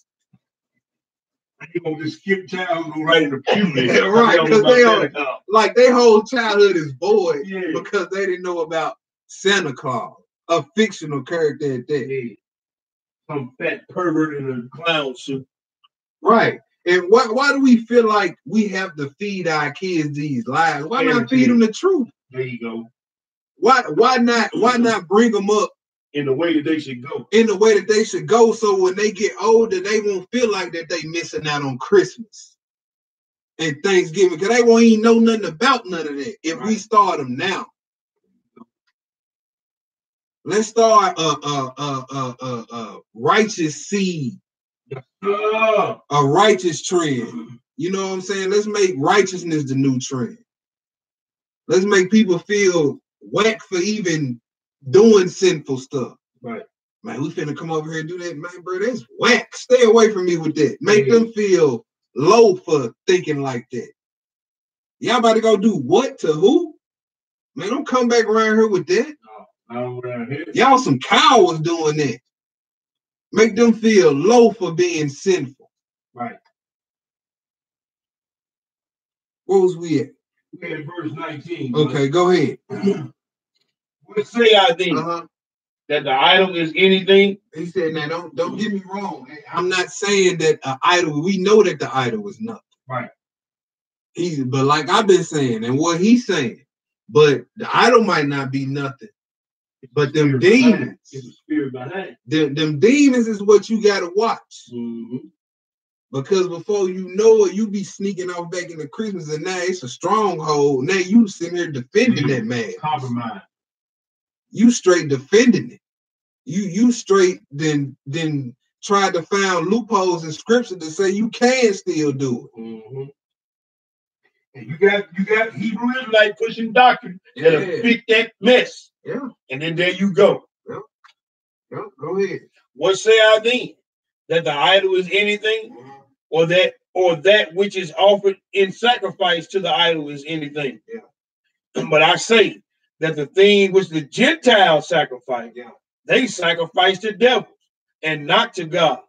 You gonna just skip childhood and go right into puberty. Right, because they don't, like their whole childhood is void because they didn't know about Santa Claus, a fictional character at that. Yeah. Some fat pervert in a clown suit. Right. And why do we feel like we have to feed our kids these lies? Why not feed them the truth? There you go. Why not bring them up in the way that they should go? In the way that they should go, so when they get older, they won't feel like that they missing out on Christmas and Thanksgiving, because they won't even know nothing about none of that if we start them now. Let's start a righteous seed. A righteous trend. You know what I'm saying? Let's make righteousness the new trend. Let's make people feel whack for even doing sinful stuff. Right. Man, we finna come over here and do that. Man, bro, that's whack. Stay away from me with that. Make them feel low for thinking like that. Y'all about to go do what to who? Man, don't come back around here with that. No, around here. Y'all some cowards doing that. Make them feel low for being sinful. Right. Where was we at? We at verse 19. Okay, go ahead. What say I then? That the idol is anything? He said, now don't get me wrong. I'm not saying that an idol, we know that the idol is nothing. Right. But like I've been saying, and what he's saying, but the idol might not be nothing. But them demons, the spirit behind. Them demons is what you gotta watch. Mm-hmm. Because before you know it, you be sneaking off back into Christmas, and now it's a stronghold. Now you sitting here defending that man. Compromise. You straight defending it. You straight then tried to find loopholes in scripture to say you can still do it. Mm-hmm. And you got Hebrew Israelite pushing doctrine that'll fit that mess. Yeah. And then there you go. Yeah. Yeah. Go ahead. What say I then? That the idol is anything, or that which is offered in sacrifice to the idol is anything. Yeah. But I say that the thing which the Gentiles sacrifice, they sacrifice to devils and not to God.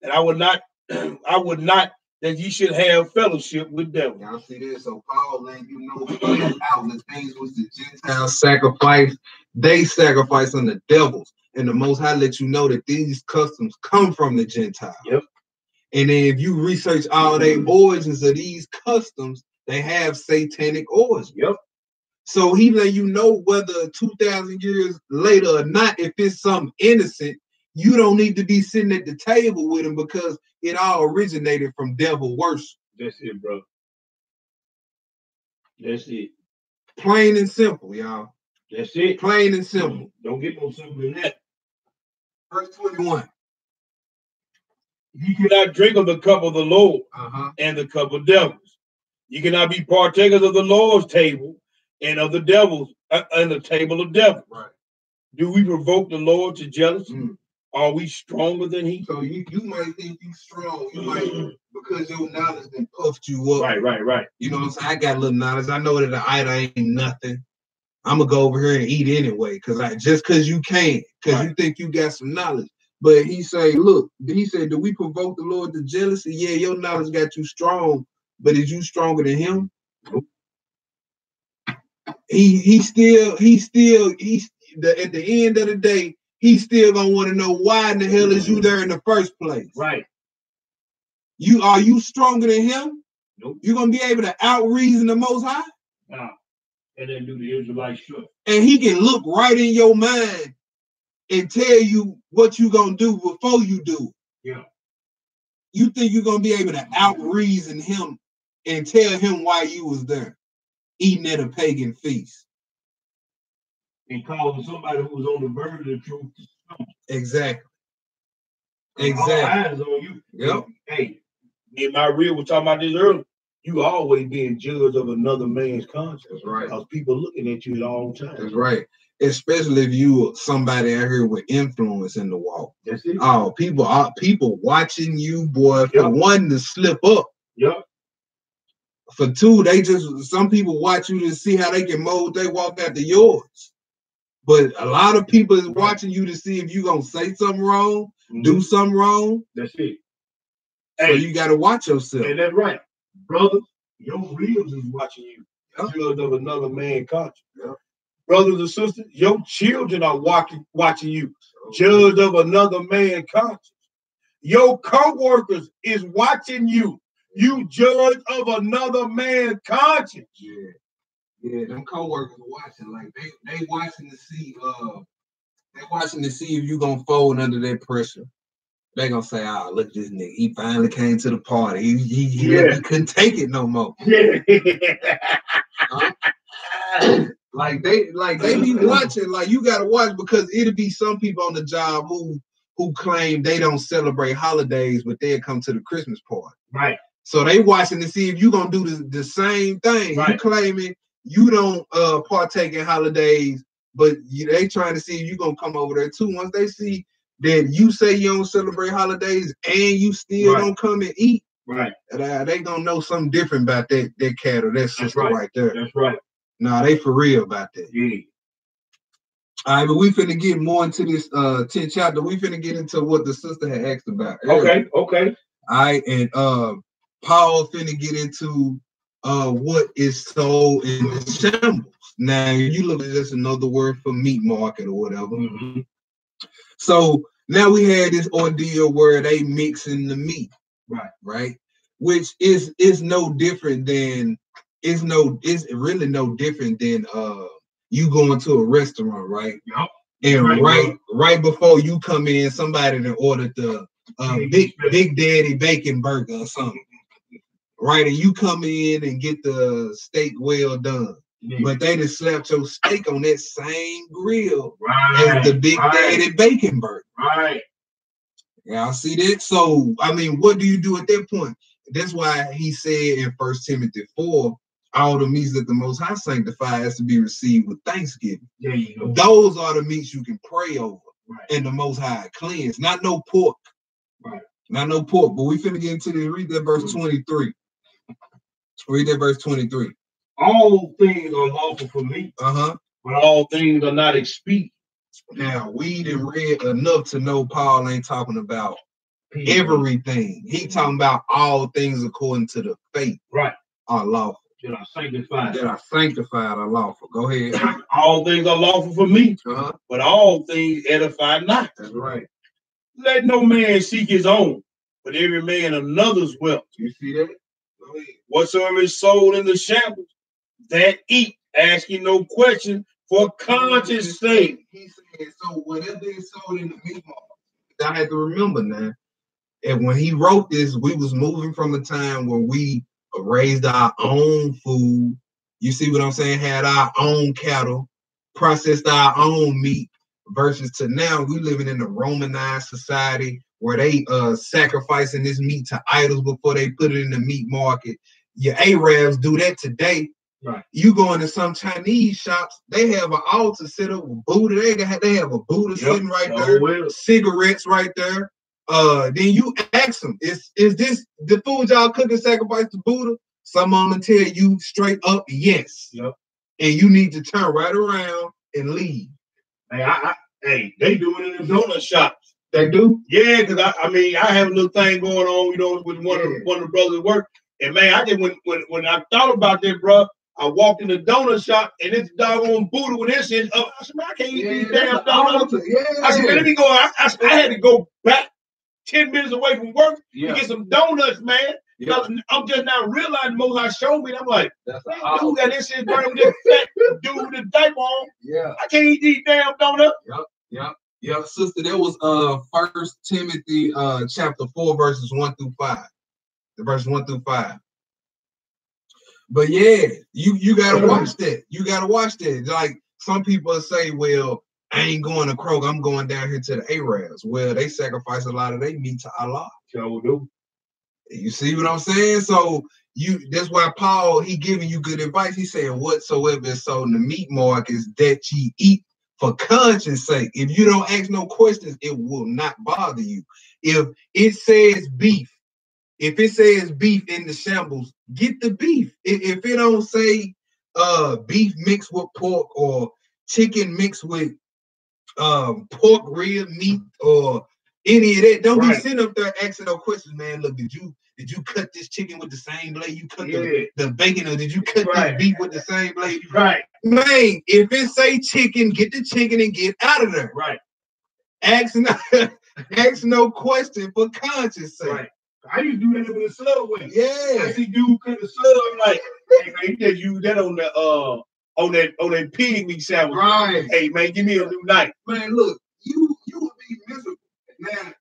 And I would not that ye should have fellowship with devils. Y'all see this? So Paul letting you know out the things which the Gentiles sacrifice, they sacrifice on the devils. And the Most High let you know that these customs come from the Gentiles. Yep. And then if you research all the origins of these customs, they have satanic origins. Yep. So he let you know whether 2,000 years later or not, if it's something innocent, you don't need to be sitting at the table with him because it all originated from devil worship. That's it, bro. That's it. Plain and simple, y'all. That's it. Plain and simple. Don't get no simpler than that. Verse 21. You cannot drink of the cup of the Lord and the cup of devils. You cannot be partakers of the Lord's table and of the devil's and the table of devils. Right. Do we provoke the Lord to jealousy? Are we stronger than he? So you might think you strong. You might, because your knowledge then puffed you up. Right. You know what I'm saying? I got a little knowledge. I know that the idol ain't nothing. I'm gonna go over here and eat anyway, because you can, because you think you got some knowledge. But he said, do we provoke the Lord to jealousy? Yeah, your knowledge got you strong, but is you stronger than him? Nope. He's still at the end of the day, he's still gonna want to know why in the hell is you there in the first place? Right. Are you stronger than him? Nope. You're gonna be able to out-reason the Most High? Nah. And then do the Israelite shit. And he can look right in your mind and tell you what you gonna do before you do. Yeah. You think you're gonna be able to out-reason him and tell him why you was there, eating at a pagan feast. And calling somebody who was on the verge of the truth. Exactly. All eyes on you. Yep. Hey, me and my real was talking about this earlier. you always being judged of another man's conscience. That's right. Because people looking at you at all times. That's right. Especially if you somebody out here with influence in the walk. That's it. Oh, people watching you, boy. For one, to slip up. Yep. For two, some people watch you to see how they can mold their walk after yours. But a lot of people is watching you to see if you gonna say something wrong, do something wrong. That's it. So you gotta watch yourself. And that's right. Brother, your ribs is watching you. Judged of another man's conscience. Yep. Brothers and sisters, your children are watching you, judged of another man's conscience. Your co-workers is watching you, you judged of another man's conscience. Yeah, them co-workers are watching, like they watching to see if you gonna fold under that pressure. They gonna say, "Oh, look at this nigga. He finally came to the party. He couldn't take it no more." Like they be watching. Like you gotta watch because it'll be some people on the job who claim they don't celebrate holidays, but they'll come to the Christmas party. Right. So they watching to see if you gonna do the same thing. Right. You claiming you don't partake in holidays, but they trying to see if you gonna come over there too. Once they see that you say you don't celebrate holidays and you still don't come and eat, right? They gonna know something different about that cat or that sister right there. That's right. Nah, they for real about that. Yeah. All right, but we finna get more into this 10th chapter. We finna get into what the sister had asked about. Okay. All right, and Paul finna get into what is sold in the shambles. Now, you look at just another word for meat market or whatever. Mm-hmm. So now we had this ordeal where they mixing the meat, right? Which is no different than it's really no different than you going to a restaurant, right? Yep. And right before you come in, somebody that ordered the Big Daddy bacon burger or something, right? And you come in and get the steak well done. But they just slapped your steak on that same grill as the Big Daddy bacon burger. Right. Y'all see that? So, I mean, what do you do at that point? That's why he said in 1 Timothy 4, all the meats that the Most High sanctified has to be received with thanksgiving. There you go. Those are the meats you can pray over and the Most High cleanse. Not no pork. Right. Not no pork. But we finna get into this. Read that verse 23. Read that verse 23. All things are lawful for me, but all things are not expedient. Now, we done read enough to know Paul ain't talking about everything. He talking about all things according to the faith. Right. Are lawful. That are sanctified. That are sanctified are lawful. Go ahead. All things are lawful for me, but all things edify not. That's right. Let no man seek his own, but every man another's wealth. You see that? Whatsoever is sold in the shambles, that eat, asking no question for conscience sake. He said, so whatever is sold in the meat market, I had to remember now. And when he wrote this, we was moving from a time where we raised our own food. You see what I'm saying? Had our own cattle, processed our own meat, versus to now we living in a Romanized society where they sacrificing this meat to idols before they put it in the meat market. Your Arabs do that today. Right. You go into some Chinese shops, they have an altar set up with Buddha. They have a Buddha sitting right there, cigarettes right there. Then you ask them, is this the food y'all cooking sacrifice to Buddha? Some of them tell you straight up yes. Yep. And you need to turn right around and leave. Hey, they do it in the donut shops. They do? Yeah, because I have a little thing going on, with one of the brothers at work. And man, I did when I thought about that, bro, I walked in the donut shop and it's doggone Buddha with this shit up. I said, man, I can't eat these damn donuts. I said, man, let me go. I had to go back 10 minutes away from work to get some donuts, man. I'm just now realizing Most High showed me. And I'm like, dude got this shit burning this fat dude with the diaper on. Yeah. I can't eat these damn donuts. Yep, sister. That was 1 Timothy chapter 4, verses 1 through 5. Verse 1 through 5. But yeah, you gotta watch that. You gotta watch that. Like some people say, well, I ain't going to Kroger, I'm going down here to the Arabs. Well, they sacrifice a lot of their meat to Allah. Sure do. You see what I'm saying? So That's why Paul, he giving you good advice. He saying, whatsoever is sold in the meat market is that ye eat for conscience sake. If you don't ask no questions, it will not bother you. If it says beef, in the shambles, get the beef. If it don't say beef mixed with pork or chicken mixed with pork rib meat or any of that, don't be sitting up there asking no questions, man. Look, did you cut this chicken with the same blade you cut the bacon, or did you cut this beef with the same blade? Right. Man, if it say chicken, get the chicken and get out of there. Right. Ask no question for conscience sake. Right. I used to do that with the Subway. Yeah. I see dude cut the sub. I'm like, hey man, you just use that on that pig meat sandwich. Right. Hey man, give me a new knife. Man, look, you would be miserable. Now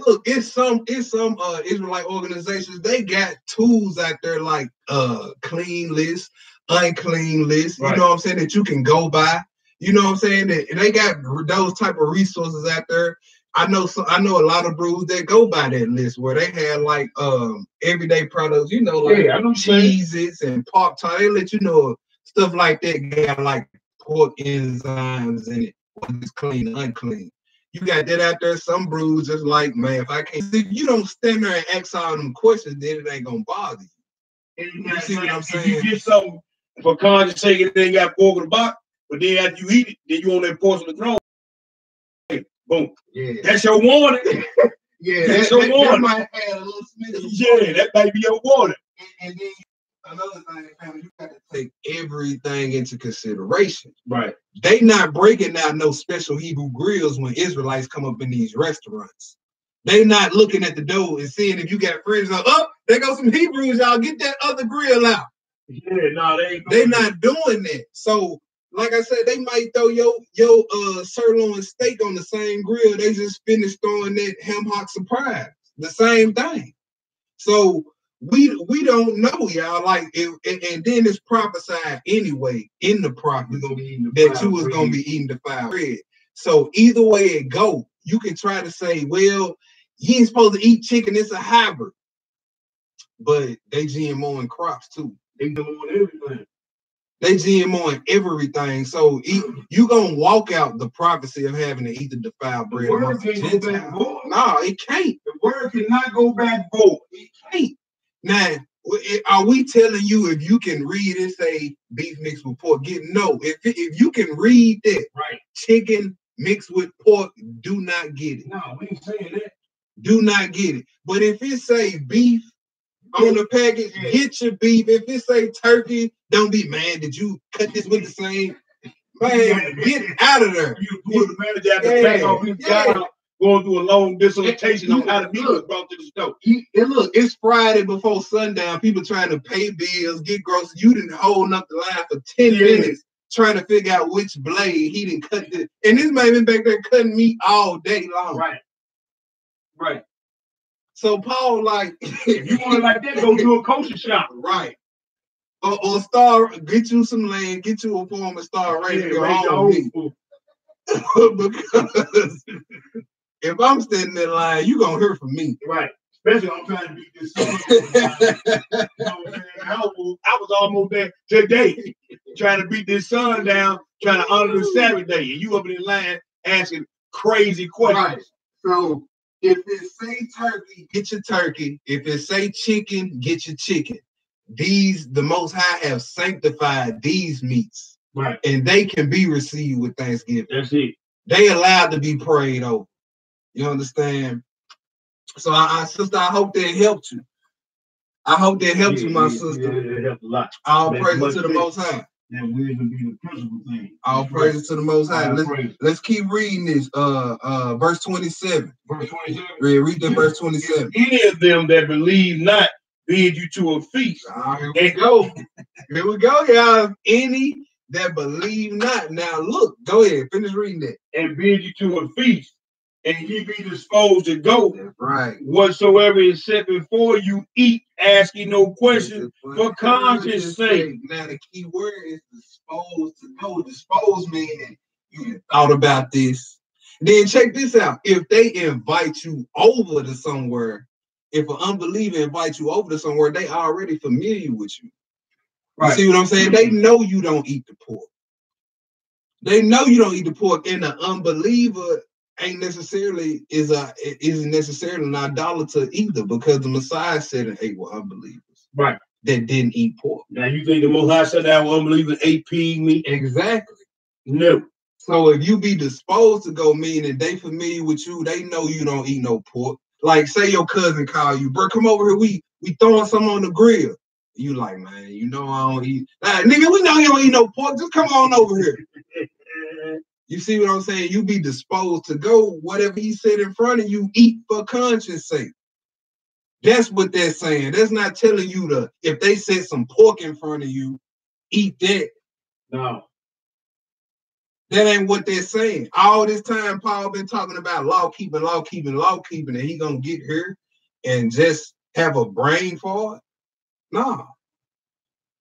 look, it's some Israelite organizations, they got tools out there like clean list, unclean list, you know what I'm saying, that you can go by. You know what I'm saying? That they got those type of resources out there. I know a lot of brews that go by that list where they have like everyday products, you know, like cheeses and pork tie. They let you know stuff like that got like pork enzymes in it, whether it's clean or unclean. You got that out there. Some brews just like, man, if you don't stand there and ask all them questions, then it ain't gonna bother you. You see what I'm saying? If you get something for conscience sake, and then you got pork in the box, but then after you eat it, then you on that portion of the throne. Boom. Yeah. That's your warning. That's your warning. That might add a little smidge. That might be your warning. And then another thing, you got to take everything into consideration. Right. They not breaking out no special Hebrew grills when Israelites come up in these restaurants. They not looking at the door and seeing if you got friends like, oh, there go some Hebrews, y'all get that other grill out. Yeah, no, they not doing that. So like I said, they might throw your sirloin steak on the same grill. They just finished throwing that ham hock surprise. The same thing. So we don't know, y'all. Like, and then it's prophesied anyway in the prophet that you was gonna be eating defiled bread. So either way it go, you can try to say, well, you ain't supposed to eat chicken. It's a hybrid, but they GMOing crops too. They doing everything. They GMOing everything. So you gonna walk out the prophecy of having to eat the defiled bread. The word can't go back void. No, it can't. The word cannot go back void. It can't. Now, are we telling you if you can read and say beef mixed with pork? No. If you can read that, right, chicken mixed with pork, do not get it. No, we ain't saying that. Do not get it. But if it say beef on the package, get your beef. If it say turkey, don't be mad. Did you cut this with the same? Man, get out of there. You put the manager at the back off his job, going through a long dissertation on how the meat was brought to the store. And look, it's Friday before sundown. People trying to pay bills, get groceries. You didn't hold up the line for 10 minutes trying to figure out which blade he didn't cut this. And this man been back there cutting meat all day long. Right. Right. So Paul, like, if you want it like that, go to a kosher shop. Right. Or get you some land, get you a form of Star Radio your own meat. Because if I'm standing in line, you gonna hear from me. Right. Especially I'm trying to beat this sun. You know what I'm saying? I was almost there today trying to beat this sun down, trying to honor the Sabbath day. And you up in the line asking crazy questions. Right. So if it say turkey, get your turkey. If it say chicken, get your chicken. The Most High have sanctified these meats. Right. And they can be received with thanksgiving. That's it. They allowed to be prayed over. You understand? So, sister, I hope that helped you. I hope that helped you, my sister. Yeah, it helped a lot. All praises to the Most High. That wisdom be the principal thing. All praises to the Most High. Let's keep reading this. Verse 27. Verse 27. Read the verse 27. Any of them that believe not bid you to a feast. Here we go. Here we go, y'all. Any that believe not. Now look, go ahead, finish reading that. And bid you to a feast, and ye be disposed to go. That's right. Whatsoever is set before you, eat, asking no questions for conscience sake. Now the key word is disposed to go. Disposed meaning you thought about this. Then check this out. If they invite you over to somewhere, if an unbeliever invites you over to somewhere, they already familiar with you. Right. You see what I'm saying? They know you don't eat the pork. They know you don't eat the pork, and the unbeliever isn't necessarily an idolater either, because the Messiah said and ate with unbelievers. Right. That didn't eat pork. Now you think the Most High said that unbelievers ate pig meat? Exactly. No. So if you be disposed to go, meaning they familiar with you, they know you don't eat no pork. Like, say your cousin call you, bro, come over here, we throwing some on the grill. You like, man, you know I don't eat. Nigga, we know you don't eat no pork. Just come on over here. You see what I'm saying? You be disposed to go. Whatever he said in front of you, eat for conscience sake. That's what they're saying. That's not telling you to, if they set some pork in front of you, eat that. No. That ain't what they're saying. All this time, Paul been talking about law keeping, and he gonna get here and just have a brain for it? No.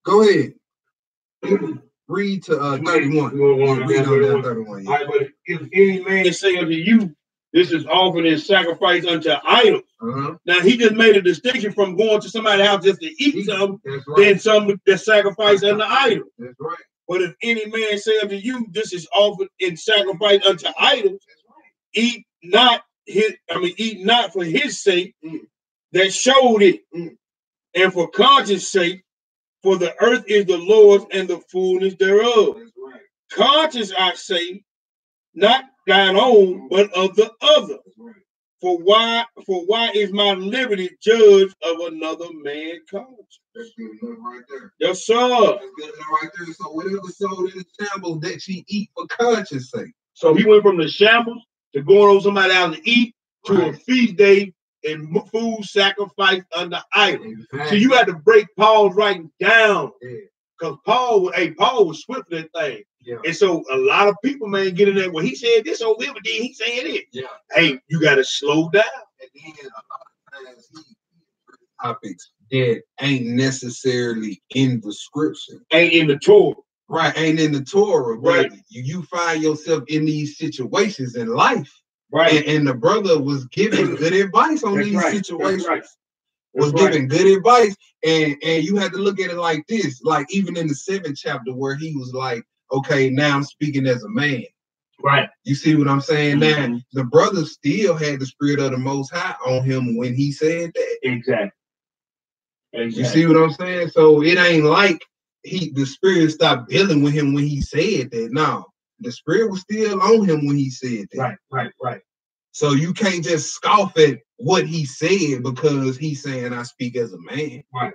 Go ahead. Read to 31. Read on down 31. Yeah. All right, but if any man say unto you, this is offered in sacrifice unto idols. Now he just made a distinction from going to somebody's house just to eat something, then something that sacrifice unto idols. That's right. But if any man say unto you, this is offered in sacrifice unto idols, eat not for his sake that showed it, and for conscience sake, for the earth is the Lord's and the fullness thereof. Right. Conscience, I say, not thine own, but of the other. Right. For why is my liberty judged of another man's conscience? That's good enough right there. Yes, sir. That's good enough right there. So whatever sold in the shambles that she eat for conscience sake. So he went from the shambles to going over somebody else to eat to a feast day and food sacrifice under idol. Exactly. So you had to break Paul's writing down. Because Paul was swift in that thing. Yeah. And so a lot of people, man, get in there. Well, he said this over here, but then he's saying it. Yeah. Hey, you got to slow down. And then a lot of times topics that ain't necessarily in the scripture. Ain't in the Torah. Right, ain't in the Torah. Right. You find yourself in these situations in life. Right. And the brother was giving good advice on these situations. Right. Was giving good advice. And you had to look at it like this. Like even in the 7th chapter where he was like, okay, now I'm speaking as a man. Right. You see what I'm saying? Now, the brother still had the spirit of the Most High on him when he said that. Exactly. You see what I'm saying? So it ain't like the spirit stopped dealing with him when he said that. No, the spirit was still on him when he said that. Right. So you can't just scoff at what he said because he's saying I speak as a man. Right.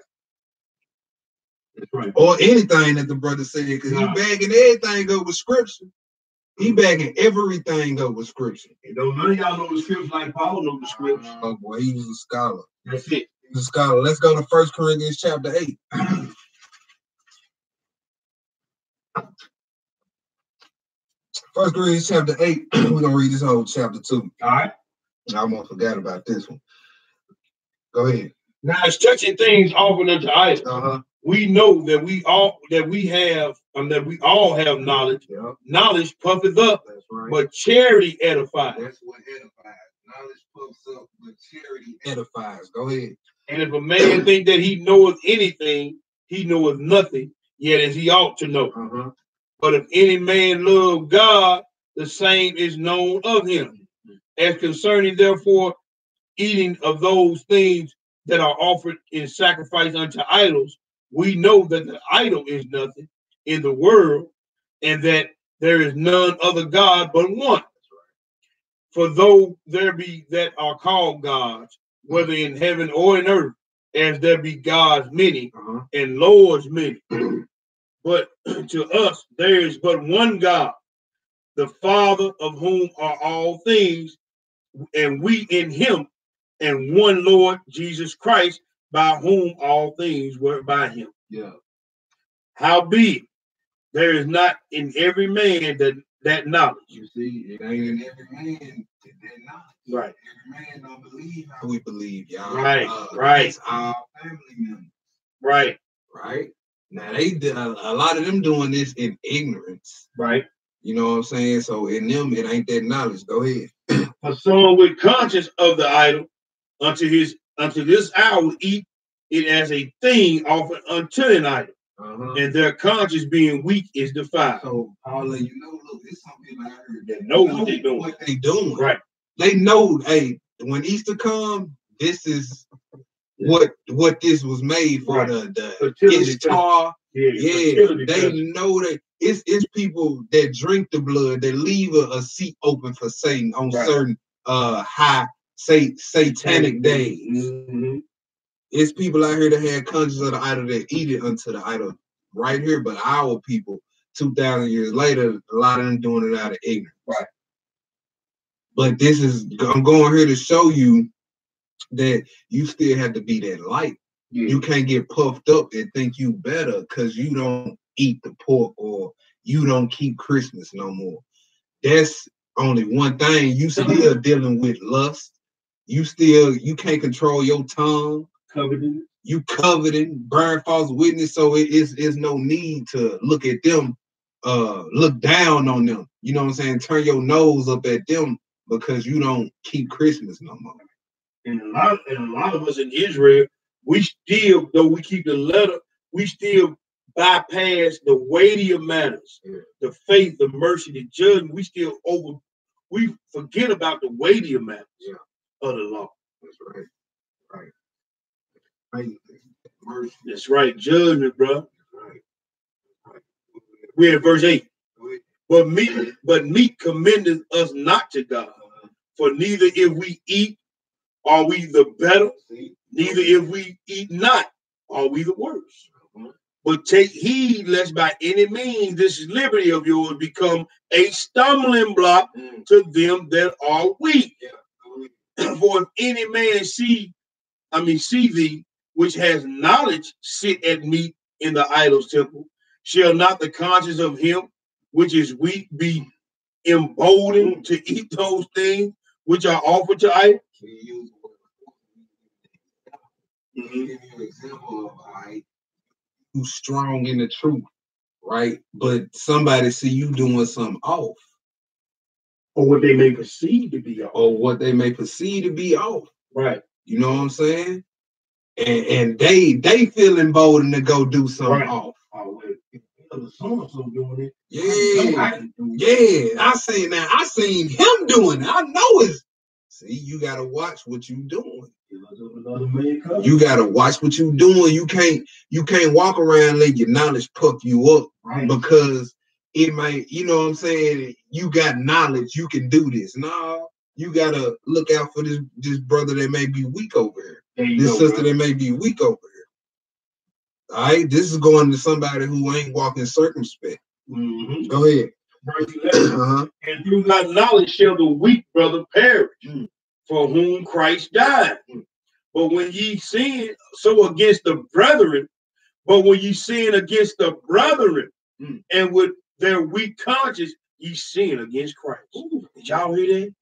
That's right. Or anything that the brother said, because he bagging everything up with scripture. He bagging everything up with scripture. And don't none of y'all know the scripture like Paul know the scripture. Oh boy, he was a scholar. That's it. He was a scholar. Let's go to 1 Corinthians chapter 8. 1 Corinthians chapter 8. We're gonna read this whole chapter 2. All right. I almost forgot about this one. Go ahead. Now, it's touching things offered unto idols. We know that we all have knowledge. Yep. Knowledge puffeth up, but charity edifies. That's what edifies. Knowledge puffs up, but charity edifies. Go ahead. And if a man think that he knoweth anything, he knoweth nothing, yet as he ought to know. But if any man love God, the same is known of him. As concerning, therefore, eating of those things that are offered in sacrifice unto idols, we know that the idol is nothing in the world, and that there is none other God but one. For though there be that are called gods, whether in heaven or in earth, as there be gods many and lords many, but to us there is but one God, the Father, of whom are all things, and we in him, and one Lord Jesus Christ, by whom all things were by him. Yeah. Howbeit, there is not in every man that knowledge. You see, it ain't in every man that knowledge. Right. Every man don't believe how we believe, y'all. Right. It's our family members. Right. Now they a lot of them doing this in ignorance. Right. You know what I'm saying? So in them, it ain't that knowledge. Go ahead. For some with conscience of the idol, unto his unto this hour eat it as a thing offered unto an idol. And their conscience being weak is defiled. So I'll let you know, look, there's some people out here that know what they're doing. What they doing. Right. They know, hey, when Easter comes, this is what this was made for. Right. The Ishtar. They know that it's people that drink the blood, that leave a seat open for Satan on certain high satanic days. It's people out here that had conscience of the idol that eat it unto the idol right here, but our people 2,000 years later, a lot of them doing it out of ignorance. Right. But I'm going here to show you that you still have to be that light. You can't get puffed up and think you better because you don't eat the pork or you don't keep Christmas no more. That's only one thing. You still dealing with lust. You can't control your tongue. Coveting. You coveting, burn false witness. So it's no need to look at them, look down on them. You know what I'm saying? Turn your nose up at them because you don't keep Christmas no more. And a lot of us in Israel, we still, though we keep the letter, we still bypass the weightier matters, the faith, the mercy, the judgment. We forget about the weightier matters of the law. That's right. Mercy. That's right. Judgment, bro. Right. We're in verse 8. But meat commendeth us not to God, for neither if we eat are we the better, neither if we eat not are we the worse. But take heed lest by any means this liberty of yours become a stumbling block to them that are weak. For if any man see thee, which has knowledge, sit at meat in the idol's temple, shall not the conscience of him which is weak be emboldened to eat those things which are offered to idols? Give you an example of who's strong in the truth, right? But somebody see you doing something off. Or what they may perceive to be off. Right. You know what I'm saying? And they feel emboldened to go do something off. Doing it. Yeah. I seen him doing it. I know it. See, you gotta watch what you doing. You gotta watch what you doing. You can't walk around and let your knowledge puff you up because it might, you know what I'm saying? You got knowledge, you can do this. No, you gotta look out for this brother that may be weak over here. This sister that may be weak over here. All right, this is going to somebody who ain't walking circumspect. Go ahead. Verse 11. And through thy knowledge shall the weak brother perish, for whom Christ died. But when ye sin against the brethren, and with their weak conscience, ye sin against Christ. Did y'all hear that?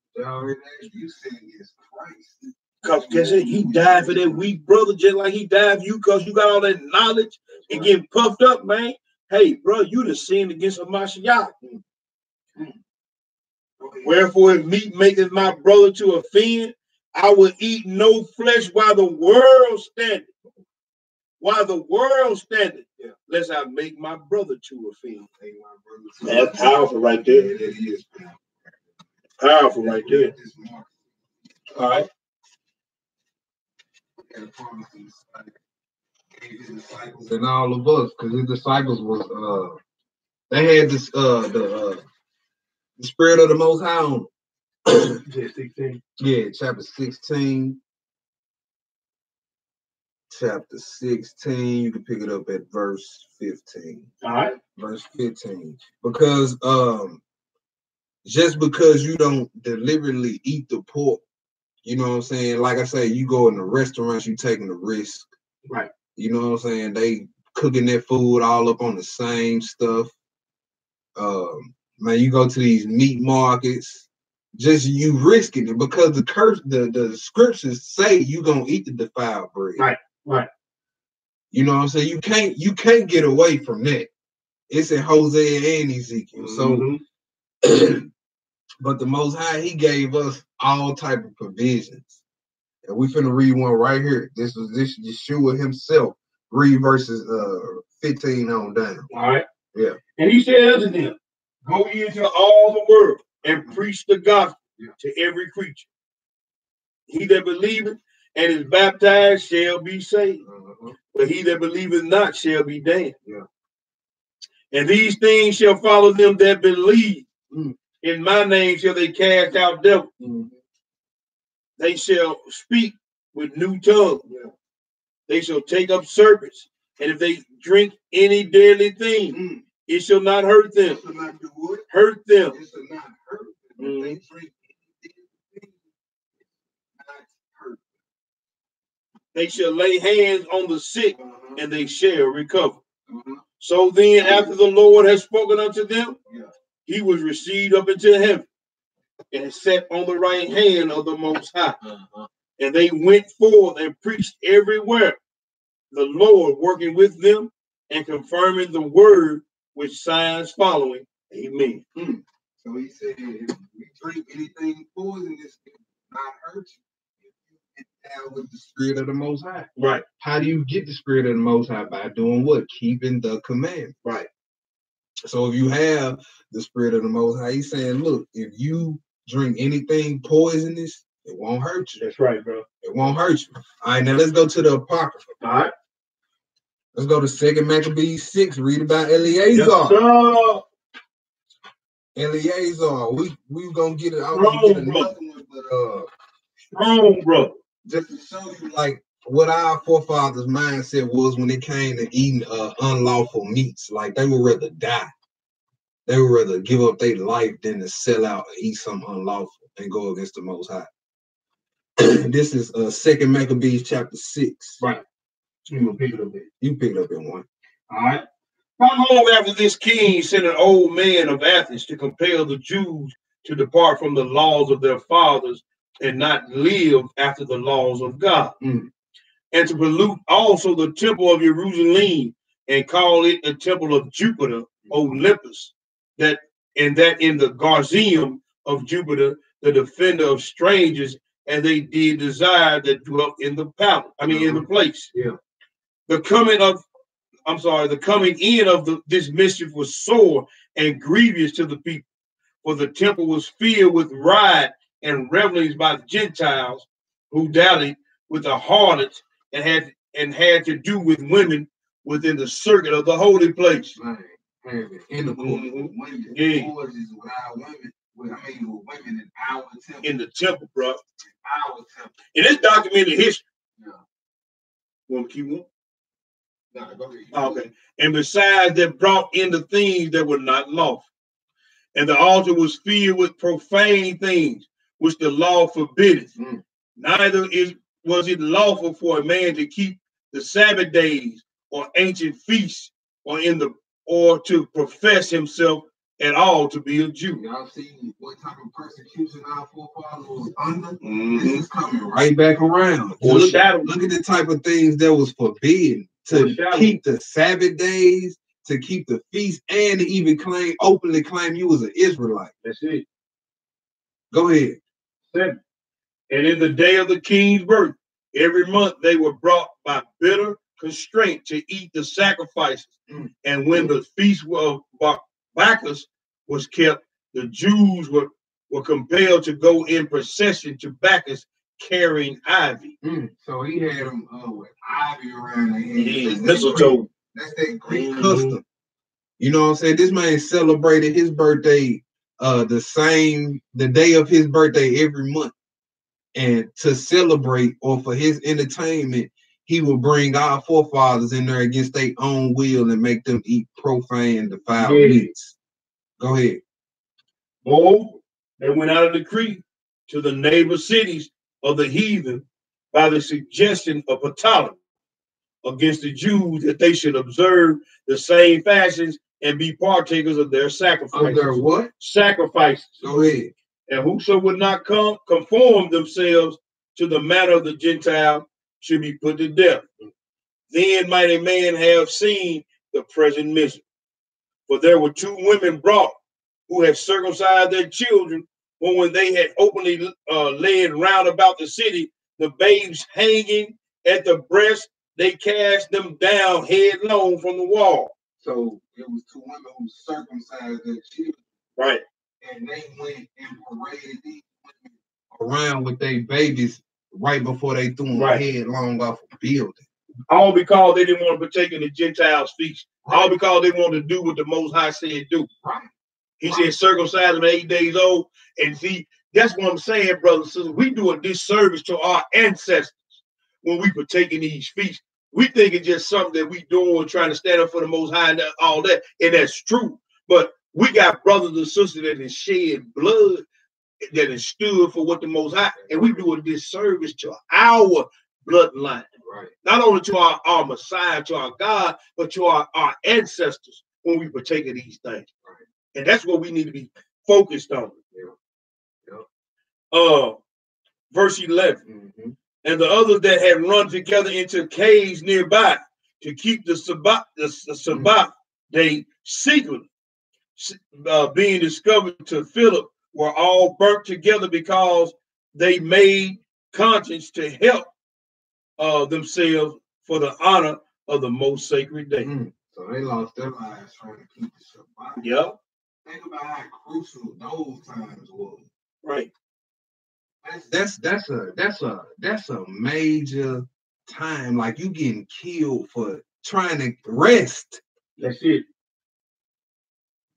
You sin against Christ. Because guess it, he died for that weak brother, just like he died for you, because you got all that knowledge and getting puffed up, man. Hey, bro, you done sinned against a Mashiach. Wherefore, if meat maketh my brother to offend, I will eat no flesh while the world standeth. Lest I make my brother to offend. That's powerful right there. It is powerful right there. All right. And all of us, because his disciples was they had this the spirit of the Most High on. Chapter 16. Chapter 16, you can pick it up at verse 15. All right. Verse 15. Because just because you don't deliberately eat the pork, you know what I'm saying? Like I say, you go in the restaurants, you taking the risk. Right. You know what I'm saying? They cooking their food all up on the same stuff. Man, you go to these meat markets, just you risking it because the scriptures say you gonna eat the defiled bread. Right. You know what I'm saying? You can't get away from that. It's in Hosea and Ezekiel. So but the Most High, he gave us all type of provisions. And we finna read one right here. This Yeshua himself. Read verses 15 on down. All right. Yeah. And he said unto them, go ye into all the world and preach the gospel to every creature. He that believeth and is baptized shall be saved, but he that believeth not shall be damned. Yeah. And these things shall follow them that believe. In my name shall they cast out devils. They shall speak with new tongues. Yeah. They shall take up serpents. And if they drink any deadly thing, it shall not hurt them. It shall not do what? Hurt them. It shall not hurt them. If they drink any deadly thing, it shall not hurt them. They shall lay hands on the sick, and they shall recover. So then, after the Lord has spoken unto them, he was received up into heaven and sat on the right hand of the Most High. And they went forth and preached everywhere, the Lord working with them and confirming the word with signs following. Amen. So he said, if we drink anything poisonous, it will not hurt you. If you get down with the spirit of the Most High. Right. How do you get the spirit of the Most High? By doing what? Keeping the command. Right. So if you have the spirit of the Most High, he's saying, look, if you drink anything poisonous, it won't hurt you. That's right, bro. It won't hurt you. All right, now let's go to the Apocrypha. All right. Let's go to 2 Maccabees 6. Read about Eleazar. Yes, sir. Eleazar. We gonna get it. I'm gonna get another one, but strong, bro. Just to show you like what our forefathers' mindset was when it came to eating unlawful meats. Like they would rather die. They would rather give up their life than to sell out and eat something unlawful and go against the Most High. This is 2 Maccabees chapter 6. Right. You pick it up there. You pick it up in one. All right. Not long after this, king sent an old man of Athens to compel the Jews to depart from the laws of their fathers and not live after the laws of God, and to pollute also the temple of Jerusalem and call it the temple of Jupiter, Olympus, that in the Garzium of Jupiter, the defender of strangers, and they did desire that dwelt in the palace. In the place. Yeah. The coming in of this mischief was sore and grievous to the people, for the temple was filled with riot and revelings by the Gentiles who dallied with the harlots and had to do with women within the circuit of the holy place. Right. Having intercourse with women. Yeah. With our women. With women in our temple. In the temple, bro. In our temple. And it's documented history. Yeah. Want to keep going? No, go ahead. Okay. And besides, that brought in the things that were not lawful. And the altar was filled with profane things, which the law forbiddeth. Neither was it lawful for a man to keep the Sabbath days or ancient feasts, or to profess himself at all to be a Jew. Y'all see what type of persecution our forefathers was under? This is coming right back around. Look at the type of things that was forbidden. To keep the Sabbath days, to keep the feast, and to even openly claim you was an Israelite. That's it. Go ahead. 7. And in the day of the king's birth, every month they were brought by bitter constraint to eat the sacrifices. And when the feast of Bacchus was kept, the Jews were compelled to go in procession to Bacchus carrying ivy. So he had them with ivy around their head. Mistletoe. That's that Greek custom. You know what I'm saying? This man celebrated his birthday the day of his birthday every month. And to celebrate or for his entertainment, he will bring our forefathers in there against their own will and make them eat profane, defiled meats. Go ahead. Oh, they went out of the decree to the neighbor cities of the heathen by the suggestion of Ptolemy against the Jews that they should observe the same fashions and be partakers of their sacrifices. Of their what? Sacrifices. Go ahead. And whoso would not conform themselves to the manner of the Gentile should be put to death. Then might a man have seen the present mission. For there were 2 women brought who had circumcised their children, but when they had openly led round about the city, the babes hanging at the breast, they cast them down headlong from the wall. So it was two women who circumcised their children. Right. And they went and paraded these women around with their babies right before they threw them headlong off a building. All because they didn't want to partake in the Gentiles' feast. Right. All because they wanted to do what the Most High said do. Right. He said circumcise them at 8 days old. And see, that's what I'm saying, brothers and sisters. We do a disservice to our ancestors when we partake in these feasts. We think it's just something that we doing, trying to stand up for the Most High and all that. And that's true. But we got brothers and sisters that have shed blood, that has stood for what the Most High, and we do a disservice to our bloodline. Right. Not only to our Messiah, to our God, but to our ancestors when we partake of these things. Right. And that's what we need to be focused on. Yeah. Verse 11. Mm-hmm. And the others that had run together into caves nearby to keep the Sabbath day secretly, being discovered to Philip, were all burnt together because they made conscience to help themselves for the honor of the most sacred day. So they lost their lives trying to keep the Shabbat. Yep. Think about how crucial those times were. Right. That's a major time. Like you getting killed for trying to rest. That's it.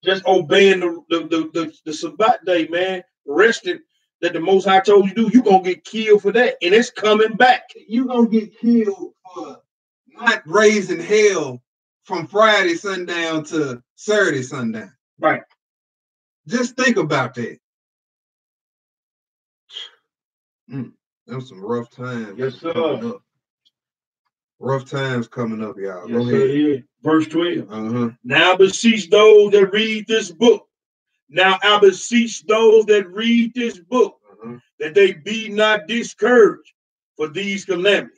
Just obeying the Sabbath day, man. Resting that the Most High told you to do, you're going to get killed for that. And it's coming back. You're going to get killed for not raising hell from Friday sundown to Saturday sundown. Right. Just think about that. There's some rough times. Yes, sir. Rough times coming up, y'all. Yes, sir. Yeah. Verse 12. Now beseech those that read this book. Now I beseech those that read this book that they be not discouraged for these calamities,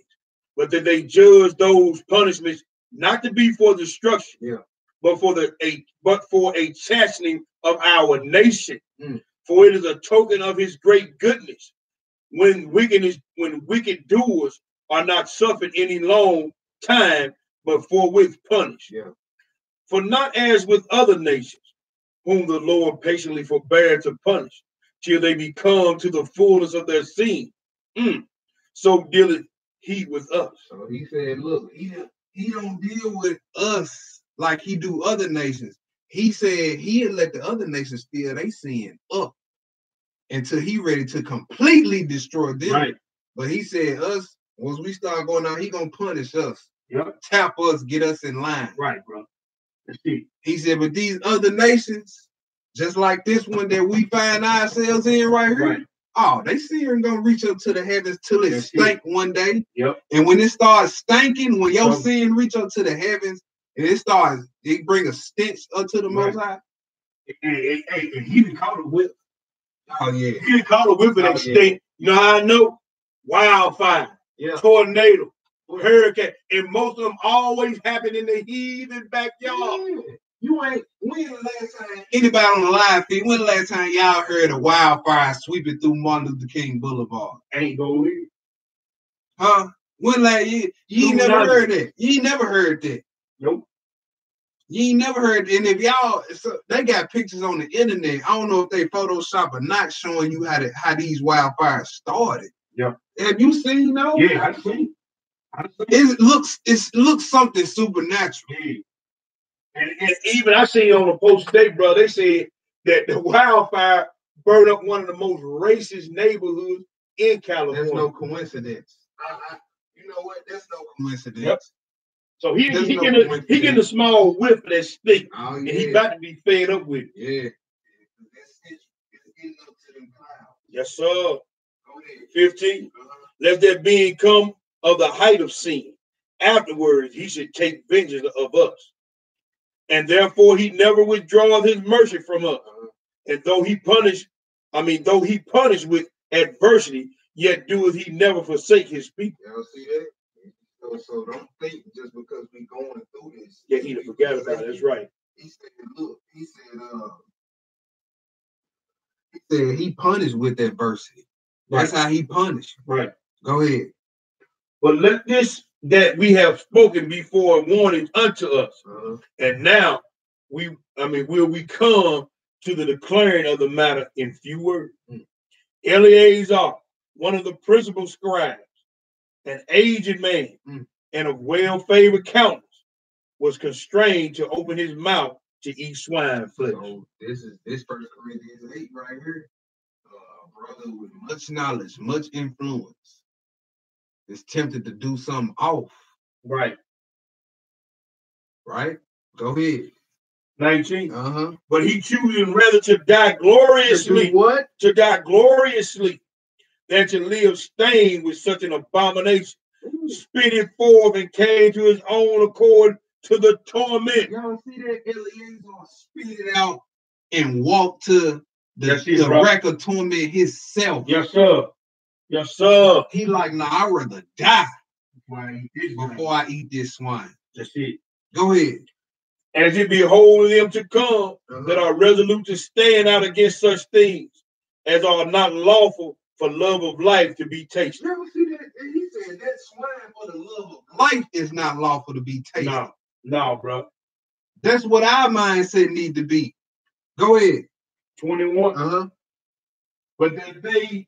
but that they judge those punishments not to be for destruction, but for a chastening of our nation. For it is a token of his great goodness when wicked doers are not suffered any long time, but forthwith punished. For not as with other nations, whom the Lord patiently forbear to punish, till they be come to the fullness of their sin. So dealeth he with us. So he said, look, he don't deal with us like he do other nations. He said he'll let the other nations steal their sin up until he ready to completely destroy them. Right. But he said us, once we start going out, he gonna punish us. Tap us, get us in line. Right, bro. That's it. He said, but these other nations, just like this one that we find ourselves in right here, they sin gonna reach up to the heavens till it stink one day. And when it starts stinking, when your sin reach up to the heavens, and it bring a stench up to the Most High. And he didn't call it whip. Oh yeah. He didn't call it whip for that stink. You know how I know? Wildfire, tornado, hurricane, and most of them always happen in the heathen backyard. When the last time anybody on the live feed, when the last time y'all heard a wildfire sweeping through Martin Luther King Boulevard? Ain't gonna leave. Huh? When last you ain't never heard that? You ain't never heard that. Nope. You ain't never heard. And if y'all, they got pictures on the internet. I don't know if they Photoshop or not, showing you how these wildfires started. Have you seen those? Yeah, I've seen. It looks something supernatural. And even I seen on the post today, bro, they said that the wildfire burned up one of the most racist neighborhoods in California. There's no coincidence. You know what? There's no coincidence. So he getting a small whiff of that stick, and he about to be fed up with it. Yeah. It's getting up to them clouds. Yes, sir. 15. Lest there being come of the height of sin, afterwards he should take vengeance of us. And therefore he never withdraweth his mercy from us. And though he punish with adversity, yet doeth he never forsake his people. Y'all see that? So don't think just because we going through this. Yeah, he forgot about it. That's right. He said, look, he said he punished with adversity. That's how he punished. Right. Go ahead. But let this that we have spoken before warning unto us. And now will we come to the declaring of the matter in few words. Eleazar, one of the principal scribes, an aged man and of well-favored countenance, was constrained to open his mouth to eat swine flesh. So this is 1 Corinthians 8 right here. Brother with much knowledge, much influence, is tempted to do something off. Right. Right? Go ahead. 19. But he chooses rather to die gloriously. To do what? To die gloriously than to live stained with such an abomination. Spit it forth and came to his own accord to the torment. Y'all see that? Eleazar spit it out and walked to the rack of torment himself. Yes, sir. Yes, sir. He like, nah, I'd rather die before I eat this swine. That's it. Go ahead. As it behold them to come that are resolute to stand out against such things as are not lawful for love of life to be tasted. You ever see that? And he said that swine for the love of life is not lawful to be tasted. No, bro. That's what our mindset need to be. Go ahead. 21. But that they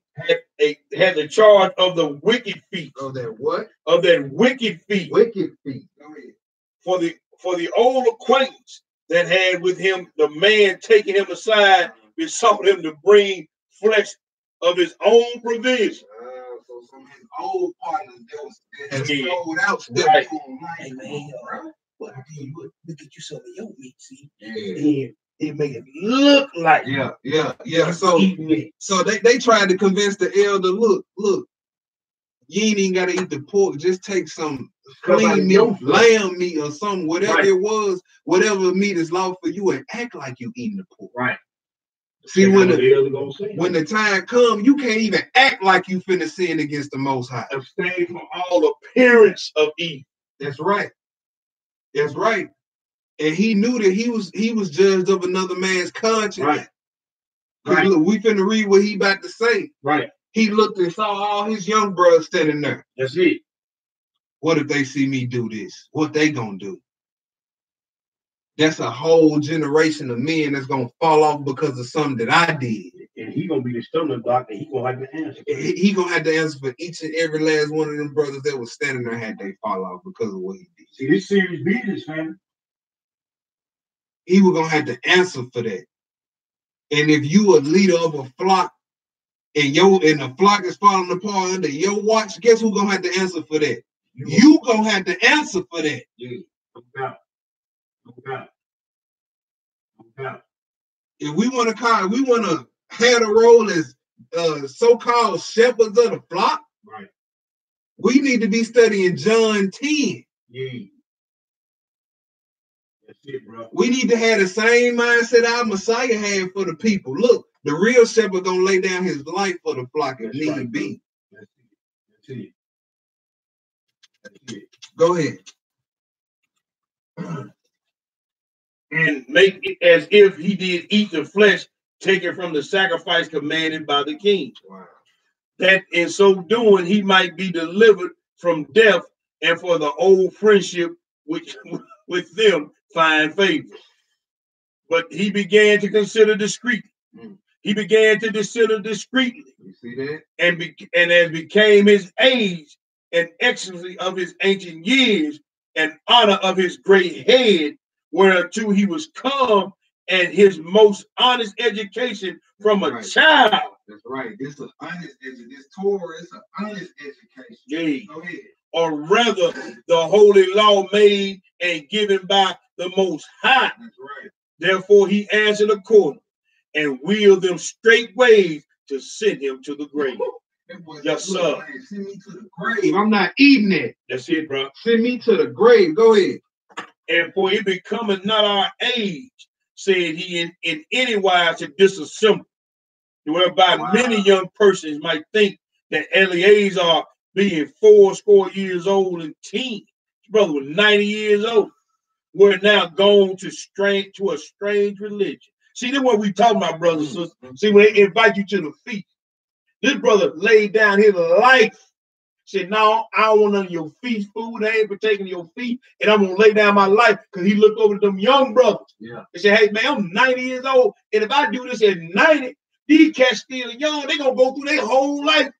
had the charge of the wicked feet. Of that what? Of that wicked feet. Wicked feet. Go ahead. For the old acquaintance that had with him, the man taking him aside, besought him to bring flesh of his own provision. So some of his old partners that had sold out. Right. Hey man, well, I tell you what, look at you some of your meat, see? Yeah. It made it look like So they tried to convince the elder, look, you ain't even gotta eat the pork, just take some clean meat, lamb meat or something, whatever it was, whatever meat is lawful for you, and act like you eating the pork. Right. See, when the time comes, you can't even act like you finna sin against the Most High. Abstain from all appearance of evil. That's right. That's right. And he knew that he was judged of another man's conscience. Right. Look, we finna read what he about to say. Right. He looked and saw all his young brothers standing there. That's it. What if they see me do this? What they gonna do? That's a whole generation of men that's gonna fall off because of something that I did. And he gonna be the stumbling block, and he gonna have to answer. He gonna have to answer for each and every last one of them brothers that was standing there had they fall off because of what he did. See, this serious business, man. He was gonna have to answer for that. And if you a leader of a flock and the flock is falling apart under your watch, guess who's gonna have to answer for that? You gonna have to answer for that. Yeah, no doubt. If we want to have a role as so-called shepherds of the flock, right? We need to be studying John 10. Yeah. That's it, bro. We need to have the same mindset our Messiah had for the people. Look, the real shepherd gonna lay down his life for the flock if need be. That's it. That's it. Go ahead. And make it as if he did eat the flesh taken from the sacrifice commanded by the king. Wow. That in so doing he might be delivered from death, and for the old friendship which with them find favor. But he began to consider discreetly. He began to consider discreetly. You see that? And as became his age and excellency of his ancient years and honor of his great head, whereunto he was come, and his most honest education from a child. That's right. This is an honest education. This Torah is an honest education. Yeah. Go ahead. Or rather, the holy law made and given by the Most High. That's right. Therefore, he answered accordingly and wheeled them straight ways to send him to the grave. Yes, sir. Man, send me to the grave. I'm not eating it. That's it, bro. Send me to the grave. Go ahead. And for it becometh not our age, said he, in any wise to disassemble, whereby many young persons might think that Eleazar, being 80 years old and teen, his brother was 90 years old, were now gone to a strange religion. See, this is what we talking about, brothers and sisters. See, when they invite you to the feast, this brother laid down his life Said, no, I don't want none of your feast food. I ain't partaking of your feast, and I'm gonna lay down my life. Because he looked over at them young brothers. Yeah. He said, hey man, I'm 90 years old, and if I do this at 90, these cats still young, they gonna go through their whole life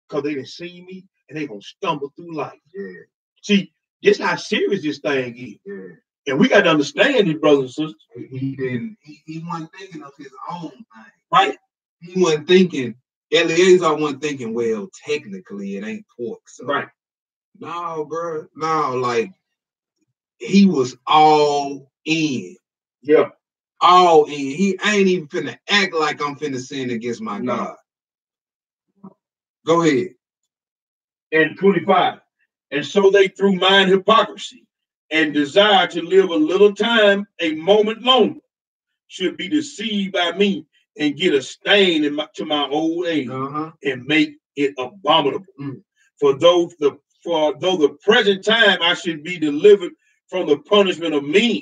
because they didn't see me, and they gonna stumble through life. Yeah. See, this how serious this thing is. Yeah. And we got to understand it, brothers and sisters. He wasn't thinking of his own thing. Right. He wasn't thinking, Eleazar wasn't thinking, well, technically it ain't pork. So. Right. No, bro. No, like, he was all in. Yeah. All in. He ain't even finna act like I'm finna sin against my God. Go ahead. And 25. And so they through mind hypocrisy and desire to live a little time, a moment longer, should be deceived by me and get a stain to my old age and make it abominable. For though the present time I should be delivered from the punishment of men,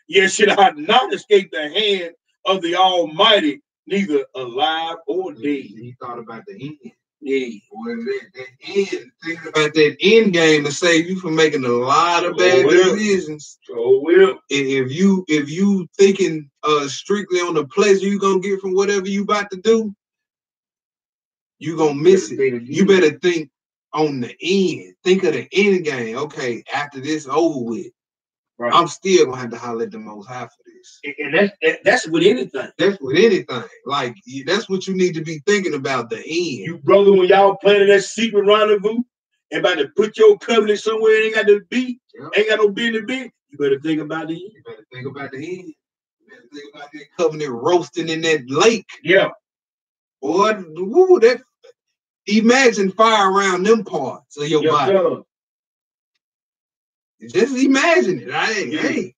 yet should I not escape the hand of the Almighty, neither alive or dead. He thought about the end. Yeah. Well, that end, thinking about that end game to save you from making a lot of bad decisions. Will. If you thinking strictly on the pleasure you're gonna get from whatever you about to do, you're gonna miss it. You better think on the end. Think of the end game. Okay, after this over with, right, I'm still gonna have to holler at the Most High for this. And that's with anything. That's with anything. Like, that's what you need to be thinking about, the end. You brother, when y'all planning that secret rendezvous and about to put your covenant somewhere it ain't got to be, ain't got no business be, you better think about the end. You better think about the end. You better think about that covenant roasting in that lake. Yeah. Boy, woo, that, imagine fire around them parts of your body. Sir. Just imagine it. Hey.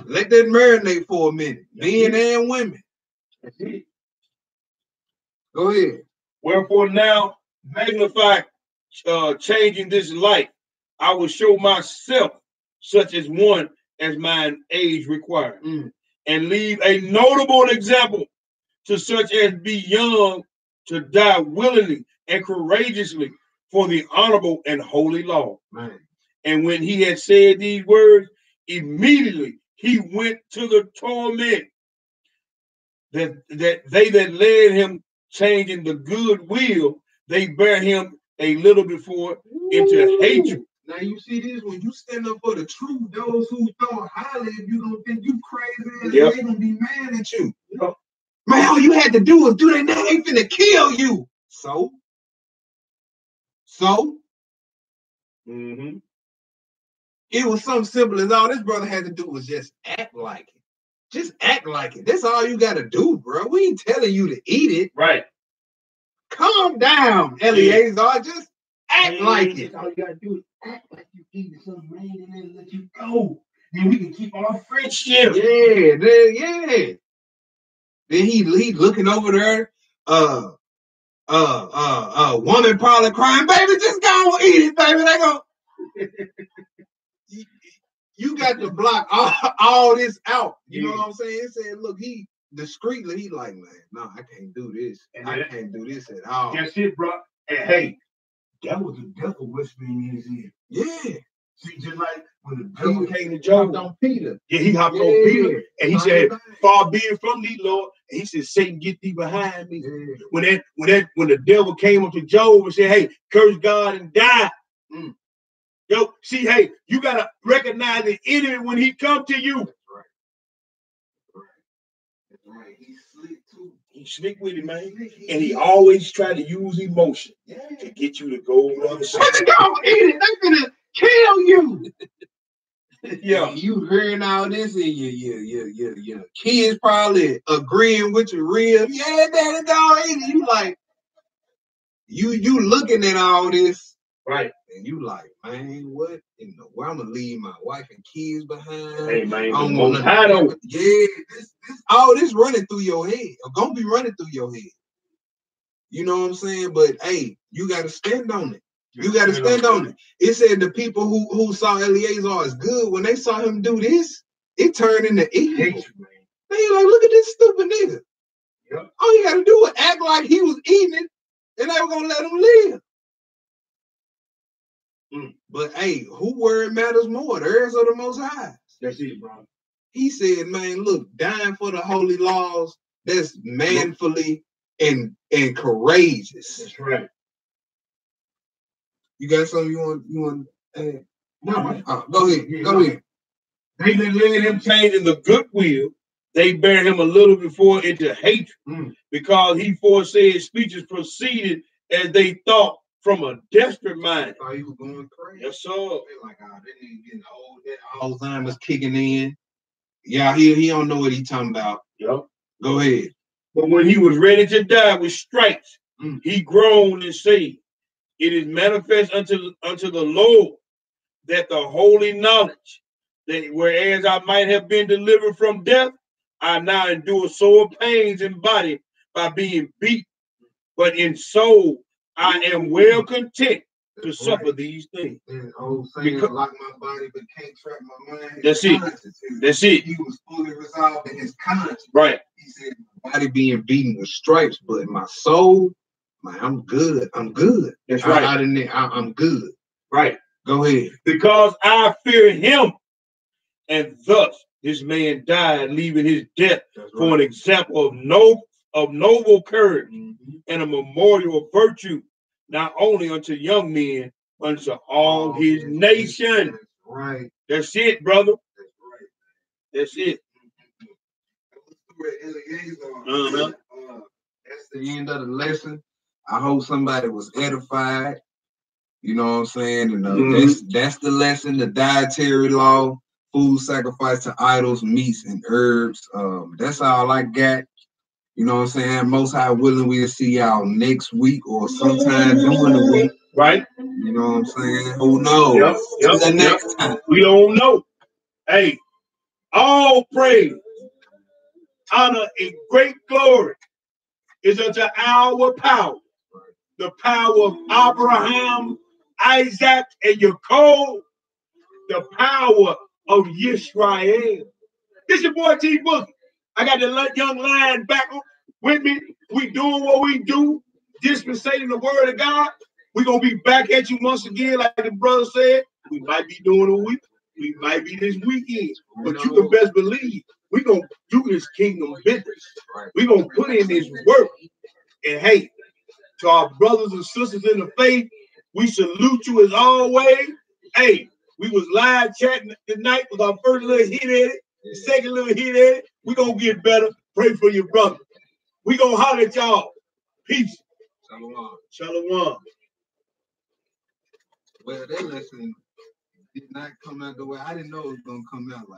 Let that marinate for a minute. Men and women. That's it. Go ahead. Wherefore now magnify changing this life, I will show myself such as one as mine age requires, and leave a notable example to such as be young to die willingly and courageously for the honorable and holy law. Man. And when he had said these words, immediately he went to the torment that they that led him, changing the good will, they bear him a little before into hatred. Now you see this, when you stand up for the truth, those who thought highly of you don't think you crazy, they gonna be mad at you. Man, all you had to do was do that, now they finna kill you. So? It was something simple as all this brother had to do was just act like it. Just act like it. That's all you gotta do, bro. We ain't telling you to eat it. Right. Calm down, Eleazar. Just act like it. All you gotta do is act like you eating something, man, and then let you go. Then we can keep our friendship. Yeah. Then he looking over there. Woman probably crying, baby, just go and eat it, baby. They go. You got to block all this out. You know what I'm saying? He said, look, he discreetly, he like, man, no, I can't do this. I can't do this at all. That's it, bro. And hey, that was the devil whispering in his ear. Yeah. See, just like when the devil came to Job on Peter. Yeah, he hopped on Peter, and he said, "Far be it from thee, Lord." And he said, "Satan, get thee behind me." Yeah. When the devil came up to Job and said, "Hey, curse God and die." Yo, see, hey, you gotta recognize the enemy when he come to you. That's right. He's slick too. He's slick with it, man. And he always try to use emotion to get you to go on the other side. Go eat it. They're gonna kill you. Yeah. You hearing all this and your kids probably agreeing with your rib. Yeah, daddy, go eat it. You like, you looking at all this. Right. And you like, man, what in the world? I'm gonna leave my wife and kids behind. Hey, man, this all this running through your head, or gonna be running through your head. You know what I'm saying? But hey, you gotta stand on it. You gotta stand on it. It said the people who saw Eleazar as good, when they saw him do this, it turned into evil. They like, look at this stupid nigga. Yep. All you gotta do is act like he was eating it, and they were gonna let him live. word matters more. The heirs of the Most High. That's it, bro. He said, man, look, dying for the holy laws, that's manfully and courageous. That's right. You got something you want to add? No, go ahead. Go ahead. They that let him change in the goodwill, they bear him a little before into hatred, because he foresaid speeches proceeded as they thought from a desperate mind. Oh, he was going crazy. Yes, sir. Like, oh, they ain't getting old. That Alzheimer's kicking in. Yeah, he don't know what he talking about. Yep. Go ahead. But when he was ready to die with stripes, he groaned and said, "It is manifest unto the Lord that the holy knowledge, that whereas I might have been delivered from death, I now endure sore pains in body by being beat, but in soul I am well content to suffer these things." Because lock my body but can't trap my mind. That's it. That's it. He was fully resolved in his conscience. Right. He said, my body being beaten with stripes, but my soul, I'm good. I'm good. That's right. I'm good. Right. Go ahead. Because I fear him, and thus this man died, leaving his death for an example of noble courage and a memorial of virtue, not only unto young men, but unto all his nation. Right. That's it, brother. That's it. That's the end of the lesson. I hope somebody was edified. You know what I'm saying? And that's the lesson, the dietary law, food sacrifice to idols, meats, and herbs. That's all I got. You know what I'm saying? Most High willing, we'll see y'all next week or sometime during the week. Right? You know what I'm saying? Who knows? Yep. The next time. We don't know. Hey, all praise, honor, and great glory is unto our power. The power of Abraham, Isaac, and Jacob. The power of Yisrael. This your boy T Boogie. I got the young lion back with me. We doing what we do, dispensating the word of God. We're going to be back at you once again, like the brother said. We might be doing a week. We might be this weekend. But you can best believe we're going to do this kingdom business. We're going to put in this work. And hey, to our brothers and sisters in the faith, we salute you as always. Hey, we was live chatting tonight with our first little hit at it, the second little hit at it. We're going to get better. Pray for your brother. We're going to holler at y'all. Peace. Shalom. Shalom. Well, that lesson did not come out the way I didn't know it was going to come out like